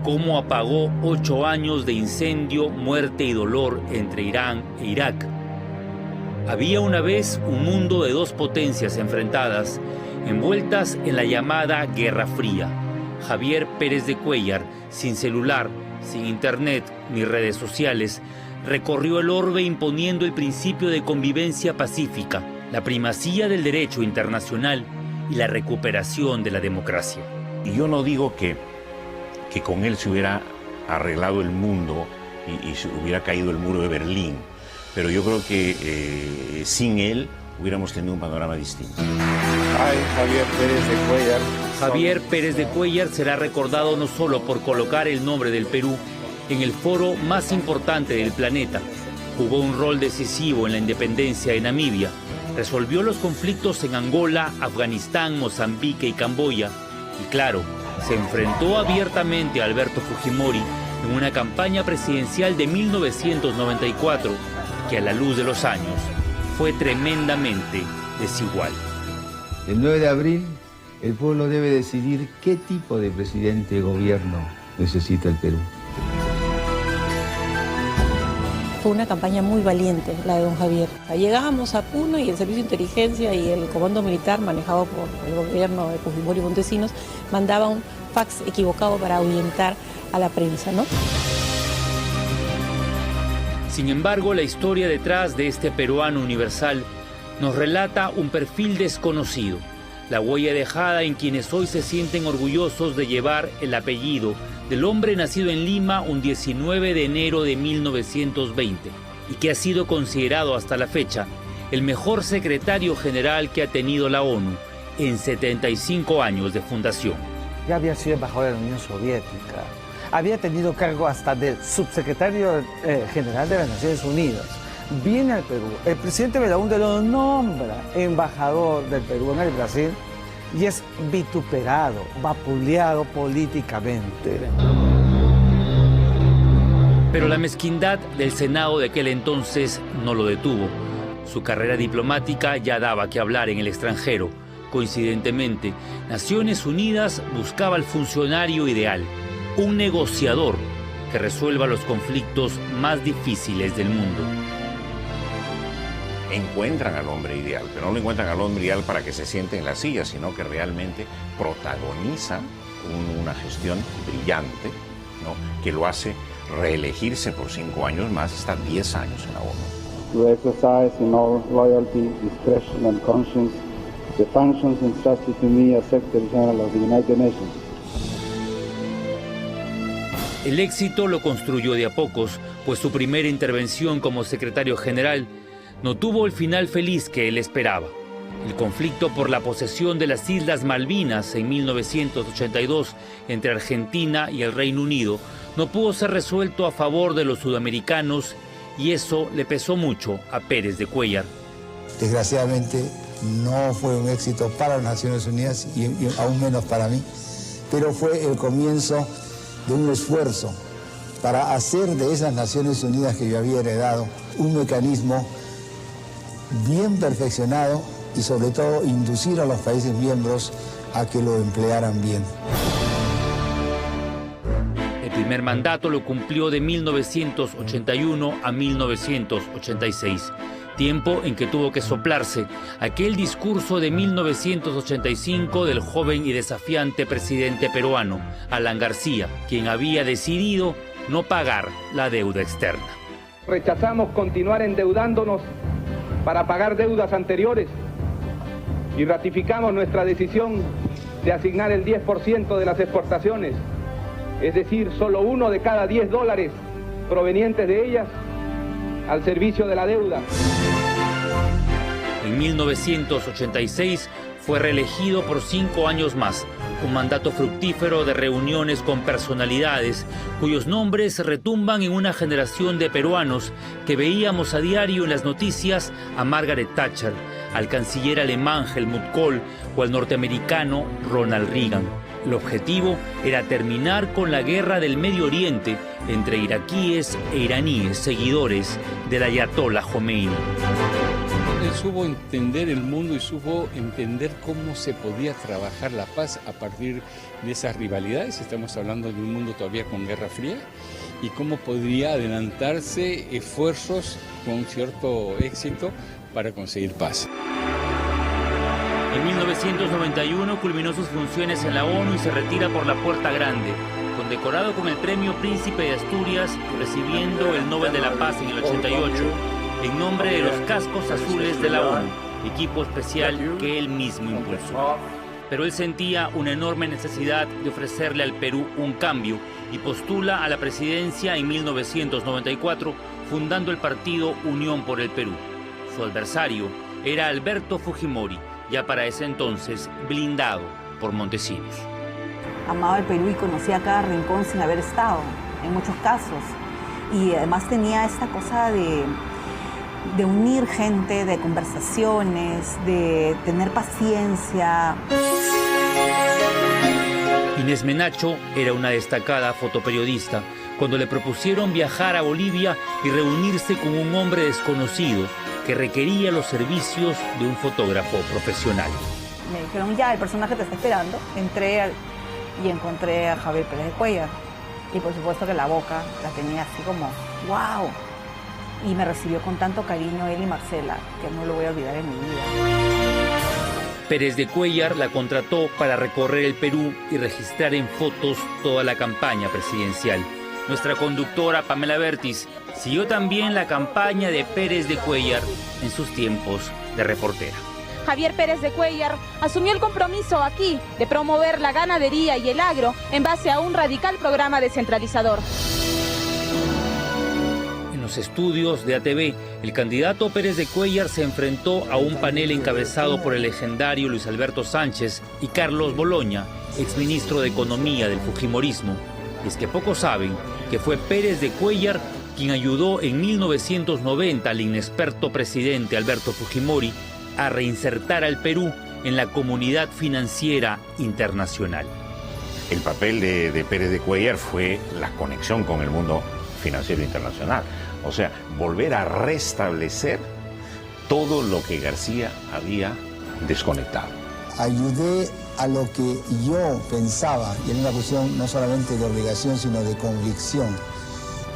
¿Cómo apagó 8 años de incendio, muerte y dolor entre Irán e Irak? Había una vez un mundo de dos potencias enfrentadas, envueltas en la llamada Guerra Fría. Javier Pérez de Cuéllar, sin celular, sin internet ni redes sociales, recorrió el orbe imponiendo el principio de convivencia pacífica, la primacía del derecho internacional y la recuperación de la democracia. Y yo no digo que con él se hubiera arreglado el mundo y se hubiera caído el muro de Berlín, pero yo creo que sin él hubiéramos tenido un panorama distinto. Ay, Javier Pérez de Cuéllar. Javier Pérez de Cuéllar será recordado no solo por colocar el nombre del Perú en el foro más importante del planeta, jugó un rol decisivo en la independencia de Namibia, resolvió los conflictos en Angola, Afganistán, Mozambique y Camboya, y claro, se enfrentó abiertamente a Alberto Fujimori en una campaña presidencial de 1994 que a la luz de los años fue tremendamente desigual. El 9 de abril El pueblo debe decidir qué tipo de presidente y gobierno necesita el Perú. Fue una campaña muy valiente la de don Javier. Llegábamos a Puno y el Servicio de Inteligencia y el Comando Militar, manejado por el gobierno de Fujimori y Montesinos, mandaba un fax equivocado para ahuyentar a la prensa, ¿no? Sin embargo, la historia detrás de este peruano universal nos relata un perfil desconocido, la huella dejada en quienes hoy se sienten orgullosos de llevar el apellido del hombre nacido en Lima un 19 de enero de 1920 y que ha sido considerado hasta la fecha el mejor secretario general que ha tenido la ONU en 75 años de fundación. Ya había sido embajador de la Unión Soviética, había tenido cargo hasta de subsecretario general de las Naciones Unidas. Viene al Perú, el presidente Belaúnde lo nombra embajador del Perú en el Brasil y es vituperado, vapuleado políticamente. Pero la mezquindad del Senado de aquel entonces no lo detuvo. Su carrera diplomática ya daba que hablar en el extranjero. Coincidentemente, Naciones Unidas buscaba al funcionario ideal, un negociador que resuelva los conflictos más difíciles del mundo. Encuentran al hombre ideal, pero no lo encuentran al hombre ideal para que se siente en la silla, sino que realmente protagoniza una gestión brillante, ¿no?, que lo hace reelegirse por 5 años más, está 10 años en la ONU. To exercise in all loyalty, discretion and conscience the functions entrusted to me as Secretary General of the United Nations. El éxito lo construyó de a pocos, pues su primera intervención como secretario general no tuvo el final feliz que él esperaba. El conflicto por la posesión de las Islas Malvinas en 1982 entre Argentina y el Reino Unido no pudo ser resuelto a favor de los sudamericanos y eso le pesó mucho a Pérez de Cuéllar. Desgraciadamente no fue un éxito para las Naciones Unidas y aún menos para mí, pero fue el comienzo de un esfuerzo para hacer de esas Naciones Unidas que yo había heredado un mecanismo bien perfeccionado y sobre todo inducir a los países miembros a que lo emplearan bien. El primer mandato lo cumplió de 1981 a 1986, tiempo en que tuvo que soplarse aquel discurso de 1985 del joven y desafiante presidente peruano, Alan García, quien había decidido no pagar la deuda externa. Rechazamos continuar endeudándonos para pagar deudas anteriores y ratificamos nuestra decisión de asignar el 10% de las exportaciones, es decir, solo 1 de cada 10 dólares provenientes de ellas, al servicio de la deuda. En 1986 fue reelegido por 5 años más, un mandato fructífero de reuniones con personalidades cuyos nombres retumban en una generación de peruanos que veíamos a diario en las noticias a Margaret Thatcher, al canciller alemán Helmut Kohl o al norteamericano Ronald Reagan. El objetivo era terminar con la guerra del Medio Oriente entre iraquíes e iraníes, seguidores del ayatollah Jomeini. Él supo entender el mundo y supo entender cómo se podía trabajar la paz a partir de esas rivalidades. Estamos hablando de un mundo todavía con Guerra Fría y cómo podría adelantarse esfuerzos con cierto éxito para conseguir paz. En 1991 culminó sus funciones en la ONU y se retira por la Puerta Grande, condecorado con el Premio Príncipe de Asturias y recibiendo el Nobel de la Paz en el 88. En nombre de los Cascos Azules de la ONU, equipo especial que él mismo impulsó. Pero él sentía una enorme necesidad de ofrecerle al Perú un cambio y postula a la presidencia en 1994, fundando el partido Unión por el Perú. Su adversario era Alberto Fujimori, ya para ese entonces blindado por Montesinos. Amaba el Perú y conocía cada rincón sin haber estado, en muchos casos. Y además tenía esta cosa de unir gente, de conversaciones, de tener paciencia. Inés Menacho era una destacada fotoperiodista cuando le propusieron viajar a Bolivia y reunirse con un hombre desconocido que requería los servicios de un fotógrafo profesional. Me dijeron, ya, el personaje te está esperando. Y encontré a Javier Pérez de Cuéllar. Y por supuesto que la boca la tenía así como, wow. Y me recibió con tanto cariño él y Marcela, que no lo voy a olvidar en mi vida. Pérez de Cuéllar la contrató para recorrer el Perú y registrar en fotos toda la campaña presidencial. Nuestra conductora Pamela Bertis siguió también la campaña de Pérez de Cuéllar en sus tiempos de reportera. Javier Pérez de Cuéllar asumió el compromiso aquí de promover la ganadería y el agro en base a un radical programa descentralizador. En los estudios de ATV, el candidato Pérez de Cuéllar se enfrentó a un panel encabezado por el legendario Luis Alberto Sánchez y Carlos Boloña, exministro de Economía del Fujimorismo. Y es que pocos saben que fue Pérez de Cuéllar quien ayudó en 1990 al inexperto presidente Alberto Fujimori a reinsertar al Perú en la comunidad financiera internacional. El papel de Pérez de Cuéllar fue la conexión con el mundo financiero internacional. O sea, volver a restablecer todo lo que García había desconectado. Ayudé a lo que yo pensaba, y en una cuestión no solamente de obligación, sino de convicción,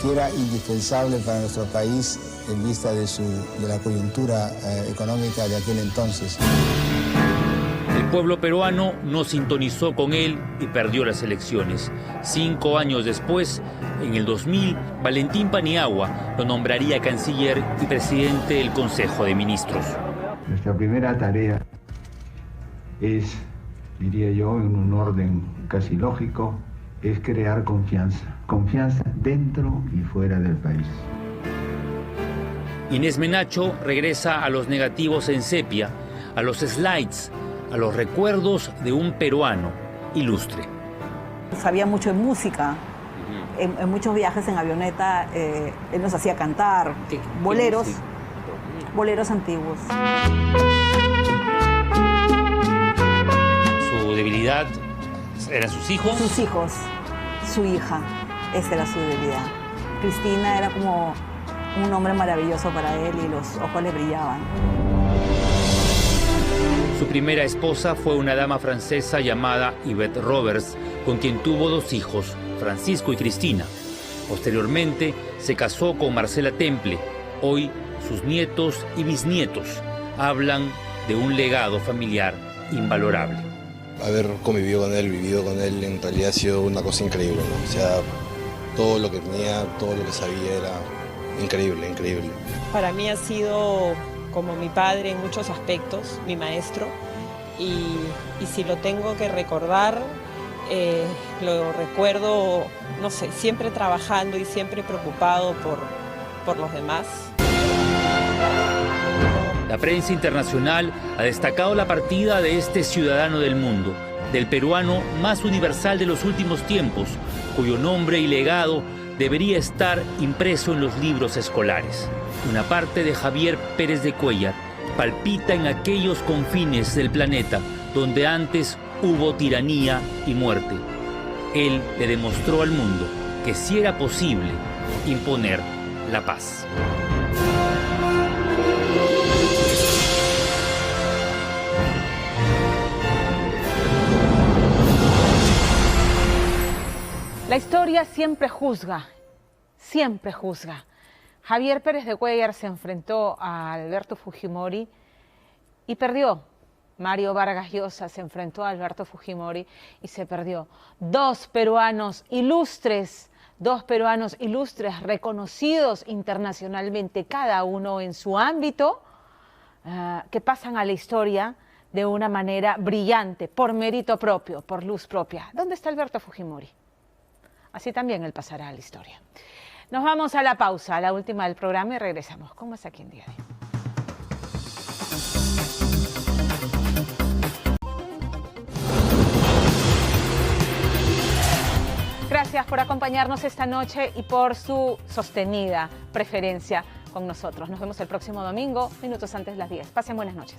que era indispensable para nuestro país en vista de la coyuntura económica de aquel entonces. El pueblo peruano no sintonizó con él y perdió las elecciones. 5 años después, en el 2000, Valentín Paniagua lo nombraría canciller y presidente del Consejo de Ministros. Nuestra primera tarea es, diría yo, en un orden casi lógico, es crear confianza. Confianza dentro y fuera del país. Inés Menacho regresa a los negativos en sepia, a los slides, a los recuerdos de un peruano ilustre. Sabía mucho de música. En muchos viajes en avioneta, él nos hacía cantar boleros, boleros antiguos. Su debilidad eran sus hijos. Sus hijos, su hija, esa era su debilidad. Cristina era como un hombre maravilloso para él y los ojos le brillaban. Su primera esposa fue una dama francesa llamada Yvette Roberts, con quien tuvo 2 hijos, Francisco y Cristina. Posteriormente se casó con Marcela Temple. Hoy sus nietos y bisnietos hablan de un legado familiar invalorable. Haber convivido con él, vivido con él, en realidad ha sido una cosa increíble, ¿no? O sea, todo lo que tenía, todo lo que sabía era increíble, increíble. Para mí ha sido como mi padre en muchos aspectos, mi maestro, y si lo tengo que recordar, lo recuerdo, no sé, siempre trabajando y siempre preocupado por los demás. La prensa internacional ha destacado la partida de este ciudadano del mundo, del peruano más universal de los últimos tiempos, cuyo nombre y legado debería estar impreso en los libros escolares. Una parte de Javier Pérez de Cuéllar palpita en aquellos confines del planeta donde antes hubo tiranía y muerte. Él le demostró al mundo que sí era posible imponer la paz. La historia siempre juzga, siempre juzga. Javier Pérez de Cuéllar se enfrentó a Alberto Fujimori y perdió. Mario Vargas Llosa se enfrentó a Alberto Fujimori y se perdió. 2 peruanos ilustres, reconocidos internacionalmente, cada uno en su ámbito, que pasan a la historia de una manera brillante, por mérito propio, por luz propia. ¿Dónde está Alberto Fujimori? Así también él pasará a la historia. Nos vamos a la pausa, a la última del programa, y regresamos con más aquí en Día a Día. Gracias por acompañarnos esta noche y por su sostenida preferencia con nosotros. Nos vemos el próximo domingo, minutos antes de las 10. Pasen buenas noches.